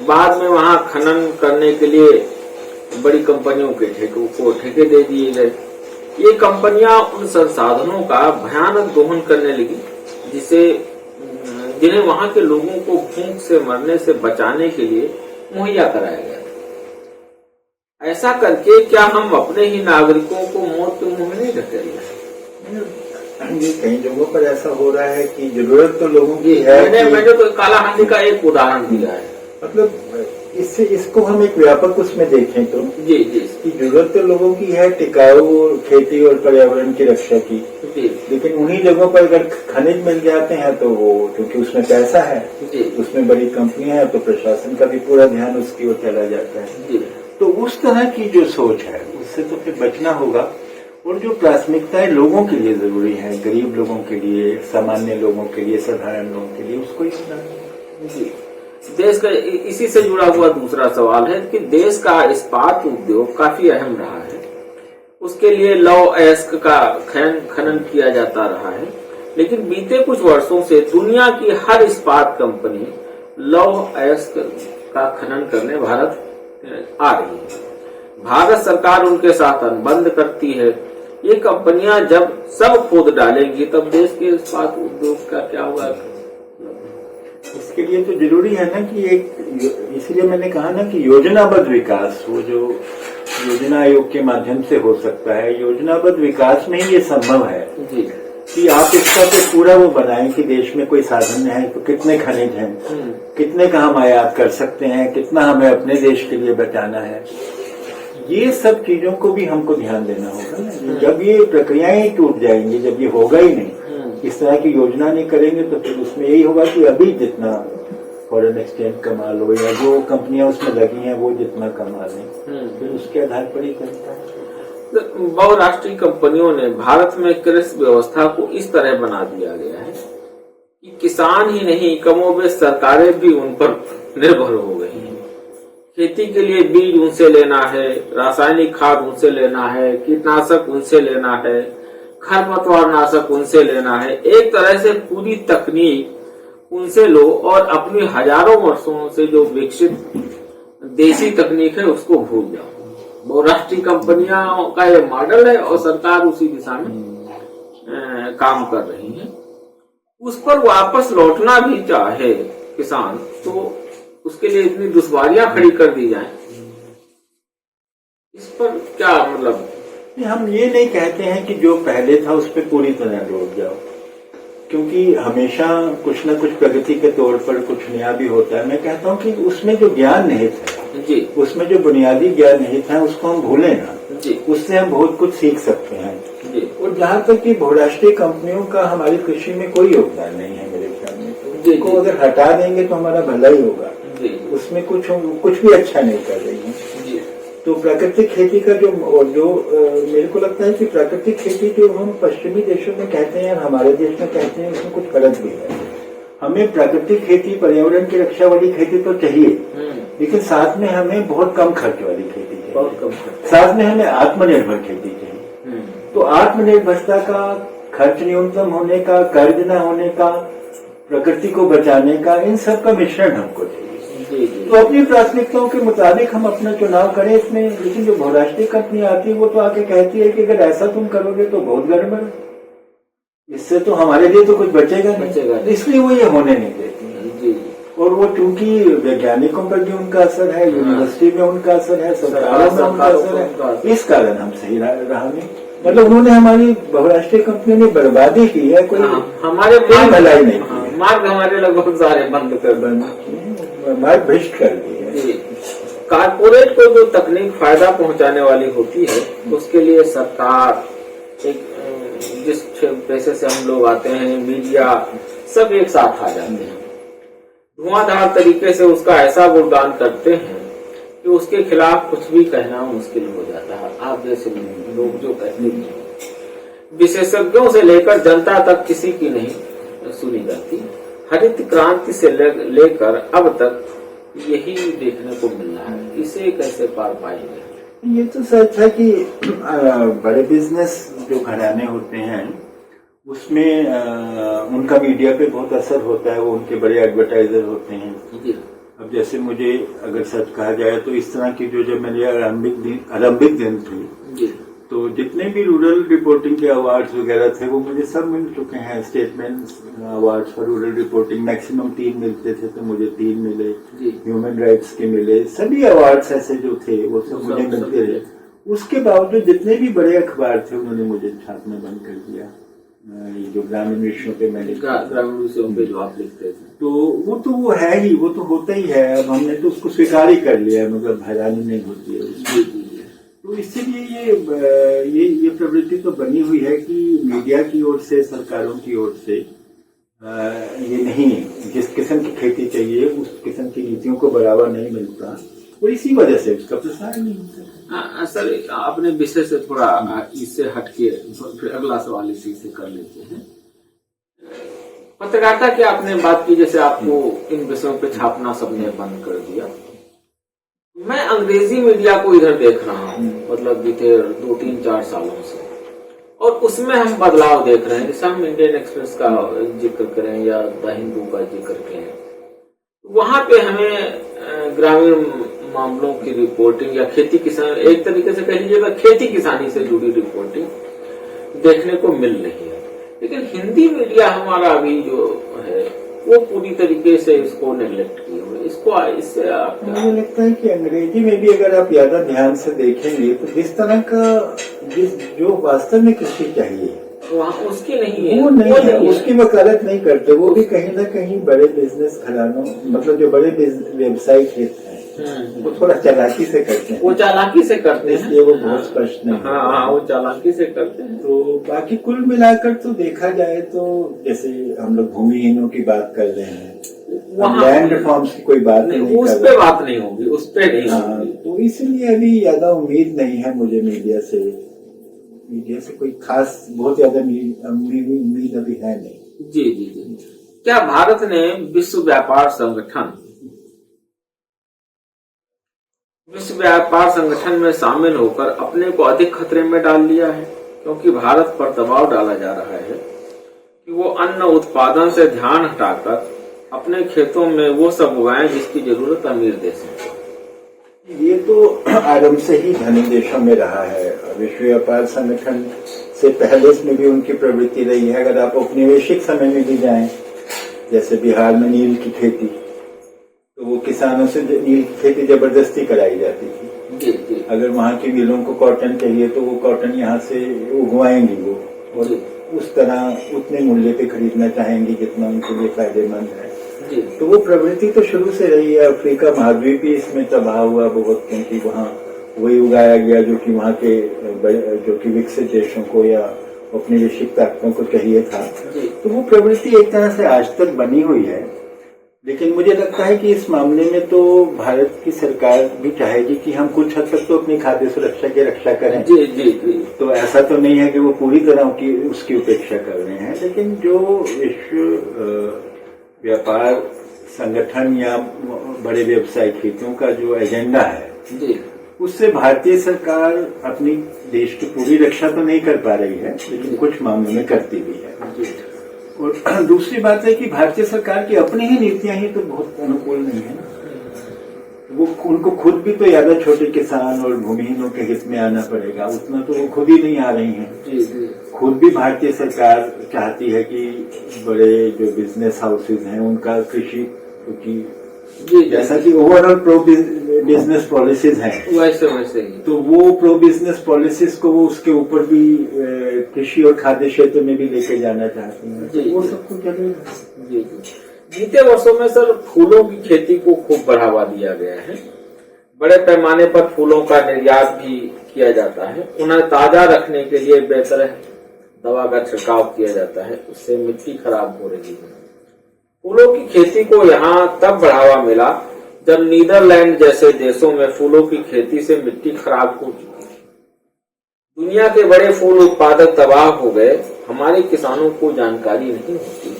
बाद में वहां खनन करने के लिए बड़ी कंपनियों के ठेके दे दिए गए। ये कंपनियां उन संसाधनों का भयानक दोहन करने लगी जिन्हें वहां के लोगों को भूख से मरने से बचाने के लिए मुहैया कराया गया। ऐसा करके क्या हम अपने ही नागरिकों को मौत के मुंह में नहीं धकेल रहे? कई जगहों पर ऐसा हो रहा है कि जरूरत तो लोगों की है। मैंने तो कालाहांडी का एक उदाहरण दिया है। मतलब इसको हम एक व्यापक उसमें देखें तो जी इसकी जरूरत तो लोगों की है टिकाऊ खेती और पर्यावरण की रक्षा की, लेकिन उन्हीं जगहों पर अगर खनिज मिल जाते हैं तो वो, क्योंकि उसमें पैसा है, उसमें बड़ी कंपनियां हैं, तो प्रशासन का भी पूरा ध्यान उसकी ओर चला जाता है। तो उस तरह की जो सोच है उससे तो फिर बचना होगा। और जो प्राथमिकताएं लोगों के लिए जरूरी है, गरीब लोगों के लिए, सामान्य लोगों के लिए, साधारण लोगों के लिए, उसको ही सुधारना। देश का इसी से जुड़ा हुआ दूसरा सवाल है कि देश का इस्पात उद्योग काफी अहम रहा है। उसके लिए लौह अयस्क का खनन किया जाता रहा है, लेकिन बीते कुछ वर्षों से दुनिया की हर इस्पात कंपनी लौह अयस्क का खनन करने भारत आ रही है। भारत सरकार उनके साथ अनुबंध करती है। ये कंपनियां जब सब खोद डालेंगी तब देश के इस्पात उद्योग का क्या होगा? इसके लिए तो जरूरी है ना कि इसलिए मैंने कहा ना कि योजनाबद्ध विकास, वो जो योजना आयोग के माध्यम से हो सकता है, योजनाबद्ध विकास में ही ये संभव है कि आप इसका तो पूरा वो बनाएं कि देश में कोई साधन है तो कितने खनिज हैं, कितने का हम आयात कर सकते हैं, कितना हमें अपने देश के लिए बचाना है। ये सब चीजों को भी हमको ध्यान देना होगा ना। जब ये प्रक्रियाएं टूट जाएंगी, जब ये होगा ही नहीं, इस तरह की योजना नहीं करेंगे, तो फिर उसमें यही होगा कि अभी जितना फॉरेन एक्सचेंज कमा लो या जो कंपनियां उसमें लगी हैं वो जितना कमा लें, फिर उसके आधार पर ही करता है। बहुराष्ट्रीय कंपनियों ने भारत में कृषि व्यवस्था को इस तरह बना दिया गया है कि किसान ही नहीं, कमोबेश सरकारें भी उन पर निर्भर हो गई हैं। खेती के लिए बीज उनसे लेना है, रासायनिक खाद उनसे लेना है, कीटनाशक उनसे लेना है, खरपतवार नाशक उनसे लेना है। एक तरह से पूरी तकनीक उनसे लो और अपनी हजारों वर्षों से जो विकसित देसी तकनीक है उसको भूल जाओ। बहुराष्ट्रीय कंपनियों का ये मॉडल है और सरकार उसी दिशा में काम कर रही है। उस पर वापस लौटना भी चाहे किसान तो उसके लिए इतनी दुश्वारियां खड़ी कर दी जाए, इस पर क्या मतलब? हम ये नहीं कहते हैं कि जो पहले था उस पर पूरी तरह रोक जाओ, क्योंकि हमेशा कुछ न कुछ प्रगति के तौर पर कुछ नया भी होता है। मैं कहता हूँ कि उसमें जो ज्ञान निहित है जी, उसमें जो बुनियादी ज्ञान निहित है उसको हम भूलें ना जी, उससे हम बहुत कुछ सीख सकते हैं जी, और जहाँ तक कि बहुराष्ट्रीय कंपनियों का हमारी कृषि में कोई योगदान नहीं है मेरे ख्याल में, तो जी, उसको अगर हटा देंगे तो हमारा भला ही होगा। जी, उसमें कुछ भी अच्छा नहीं कर रही है। जी, तो प्राकृतिक खेती का जो मेरे को लगता है कि प्राकृतिक खेती जो हम पश्चिमी देशों में कहते हैं और हमारे देश में कहते हैं उसमें कुछ फर्क भी है। हमें प्राकृतिक खेती, पर्यावरण की रक्षा वाली खेती तो चाहिए, लेकिन साथ में हमें बहुत कम खर्च वाली खेती चाहिए, बहुत कम खर्च। साथ में हमें आत्मनिर्भर खेती चाहिए। तो आत्मनिर्भरता का, खर्च न्यूनतम होने का, कर्ज न होने का, प्रकृति को बचाने का, इन सब का मिश्रण हमको चाहिए। तो अपनी प्राथमिकताओं के मुताबिक हम अपना चुनाव करें इसमें। लेकिन जो बहुराष्ट्रीय कंपनी आती है वो तो आके कहती है कि अगर ऐसा तुम करोगे तो बहुत गड़बड़, इससे तो हमारे लिए तो कुछ बचेगा नहीं, इसलिए वो ये होने नहीं देती। और वो चूंकि वैज्ञानिकों पर भी उनका असर है, यूनिवर्सिटी में उनका असर है, सरकारों में उनका असर है, इस कारण हम सही रहा नहीं। मतलब उन्होंने हमारी बहुराष्ट्रीय कंपनियों ने बर्बादी की है, कोई हमारे भलाई नहीं की। मार्ग हमारे लगभग सारे बंद मार्ग भ्रष्ट कर दिए। कारपोरेट को जो तकनीक फायदा पहुंचाने वाली होती है उसके लिए सरकार, एक जिस पैसे से हम लोग आते हैं, मीडिया, सब एक साथ आ जाते हैं, धुआंधार तरीके से उसका ऐसा गुणगान करते हैं कि उसके खिलाफ कुछ भी कहना मुश्किल हो जाता है। आप जैसे लोग जो कहते हैं, विशेषज्ञों से लेकर जनता तक किसी की नहीं सुनी जाती। हरित क्रांति से लेकर अब तक यही देखने को मिल रहा है, इसे कैसे पार पाएंगे? ये तो सच है कि बड़े बिजनेस जो घराने होते हैं उसमें उनका मीडिया पे बहुत असर होता है, वो उनके बड़े एडवर्टाइजर होते हैं। अब जैसे मुझे अगर सच कहा जाए तो इस तरह की जब मेरे आरंभिक दिन थे तो जितने भी रूरल रिपोर्टिंग के अवार्ड्स वगैरह थे वो मुझे सब मिल चुके हैं। Statement awards for rural reporting maximum 3 मिलते थे, तो मुझे 3 मिले। ह्यूमन राइट्स के मिले, सभी अवार्ड्स ऐसे जो थे वो सब मुझे मिलते रहे। उसके बावजूद जितने भी बड़े अखबार थे उन्होंने मुझे छापना बंद कर दिया। ये जो ग्रामीण विषयों पे मैंने ग्रामीण विषयों पे जो आप लिखते थे, तो वो है ही, वो तो होता ही है। अब हमने तो उसको स्वीकार ही कर लिया, मतलब हैरानी नहीं होती है। तो इसीलिए ये प्रवृत्ति तो बनी हुई है कि मीडिया की ओर से, सरकारों की ओर से ये नहीं, जिस किस्म की खेती चाहिए उस किस्म की नीतियों को बढ़ावा नहीं मिलता और इसी वजह से उसका प्रसार नहीं होता। सर, अपने विषय से थोड़ा इससे हटके फिर अगला सवाल इसी से कर लेते हैं। पत्रकारिता की आपने बात की, जैसे आपको इन विषयों पे छापना सबने बंद कर दिया। मैं अंग्रेजी मीडिया को इधर देख रहा हूँ, मतलब बीते 2-3-4 सालों से, और उसमें हम बदलाव देख रहे हैं। जैसे हम इंडियन एक्सप्रेस का जिक्र करें या द हिंदू का जिक्र करें, वहां पे हमें ग्रामीण मामलों की रिपोर्टिंग या खेती किसान, एक तरीके से कह लीजिएगा खेती किसानी से जुड़ी रिपोर्टिंग देखने को मिल रही है। लेकिन हिंदी मीडिया हमारा अभी जो है वो पूरी तरीके से इसको नेग्लेक्ट किए हुए। इससे मुझे लगता है कि अंग्रेजी में भी अगर आप ज्यादा ध्यान से देखेंगे तो जिस तरह का जो वास्तव में कृषि चाहिए वहाँ उसकी नहीं है, वो नहीं है, उसकी वकालत नहीं करते। वो भी कहीं ना कहीं बड़े बिजनेस घरानों, मतलब जो बड़े व्यवसायिक क्षेत्र हैं, वो थोड़ा चालाकी से करते हैं। वो चालाकी से करते हैं, इसलिए वो बहुत स्पष्ट नहीं। हाँ, वो चालाकी से करते हैं। तो बाकी कुल मिलाकर तो देखा जाए तो जैसे हम लोग भूमिहीनों की बात कर रहे हैं, लैंड रिफॉर्म्स की कोई बात नहीं, उस पे बात नहीं होगी, उस पे नहीं होगी। तो इसलिए अभी ज्यादा उम्मीद नहीं है मुझे मीडिया से कोई खास बहुत ज्यादा उम्मीद अभी है नहीं। जी। क्या भारत ने विश्व व्यापार संगठन में शामिल होकर अपने को अधिक खतरे में डाल लिया है? क्योंकि भारत पर दबाव डाला जा रहा है कि वो अन्न उत्पादन से ध्यान हटाकर अपने खेतों में वो सब उगाएं जिसकी जरूरत अमीर देशों को। ये तो आरंभ से ही धनी देशों में रहा है। विश्व व्यापार संगठन से पहले इसमें भी उनकी प्रवृत्ति रही है। अगर आप औपनिवेशिक समय में भी जाएं, जैसे बिहार में नील की खेती, तो वो किसानों से नील की खेती जबरदस्ती कराई जाती थी। जी जी। अगर वहाँ की मिलों को कॉटन चाहिए तो वो कॉटन यहाँ से उगवाएंगी वो, और उस तरह उतने मूल्य पे खरीदना चाहेंगी जितना उनके लिए फायदेमंद है। जी। तो वो प्रवृत्ति तो शुरू से रही है। अफ्रीका महाद्वीप भी इसमें तबाह हुआ बहुत, क्योंकि वहाँ वही उगाया गया जो कि वहाँ के जो कि विकसित देशों को या अपनी वैश्विक ताकतों को चाहिए था। तो वो प्रवृत्ति एक तरह से आज तक बनी हुई है। लेकिन मुझे लगता है कि इस मामले में तो भारत की सरकार भी चाहेगी कि हम कुछ हद तक तो अपनी खाद्य सुरक्षा की रक्षा करें। जी जी जी। तो ऐसा तो नहीं है कि वो पूरी तरह की उसकी उपेक्षा कर रहे हैं, लेकिन जो विश्व व्यापार संगठन या बड़े व्यवसायिक हितों का जो एजेंडा है जी, उससे भारतीय सरकार अपनी देश की पूरी रक्षा तो नहीं कर पा रही है, लेकिन कुछ मामलों में करती भी है। और दूसरी बात है कि भारतीय सरकार की अपनी ही नीतियां ही तो बहुत अनुकूल नहीं है ना। वो उनको खुद भी तो ज्यादा छोटे किसान और भूमिहीनों के हित में आना पड़ेगा, उतना तो वो खुद ही नहीं आ रही हैं। खुद भी भारतीय सरकार चाहती है कि बड़े जो बिजनेस हाउसेज हैं उनका कृषि, क्योंकि जैसा कि ओवरऑल प्रो बिजनेस पॉलिसीज हैं वैसे वैसे ही, तो वो प्रो बिजनेस पॉलिसीज को वो उसके ऊपर भी कृषि और खाद्य क्षेत्र में भी लेके जाना चाहती हैं। तो वो सबको जरूर। जी जी। बीते वर्षों में सर फूलों की खेती को खूब बढ़ावा दिया गया है। बड़े पैमाने पर फूलों का निर्यात भी किया जाता है। उन्हें ताजा रखने के लिए बेहतर दवा का छिड़काव किया जाता है, उससे मिट्टी खराब हो रही है। फूलों की खेती को यहाँ तब बढ़ावा मिला जब नीदरलैंड जैसे देशों में फूलों की खेती से मिट्टी खराब हो चुकी थी। दुनिया के बड़े फूल उत्पादक तबाह हो गए। हमारे किसानों को जानकारी नहीं होती,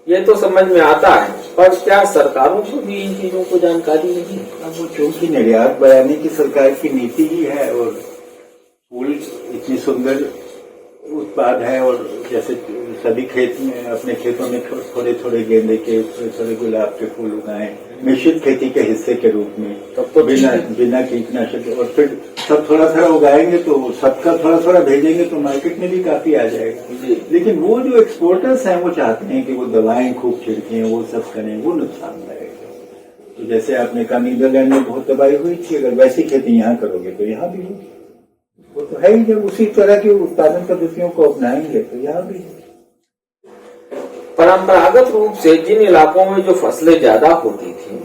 ये तो समझ में आता है, पर क्या सरकारों को भी इन चीजों को जानकारी नहीं है? अब वो चूंकि निर्यात बढ़ाने की सरकार की नीति ही है, और फूल इतनी सुंदर उत्पाद है, और जैसे सभी खेत में अपने खेतों में थोड़े थोड़े गेंदे के, थोड़े थोड़े गुलाब के फूल उगाए मिश्रित खेती के हिस्से के रूप में, तब तो बिना कीटनाशक, और फिर सब थोड़ा थोड़ा उगाएंगे तो सबका थोड़ा थोड़ा भेजेंगे तो मार्केट में भी काफी आ जाएगा। लेकिन वो जो एक्सपोर्टर्स हैं वो चाहते हैं कि वो दवाएं खूब छिड़कें, वो सब करें, वो नुकसानदायक है। तो जैसे आपने कहा नीदरलैंड में बहुत तबाही हुई थी, अगर वैसी खेती यहाँ करोगे तो यहाँ भी होगी। वो तो है ही, जब उसी तरह की उत्पादन पद्धतियों को अपनाएंगे तो यहाँ भी। परंपरागत रूप से जिन इलाकों में जो फसलें ज्यादा होती थी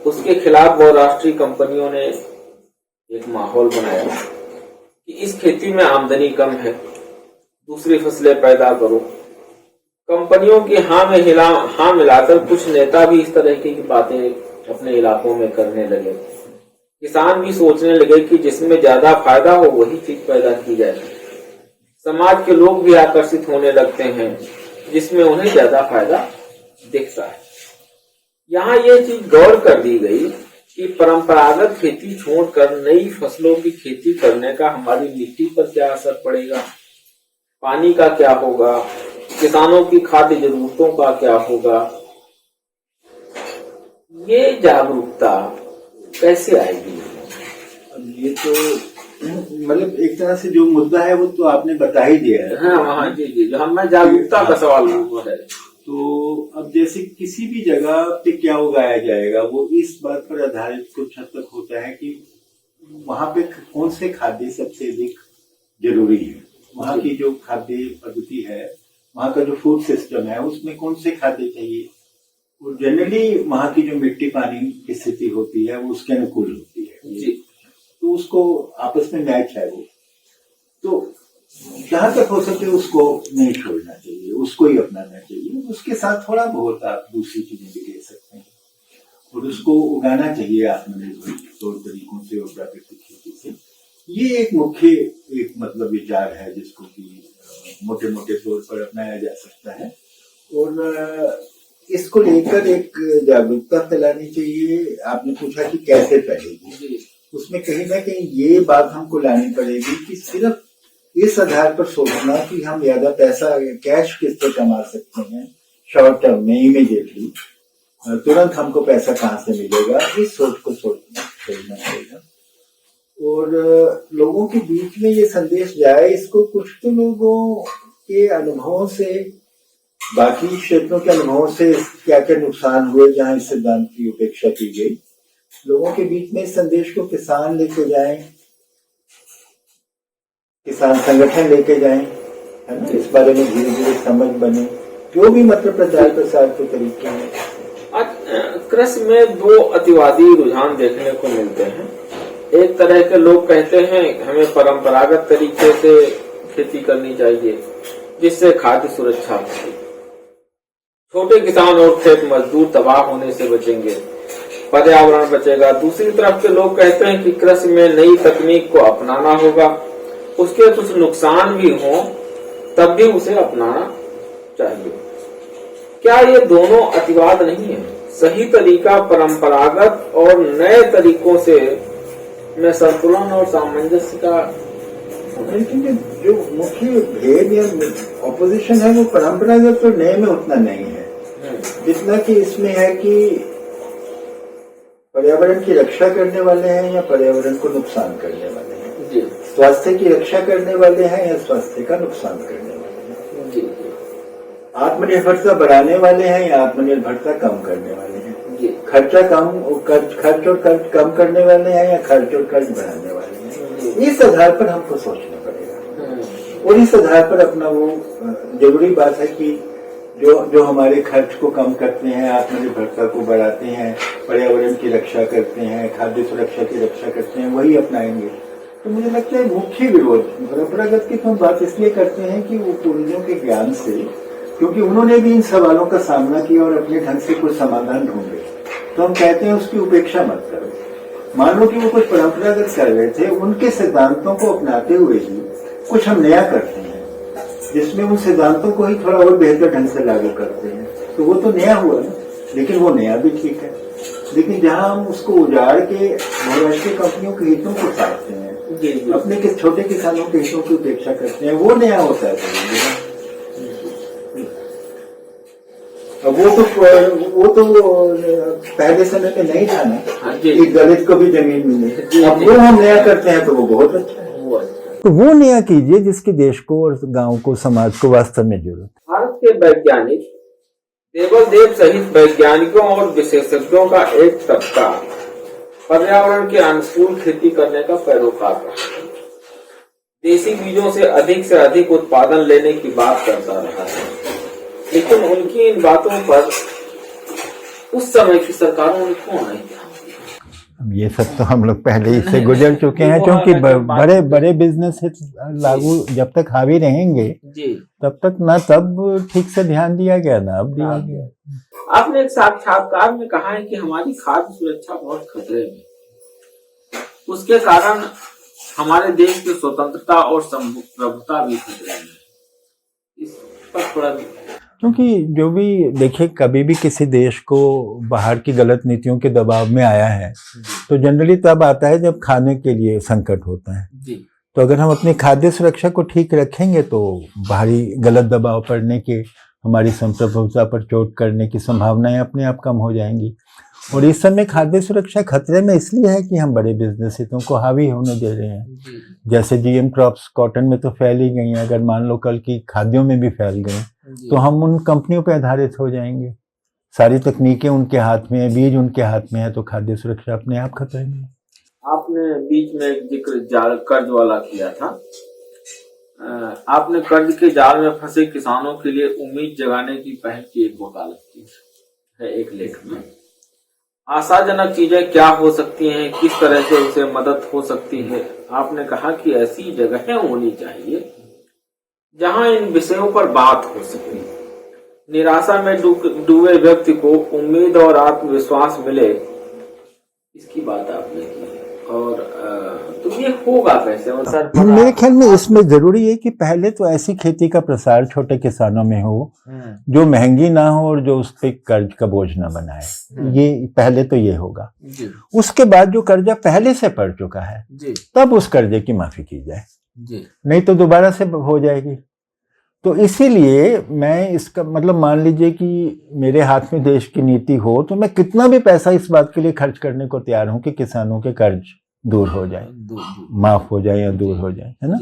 उसके खिलाफ बहुराष्ट्रीय कंपनियों ने एक माहौल बनाया कि इस खेती में आमदनी कम है, दूसरी फसलें पैदा करो। कंपनियों की हाँ मिलाकर कुछ नेता भी इस तरह की बातें अपने इलाकों में करने लगे। किसान भी सोचने लगे कि जिसमें ज्यादा फायदा हो वही चीज पैदा की जाए। समाज के लोग भी आकर्षित होने लगते हैं जिसमें उन्हें ज्यादा फायदा दिखता है। यहाँ ये चीज गौर कर दी गई कि परंपरागत खेती छोड़कर नई फसलों की खेती करने का हमारी मिट्टी पर क्या असर पड़ेगा, पानी का क्या होगा, किसानों की खाद्य जरूरतों का क्या होगा। ये जागरूकता कैसे आएगी? अब ये तो मतलब एक तरह से जो मुद्दा है वो तो आपने बता ही दिया है। हाँ जी जी, जो हमें जागरूकता का सवाल है। तो अब जैसे किसी भी जगह पे क्या उगाया जाएगा वो इस बात पर आधारित कुछ हद तक होता है कि वहां पे कौन से खाद्य सबसे अधिक जरूरी है, वहां की जो खाद्य पद्धति है, वहां का जो फूड सिस्टम है उसमें कौन से खाद्य चाहिए। और जनरली वहां की जो मिट्टी पानी की स्थिति होती है वो उसके अनुकूल होती है जी। तो उसको आपस में मैच है वो, तो जहां तक हो सके उसको नहीं छोड़ना चाहिए, उसको ही अपनाना चाहिए। उसके साथ थोड़ा बहुत आप दूसरी चीजें भी ले सकते हैं और उसको उगाना चाहिए आत्मनिर्भर तौर तरीकों से और प्राकृतिक खेती से। ये एक मुख्य एक मतलब विचार है जिसको कि मोटे मोटे तौर पर अपनाया जा सकता है और इसको लेकर एक जागरूकता फैलानी चाहिए। आपने पूछा कि कैसे फैलेगी, उसमें कहीं ना कहीं ये बात हमको लानी पड़ेगी कि सिर्फ इस आधार पर सोचना कि हम ज्यादा पैसा कैश किससे कमा सकते हैं शॉर्ट टर्म में इमीडिएटली, तुरंत हमको पैसा कहाँ से मिलेगा, इस सोच को छोड़ना पड़ेगा और लोगों के बीच में ये संदेश जाए। इसको कुछ तो लोगों के अनुभवों से बाकी क्षेत्रों के अनुभवों से क्या क्या नुकसान हुए जहां इस सिद्धांत की उपेक्षा की गई, लोगों के बीच में इस संदेश को किसान लेके जाएं, किसान संगठन लेके जाएं, है ना, इस बारे में धीरे धीरे समझ बने, जो भी मतलब प्रचार प्रसार के तरीके हैं। आज कृषि में दो अतिवादी रुझान देखने को मिलते हैं। एक तरह के लोग कहते हैं हमें परंपरागत तरीके से खेती करनी चाहिए जिससे खाद्य सुरक्षा होगी, छोटे किसान और खेत मजदूर तबाह होने से बचेंगे, पर्यावरण बचेगा। दूसरी तरफ के लोग कहते हैं कि कृषि में नई तकनीक को अपनाना होगा, उसके कुछ नुकसान भी हों तब भी उसे अपनाना चाहिए। क्या ये दोनों अतिवाद नहीं है? सही तरीका परंपरागत और नए तरीकों से में संतुलन और सामंजस्य का, लेकिन जो मुख्य भेद या ऑपोजिशन है वो परंपरागत और नए में उतना नहीं है जितना कि इसमें है कि पर्यावरण की रक्षा करने वाले हैं या पर्यावरण को नुकसान करने वाले हैं, स्वास्थ्य की रक्षा करने वाले हैं या स्वास्थ्य का नुकसान करने वाले हैं, आत्मनिर्भरता बढ़ाने वाले हैं या आत्मनिर्भरता कम करने वाले हैं, खर्चा खर्च और कर्ज कम करने वाले हैं या खर्च और कर्ज बढ़ाने वाले हैं। इस आधार पर हमको सोचना पड़ेगा और इस आधार पर अपना वो जरूरी बात है कि जो हमारे खर्च को कम करते हैं, आत्मनिर्भरता को बढ़ाते हैं, पर्यावरण की रक्षा करते हैं, खाद्य सुरक्षा की रक्षा करते हैं, वही अपनाएंगे। तो मुझे लगता है मुख्य विरोध परंपरागत की हम बात इसलिए करते हैं कि वो पूर्वजों के ज्ञान से, क्योंकि उन्होंने भी इन सवालों का सामना किया और अपने ढंग से कुछ समाधान ढूंढे, तो हम कहते हैं उसकी उपेक्षा मत करो। मान लो कि वो कुछ परंपरागत कर रहे थे, उनके सिद्धांतों को अपनाते हुए ही कुछ हम नया करते हैं जिसमें उन सिद्धांतों को ही थोड़ा और बेहतर ढंग से लागू करते हैं, तो वो तो नया हुआ ना, लेकिन वो नया भी ठीक है। लेकिन जहां हम उसको उजाड़ के बहुराष्ट्रीय कंपनियों के हितों को साधते हैं, अपने के छोटे किसानों के हितों की उपेक्षा करते हैं, वो नया होता है। अब वो तो पहले समय में नहीं था ना कि दलित को भी जमीन मिले, अब वो हम नया करते हैं तो वो बहुत अच्छा है। तो वो नया कीजिए जिसकी देश को और गांव को, समाज को वास्तव में जरूरत है। भारत के वैज्ञानिक देवल देव सहित वैज्ञानिकों और विशेषज्ञों का एक तबका पर्यावरण के अनुकूल खेती करने का पैरोकार रहा है, देसी बीजों से अधिक उत्पादन लेने की बात करता रहा है, लेकिन उनकी इन बातों पर उस समय की सरकारों ने क्यों नहीं ध्यान दिया? ये सब तो हम लोग पहले ही से गुजर चुके हैं, क्योंकि बड़े बड़े बिजनेस लागू जब तक हावी रहेंगे तब तक ना तब ठीक से ध्यान दिया गया ना अब दिया गया। आपने एक साक्षात्कार में कहा है कि हमारी खाद्य सुरक्षा बहुत खतरे में, उसके कारण हमारे देश की स्वतंत्रता और संप्रभुता भी खतरे में। इस पर थोड़ा, क्योंकि जो भी देखिए, कभी भी किसी देश को बाहर की गलत नीतियों के दबाव में आया है तो जनरली तब आता है जब खाने के लिए संकट होता है। तो अगर हम अपनी खाद्य सुरक्षा को ठीक रखेंगे तो बाहरी गलत दबाव पड़ने के, हमारी संप्रभुता पर चोट करने की संभावनाएं अपने आप कम हो जाएंगी। और इस समय खाद्य सुरक्षा खतरे में इसलिए है कि हम बड़े बिजनेस हितों को हावी होने दे रहे हैं। जैसे जीएम क्रॉप्स कॉटन में तो फैल ही गई हैं, अगर मान लो कल की खाद्यों में भी फैल गए तो हम उन कंपनियों पे आधारित हो जाएंगे। सारी तकनीकें उनके हाथ में है, बीज उनके हाथ में है, तो खाद्य सुरक्षा अपने आप खतरे में है। आपने बीच में एक जिक्र कर्ज वाला किया था। आपने कर्ज के जाल में फंसे किसानों के लिए उम्मीद जगाने की पहल की एक वकालत की है एक लेख में। आशाजनक चीजें क्या हो सकती हैं, किस तरह से उसे मदद हो सकती है। आपने कहा कि ऐसी जगहें होनी चाहिए जहां इन विषयों पर बात हो सके, निराशा में डूबे व्यक्ति को उम्मीद और आत्मविश्वास मिले, इसकी बात आपने की। और तो ये होगा कैसे? मेरे ख्याल में इसमें जरूरी है कि पहले तो ऐसी खेती का प्रसार छोटे किसानों में हो जो महंगी ना हो और जो उस पर कर्ज का बोझ ना बनाए। ये पहले तो ये होगा। उसके बाद जो कर्जा पहले से पड़ चुका है तब उस कर्जे की माफी की जाए, नहीं तो दोबारा से हो जाएगी। तो इसीलिए मैं इसका मतलब, मान लीजिए कि मेरे हाथ में देश की नीति हो तो मैं कितना भी पैसा इस बात के लिए खर्च करने को तैयार हूं कि किसानों के कर्ज दूर हो जाए, माफ हो जाए या दूर हो जाए, है ना।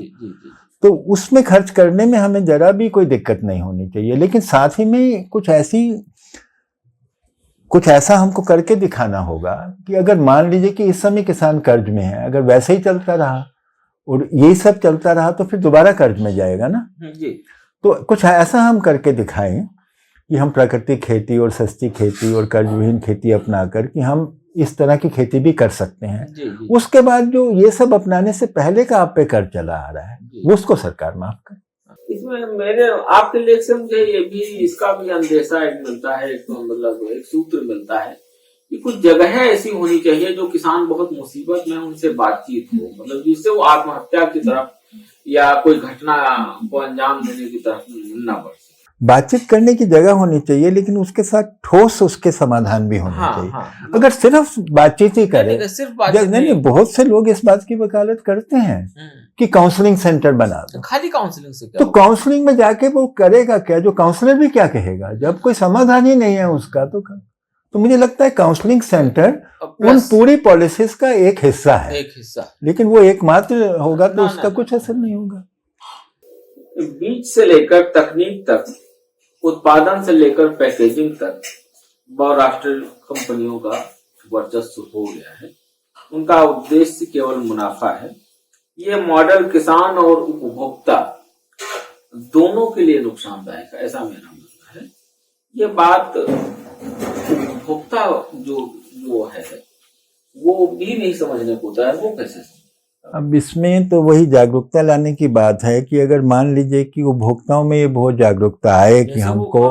तो उसमें खर्च करने में हमें जरा भी कोई दिक्कत नहीं होनी चाहिए, लेकिन साथ ही में कुछ ऐसा हमको करके दिखाना होगा कि अगर मान लीजिए कि इस समय किसान कर्ज में है, अगर वैसे ही चलता रहा और यही सब चलता रहा तो फिर दोबारा कर्ज में जाएगा ना जी। तो कुछ ऐसा हम करके दिखाएं कि हम प्राकृतिक खेती और सस्ती खेती और कर्ज विहीन खेती अपनाकर कि हम इस तरह की खेती भी कर सकते हैं। जी, जी। उसके बाद जो ये सब अपनाने से पहले का आप पे कर्ज चला आ रहा है वो उसको सरकार माफ करे। इसमें मेरे आपके लेख से मुझे ये भी इसका भी अंदेशा एक मिलता है, मतलब एक सूत्र मिलता है कि कुछ जगह ऐसी होनी चाहिए जो किसान बहुत मुसीबत में उनसे बातचीत हो, मतलब जिससे वो आत्महत्या की तरफ या कोई घटना को अंजाम देने की तरफ न बढ़। बातचीत करने की जगह होनी चाहिए, लेकिन उसके साथ ठोस उसके समाधान भी होने चाहिए। अगर सिर्फ बातचीत ही करें, सिर्फ बातचीत नहीं, बहुत से लोग इस बात की वकालत करते हैं कि काउंसलिंग सेंटर बना दो। खाली काउंसलिंग से क्या तो काउंसलिंग में जाके वो करेगा क्या? जो काउंसलर भी क्या कहेगा जब कोई समाधान ही नहीं है उसका? तो मुझे लगता है काउंसलिंग सेंटर उन पूरी पॉलिसीज का एक हिस्सा है, लेकिन वो एकमात्र होगा तो उसका कुछ असर नहीं होगा। बीज से लेकर तकनीक तक, उत्पादन से लेकर पैकेजिंग तक बहुराष्ट्रीय कंपनियों का वर्चस्व हो गया है। उनका उद्देश्य केवल मुनाफा है। ये मॉडल किसान और उपभोक्ता दोनों के लिए नुकसानदायक है, ऐसा मेरा मानना है। ये बात उपभोक्ता जो है वो भी नहीं समझने को होता है, वो कैसे? अब इसमें तो वही जागरूकता लाने की बात है कि अगर मान लीजिए कि उपभोक्ताओं में ये बहुत जागरूकता आए कि हमको,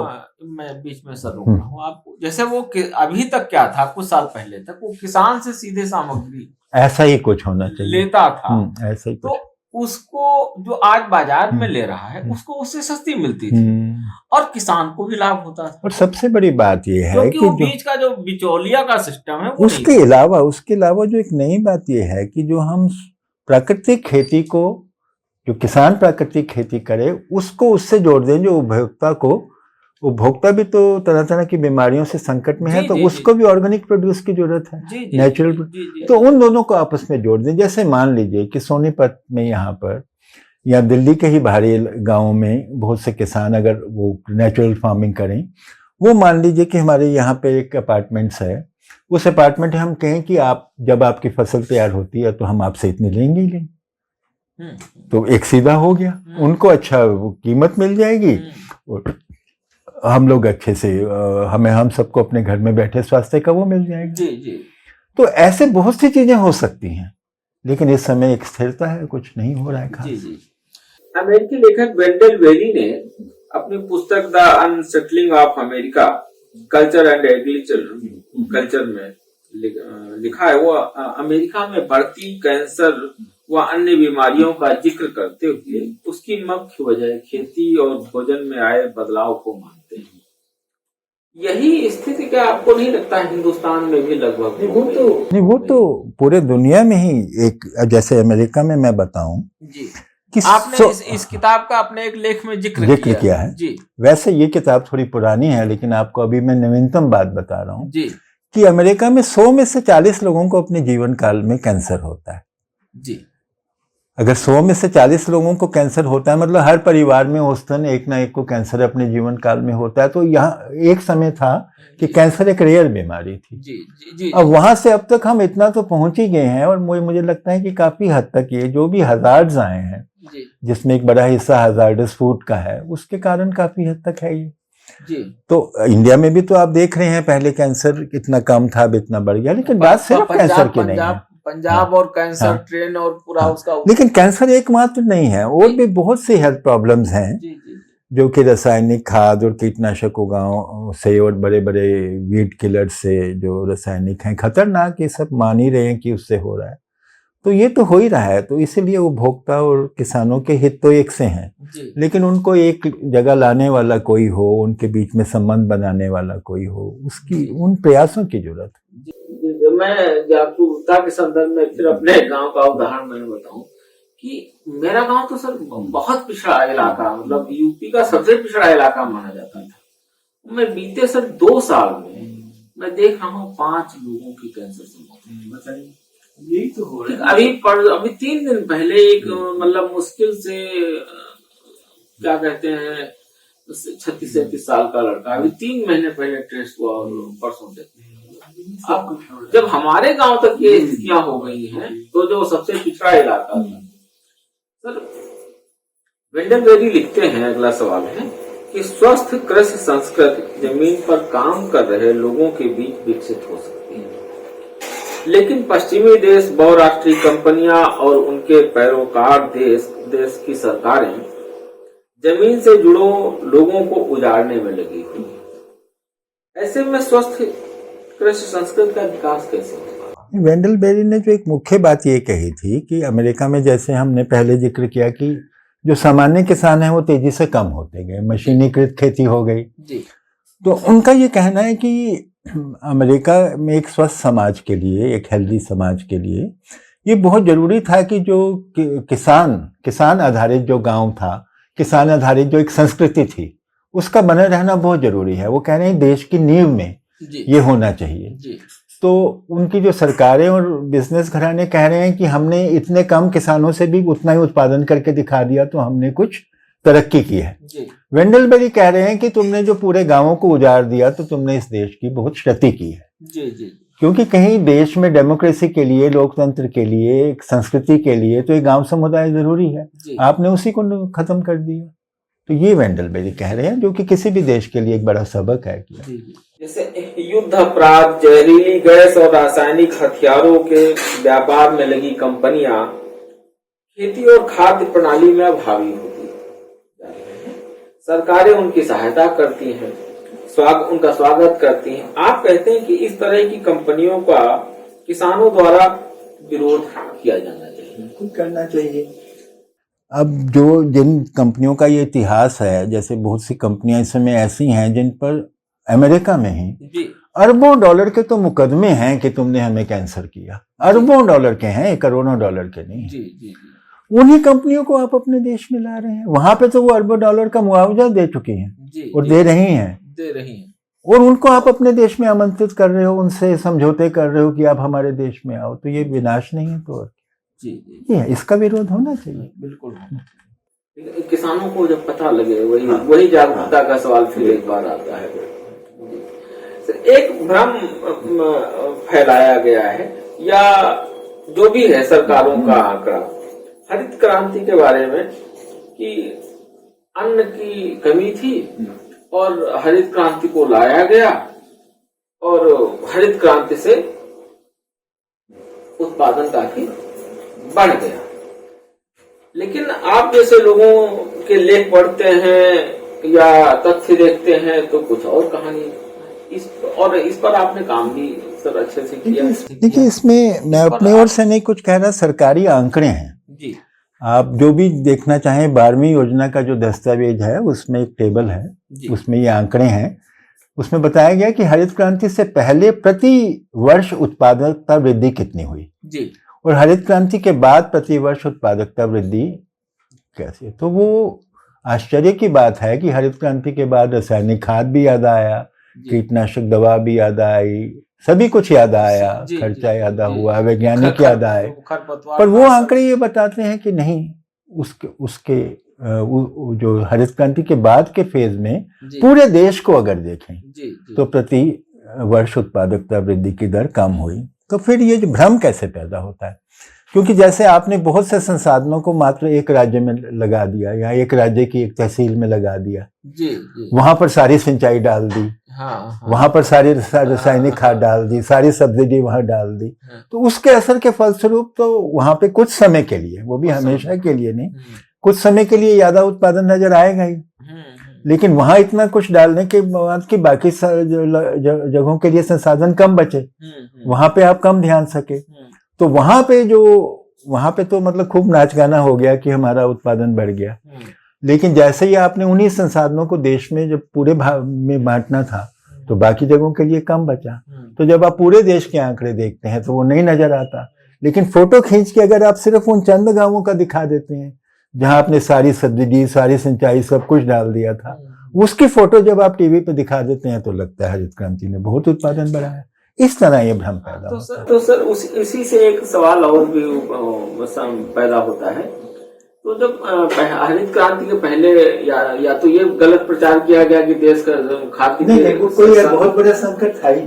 मैं बीच में सर रोक रहा हूँ आपको, जैसे वो अभी तक क्या था, कुछ साल पहले तक वो किसान से सीधे सामग्री ऐसा ही कुछ होना चाहिए लेता था, ऐसा ही तो उसको जो आज बाजार में ले रहा है उसको उससे सस्ती मिलती थी और किसान को भी लाभ होता था। और सबसे बड़ी बात यह है कि वो बीच का जो बिचौलिया का सिस्टम है उसके अलावा जो एक नई बात यह है कि जो हम प्राकृतिक खेती को, जो किसान प्राकृतिक खेती करे उसको उससे जोड़ दें, जो उपभोक्ता भी तो तरह तरह की बीमारियों से संकट में है, तो उसको भी ऑर्गेनिक प्रोड्यूस की जरूरत है, नेचुरल। तो उन दोनों को आपस में जोड़ दें। जैसे मान लीजिए कि सोनीपत में यहाँ पर या दिल्ली के ही बाहरी गांवों में बहुत से किसान अगर वो नेचुरल फार्मिंग करें, वो मान लीजिए कि हमारे यहाँ पे एक अपार्टमेंट्स है, उस अपार्टमेंट में हम कहें कि आप जब आपकी फसल तैयार होती है तो हम आपसे इतनी लेंगे ही लेंगे, तो एक सीधा हो गया, उनको अच्छा कीमत मिल जाएगी और हम लोग अच्छे से हम सबको अपने घर में बैठे स्वास्थ्य का वो मिल जाएगा। जी। तो ऐसे बहुत सी चीजें हो सकती हैं, लेकिन इस समय एक स्थिरता है, कुछ नहीं हो रहा है खास। जी। अमेरिकी लेखक वेंडल वेली ने अपनी पुस्तक the unsettling of America culture and agriculture में लिखा है, वो अमेरिका में बढ़ती कैंसर व अन्य बीमारियों का जिक्र करते हुए उसकी मुख्य वजह खेती और भोजन में आए बदलाव को मानते हैं। यही स्थिति क्या आपको नहीं लगता हिंदुस्तान में भी लगभग? वो तो पूरे दुनिया में ही एक, जैसे अमेरिका में मैं बताऊं कि आपने इस किताब का अपने एक लेख में जिक्र किया है जी। वैसे ये किताब थोड़ी पुरानी है, लेकिन आपको अभी मैं नवीनतम बात बता रहा हूँ कि अमेरिका में 100 में से 40 लोगों को अपने जीवन काल में कैंसर होता है जी। अगर 100 में से 40 लोगों को कैंसर होता है, मतलब हर परिवार में औसतन एक ना एक को कैंसर अपने जीवन काल में होता है। तो यहाँ एक समय था कि कैंसर एक रेयर बीमारी थी। जी। अब वहां से अब तक हम इतना तो पहुंच ही गए हैं, और मुझे लगता है कि काफी हद तक ये जो भी हजार्ड्स आए हैं, जिसमें एक बड़ा हिस्सा हजार्डस फूड का है, उसके कारण काफी हद तक है ये जी। तो इंडिया में भी तो आप देख रहे हैं, पहले कैंसर इतना कम था, अब इतना बढ़ गया। लेकिन बात सिर्फ कैंसर की नहीं है, पंजाब और कैंसर ट्रेन और पूरा उसका, लेकिन कैंसर एकमात्र नहीं है, और भी बहुत सी हेल्थ प्रॉब्लम्स हैं जो कि रासायनिक खाद और कीटनाशक उगाओं से और बड़े बड़े वीड किलर से जो रासायनिक हैं खतरनाक, ये सब मान ही रहे हैं कि उससे हो रहा है। तो ये तो हो ही रहा है, तो इसीलिए उपभोक्ता और किसानों के हित तो एक से हैं, लेकिन उनको एक जगह लाने वाला कोई हो, उनके बीच में संबंध बनाने वाला कोई हो, उसकी उन प्रयासों की जरूरत है। मैं जागरूकता के संदर्भ में फिर अपने गांव का उदाहरण मैं बताऊं कि मेरा गांव तो सर बहुत पिछड़ा इलाका, मतलब यूपी का सबसे पिछड़ा इलाका माना जाता था। मैं बीते सर 2 साल में मैं देख रहा हूँ 5 लोगों की कैंसर से मौत। यही तो हो रहा है। अभी 3 दिन पहले एक मतलब मुश्किल से क्या कहते हैं 36-37 साल का लड़का अभी 3 महीने पहले ट्रेस हुआ और परसों से। अब जब हमारे गांव तक ये स्थितियां हो गई हैं तो जो सबसे पिछड़ा इलाका था सर, वेंडल बेरी लिखते हैं, अगला सवाल है कि स्वस्थ कृषि संस्कृति जमीन पर काम कर रहे लोगों के बीच विकसित हो सकती है, लेकिन पश्चिमी देश, बहुराष्ट्रीय कंपनियां और उनके पैरोकार देश की सरकारें जमीन से जुड़ो लोगों को उजाड़ने में लगी हुई है। ऐसे में स्वस्थ कृषि संस्कृति का विकास कैसे होगा? वेंडल बेरी ने जो एक मुख्य बात ये कही थी कि अमेरिका में, जैसे हमने पहले जिक्र किया, कि जो सामान्य किसान हैं वो तेजी से कम होते गए, मशीनीकृत खेती हो गई जी। तो उनका ये कहना है कि अमेरिका में एक स्वस्थ समाज के लिए, एक हेल्दी समाज के लिए ये बहुत जरूरी था कि जो किसान आधारित जो गांव था, किसान आधारित जो एक संस्कृति थी, उसका बने रहना बहुत जरूरी है। वो कह रहे हैं देश की नींव में ये होना चाहिए जी। तो उनकी जो सरकारें और बिजनेस घराने कह रहे हैं कि हमने इतने कम किसानों से भी उतना ही उत्पादन करके दिखा दिया तो हमने कुछ तरक्की की है। वेंडल बेरी कह रहे हैं कि तुमने जो पूरे गांवों को उजाड़ दिया तो तुमने इस देश की बहुत क्षति की है। जी। क्योंकि कहीं देश में डेमोक्रेसी के लिए, लोकतंत्र के लिए, एक संस्कृति के लिए तो एक गांव समुदाय जरूरी है, आपने उसी को खत्म कर दिया। तो ये वेंडल बेरी कह रहे हैं, जो कि किसी भी देश के लिए एक बड़ा सबक है। जैसे युद्ध अपराध, जहरीली गैस और रासायनिक हथियारों के व्यापार में लगी कंपनियां खेती और खाद्य प्रणाली में हावी होती जा रही हैं। सरकारें उनकी सहायता करती हैं, उनका स्वागत करती हैं। आप कहते हैं कि इस तरह की कंपनियों का किसानों द्वारा विरोध किया जाना चाहिए, बिल्कुल करना चाहिए। अब जिन कंपनियों का ये इतिहास है, जैसे बहुत सी कंपनियां इस समय ऐसी हैं जिन पर अमेरिका में ही अरबों डॉलर के तो मुकदमे हैं कि तुमने हमें कैंसर किया, अरबों डॉलर के हैं, करोड़ों डॉलर के नहीं। जी। उन्हीं कंपनियों को आप अपने देश में ला रहे हैं। वहां पे तो वो अरबों डॉलर का मुआवजा दे चुकी हैं और दे रही हैं और उनको आप अपने देश में आमंत्रित कर रहे हो, उनसे समझौते कर रहे हो कि आप हमारे देश में आओ। तो ये विनाश नहीं है तो जी, इसका विरोध होना चाहिए। बिल्कुल। किसानों को जब पता लगे, वही जागरूकता का सवाल फिर एक बार आता है। एक भ्रम फैलाया गया है या जो भी है सरकारों का आंकड़ा हरित क्रांति के बारे में कि अन्न की कमी थी और हरित क्रांति को लाया गया और हरित क्रांति से उत्पादन काफी बढ़ गया। लेकिन आप जैसे लोगों के लेख पढ़ते हैं या तथ्य देखते हैं तो कुछ और कहानी। इस पर आपने काम भी सर अच्छे से किया। देखिए, इसमें मैं अपने ओर से नहीं कुछ कह रहा, सरकारी आंकड़े हैं जी। आप जो भी देखना चाहें, 12वीं योजना का जो दस्तावेज है उसमें एक टेबल है, उसमें ये आंकड़े हैं। उसमें बताया गया कि हरित क्रांति से पहले प्रति वर्ष उत्पादकता वृद्धि कितनी हुई जी, और हरित क्रांति के बाद प्रति वर्ष उत्पादकता वृद्धि कैसे। तो वो आश्चर्य की बात है कि हरित क्रांति के बाद रासायनिक खाद भी याद आया, कीटनाशक दवा भी याद आई, सभी कुछ याद आया, खर्चा याद हुआ, वैज्ञानिक याद आए, पर वो आंकड़े ये बताते हैं कि नहीं, उसके जो हरित क्रांति के बाद के फेज में पूरे देश को अगर देखें तो प्रति वर्ष उत्पादकता वृद्धि की दर कम हुई। तो फिर ये जो भ्रम कैसे पैदा होता है, क्योंकि जैसे आपने बहुत से संसाधनों को मात्र एक राज्य में लगा दिया या एक राज्य की एक तहसील में लगा दिया, वहां पर सारी सिंचाई डाल दी, वहां पर सारी रासायनिक खाद डाल दी, सारी सब्सिडी वहां डाल दी, तो उसके असर के फलस्वरूप तो वहां पे कुछ समय के लिए, वो भी हमेशा के लिए नहीं, कुछ समय के लिए ज्यादा उत्पादन नजर आएगा ही। लेकिन वहां इतना कुछ डालने के बाद कि बाकी जगहों के लिए संसाधन कम बचे, वहां पे आप कम ध्यान सके, तो वहां पे तो मतलब खूब नाच गाना हो गया कि हमारा उत्पादन बढ़ गया। लेकिन जैसे ही आपने उन्हीं संसाधनों को देश में जब पूरे भाग में बांटना था तो बाकी जगहों के लिए कम बचा। तो जब आप पूरे देश के आंकड़े देखते हैं तो वो नहीं नजर आता। लेकिन फोटो खींच के अगर आप सिर्फ उन चंद गांवों का दिखा देते हैं जहां आपने सारी सब्सिडी, सारी सिंचाई, सब कुछ डाल दिया था, उसकी फोटो जब आप टीवी पे दिखा देते हैं तो लगता है हरित क्रांति ने बहुत उत्पादन बढ़ाया। इस तरह ये भ्रम पैदा होता है। तो सर इसी से एक सवाल और भी पैदा होता है। तो जब हरित क्रांति के पहले या तो ये गलत प्रचार किया गया कि देश का खाद्य कोई बहुत बड़ा संकट था ही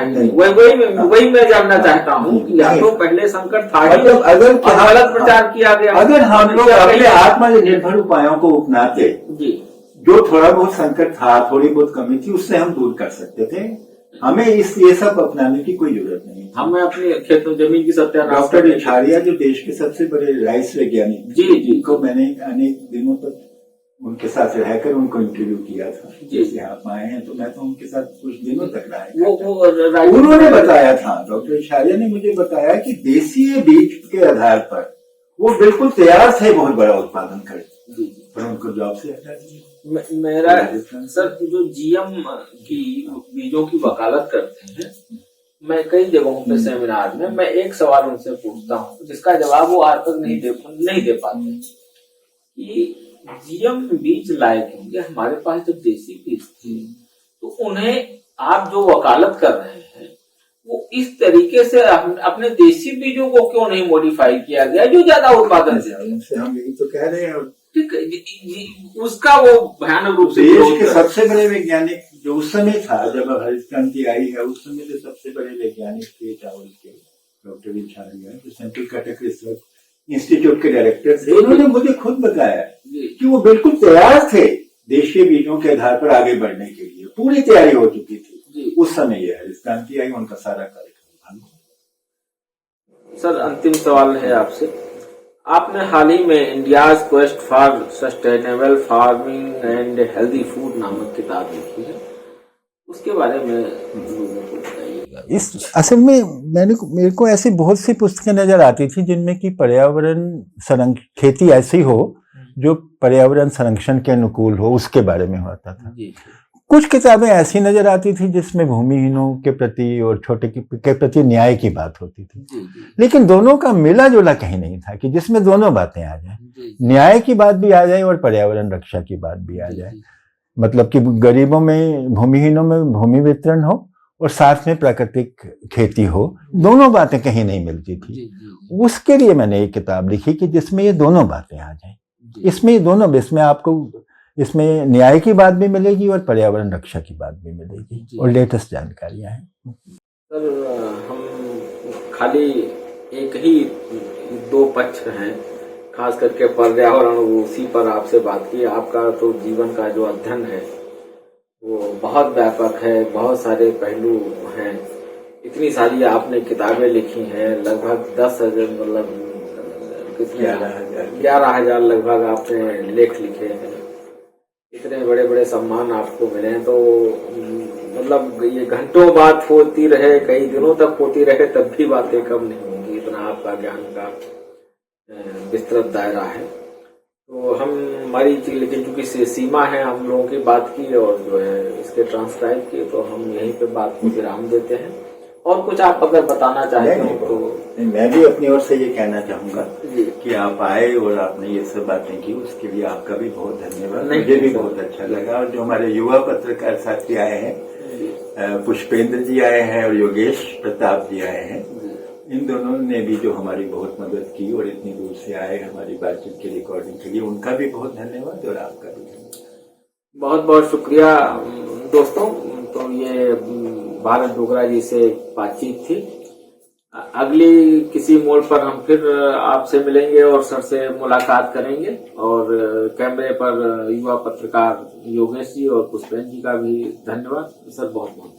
नहीं। वही मैं जानना चाहता हूँ कि या तो पहले संकट था ही, अगर गलत प्रचार किया गया, अगर हम लोग अपने आत्मनिर्भर उपायों को अपनाते जी, जो थोड़ा बहुत संकट था, थोड़ी बहुत कमी थी, उससे हम दूर कर सकते थे। हमें ये सब अपनाने की कोई जरूरत नहीं। हमें अपने खेतों जमीन की सत्यानाश। डॉक्टर इछारिया जो देश के सबसे बड़े राइस वैज्ञानिक जी को मैंने अनेक दिनों तक उनके साथ रहकर उनको इंटरव्यू किया था। जैसे आप आए हैं तो मैं तो उनके साथ कुछ दिनों तक रहा। उन्होंने बताया था, डॉक्टर इछारिया ने मुझे बताया कि देसीय बीज के आधार पर वो बिल्कुल तैयार थे बहुत बड़ा उत्पादन कर, पर उनको जॉब से हटा दिया। मेरा सर जो जीएम की बीजों की वकालत करते हैं, मैं कई जगहों पे सेमिनार में मैं एक सवाल उनसे पूछता हूँ जिसका जवाब वो आज तक नहीं दे पाते कि जीएम बीज लाए होंगे, हमारे पास जब देसी बीज थे तो उन्हें आप जो वकालत कर रहे हैं वो इस तरीके से अपने देसी बीजों को क्यों नहीं मॉडिफाई किया गया जो ज्यादा उत्पादन से। हम यही तो कह रहे हैं। ठीक है, उसका वो भयानक रूप से देश के सबसे बड़े वैज्ञानिक जो उस समय था, जब हरित क्रांति आई है, उस समय के सबसे बड़े वैज्ञानिक थे चावल के डॉक्टर इछारिया, जो सेंट्रल कटक रिसर्च इंस्टीट्यूट के डायरेक्टर थे। उन्होंने मुझे खुद बताया कि वो बिल्कुल तैयार थे देशीय बीजों के आधार पर आगे बढ़ने के लिए, पूरी तैयारी हो चुकी थी उस समय। ये हरित क्रांति आई, उनका सारा कार्यक्रम। सर अंतिम सवाल है आपसे, आपने हाल ही में India's quest for sustainable farming and healthy food नामक किताब लिखी है, उसके बारे में लोगों को बताइएगा। इस असल में मेरे को ऐसी बहुत सी पुस्तकें नजर आती थी जिनमें कि पर्यावरण खेती ऐसी हो जो पर्यावरण संरक्षण के अनुकूल हो, उसके बारे में होता था। कुछ किताबें ऐसी नजर आती थी जिसमें भूमिहीनों के प्रति और छोटे के प्रति न्याय की बात होती थी, लेकिन दोनों का मिला जुला कहीं नहीं था कि जिसमें दोनों बातें आ जाए, न्याय की बात भी आ जाए और पर्यावरण रक्षा की बात भी आ जाए। मतलब कि गरीबों में, भूमिहीनों में भूमि वितरण हो और साथ में प्राकृतिक खेती हो, दोनों बातें कहीं नहीं मिलती थी। उसके लिए मैंने एक किताब लिखी कि जिसमें ये दोनों बातें आ जाएं। इसमें दोनों, इसमें आपको इसमें न्याय की बात भी मिलेगी और पर्यावरण रक्षा की बात भी मिलेगी और लेटेस्ट जानकारियां हैं। सर हम खाली एक ही दो पक्ष हैं, खास करके पर्यावरण, उसी पर आपसे बात की। आपका तो जीवन का जो अध्ययन है वो बहुत व्यापक है, बहुत सारे पहलू हैं, इतनी सारी आपने किताबें लिखी हैं, लगभग 10,000 मतलब 11,000 लगभग आपने लेख लिखे हैं, इतने बड़े बड़े सम्मान आपको मिले हैं। तो मतलब ये घंटों बात होती रहे, कई दिनों तक होती रहे, तब भी बातें कम नहीं होंगी, इतना आपका ज्ञान का विस्तृत दायरा है। तो हमारी लेकिन चूंकि सीमा है, हम लोगों की बात की और जो है इसके ट्रांसक्राइब की, तो हम यहीं पे बात को विराम देते हैं। और कुछ आप अगर बताना चाहते हो तो। मैं भी अपनी ओर से ये कहना चाहूंगा कि आप आए और आपने ये सब बातें की, उसके लिए आपका भी बहुत धन्यवाद। मुझे भी बहुत अच्छा लगा। और जो हमारे युवा पत्रकार साथी आए हैं, पुष्पेंद्र जी आए हैं और योगेश प्रताप जी आए हैं, इन दोनों ने भी जो हमारी बहुत मदद की और इतनी दूर से आए हमारी बातचीत की रिकॉर्डिंग के लिए, उनका भी बहुत धन्यवाद और आपका भी धन्यवाद। बहुत बहुत शुक्रिया दोस्तों। तो ये भारत डोगरा जी से बातचीत थी। अगली किसी मोड़ पर हम फिर आपसे मिलेंगे और सर से मुलाकात करेंगे। और कैमरे पर युवा पत्रकार योगेश जी और पुष्पेंद्र जी का भी धन्यवाद। सर बहुत बहुत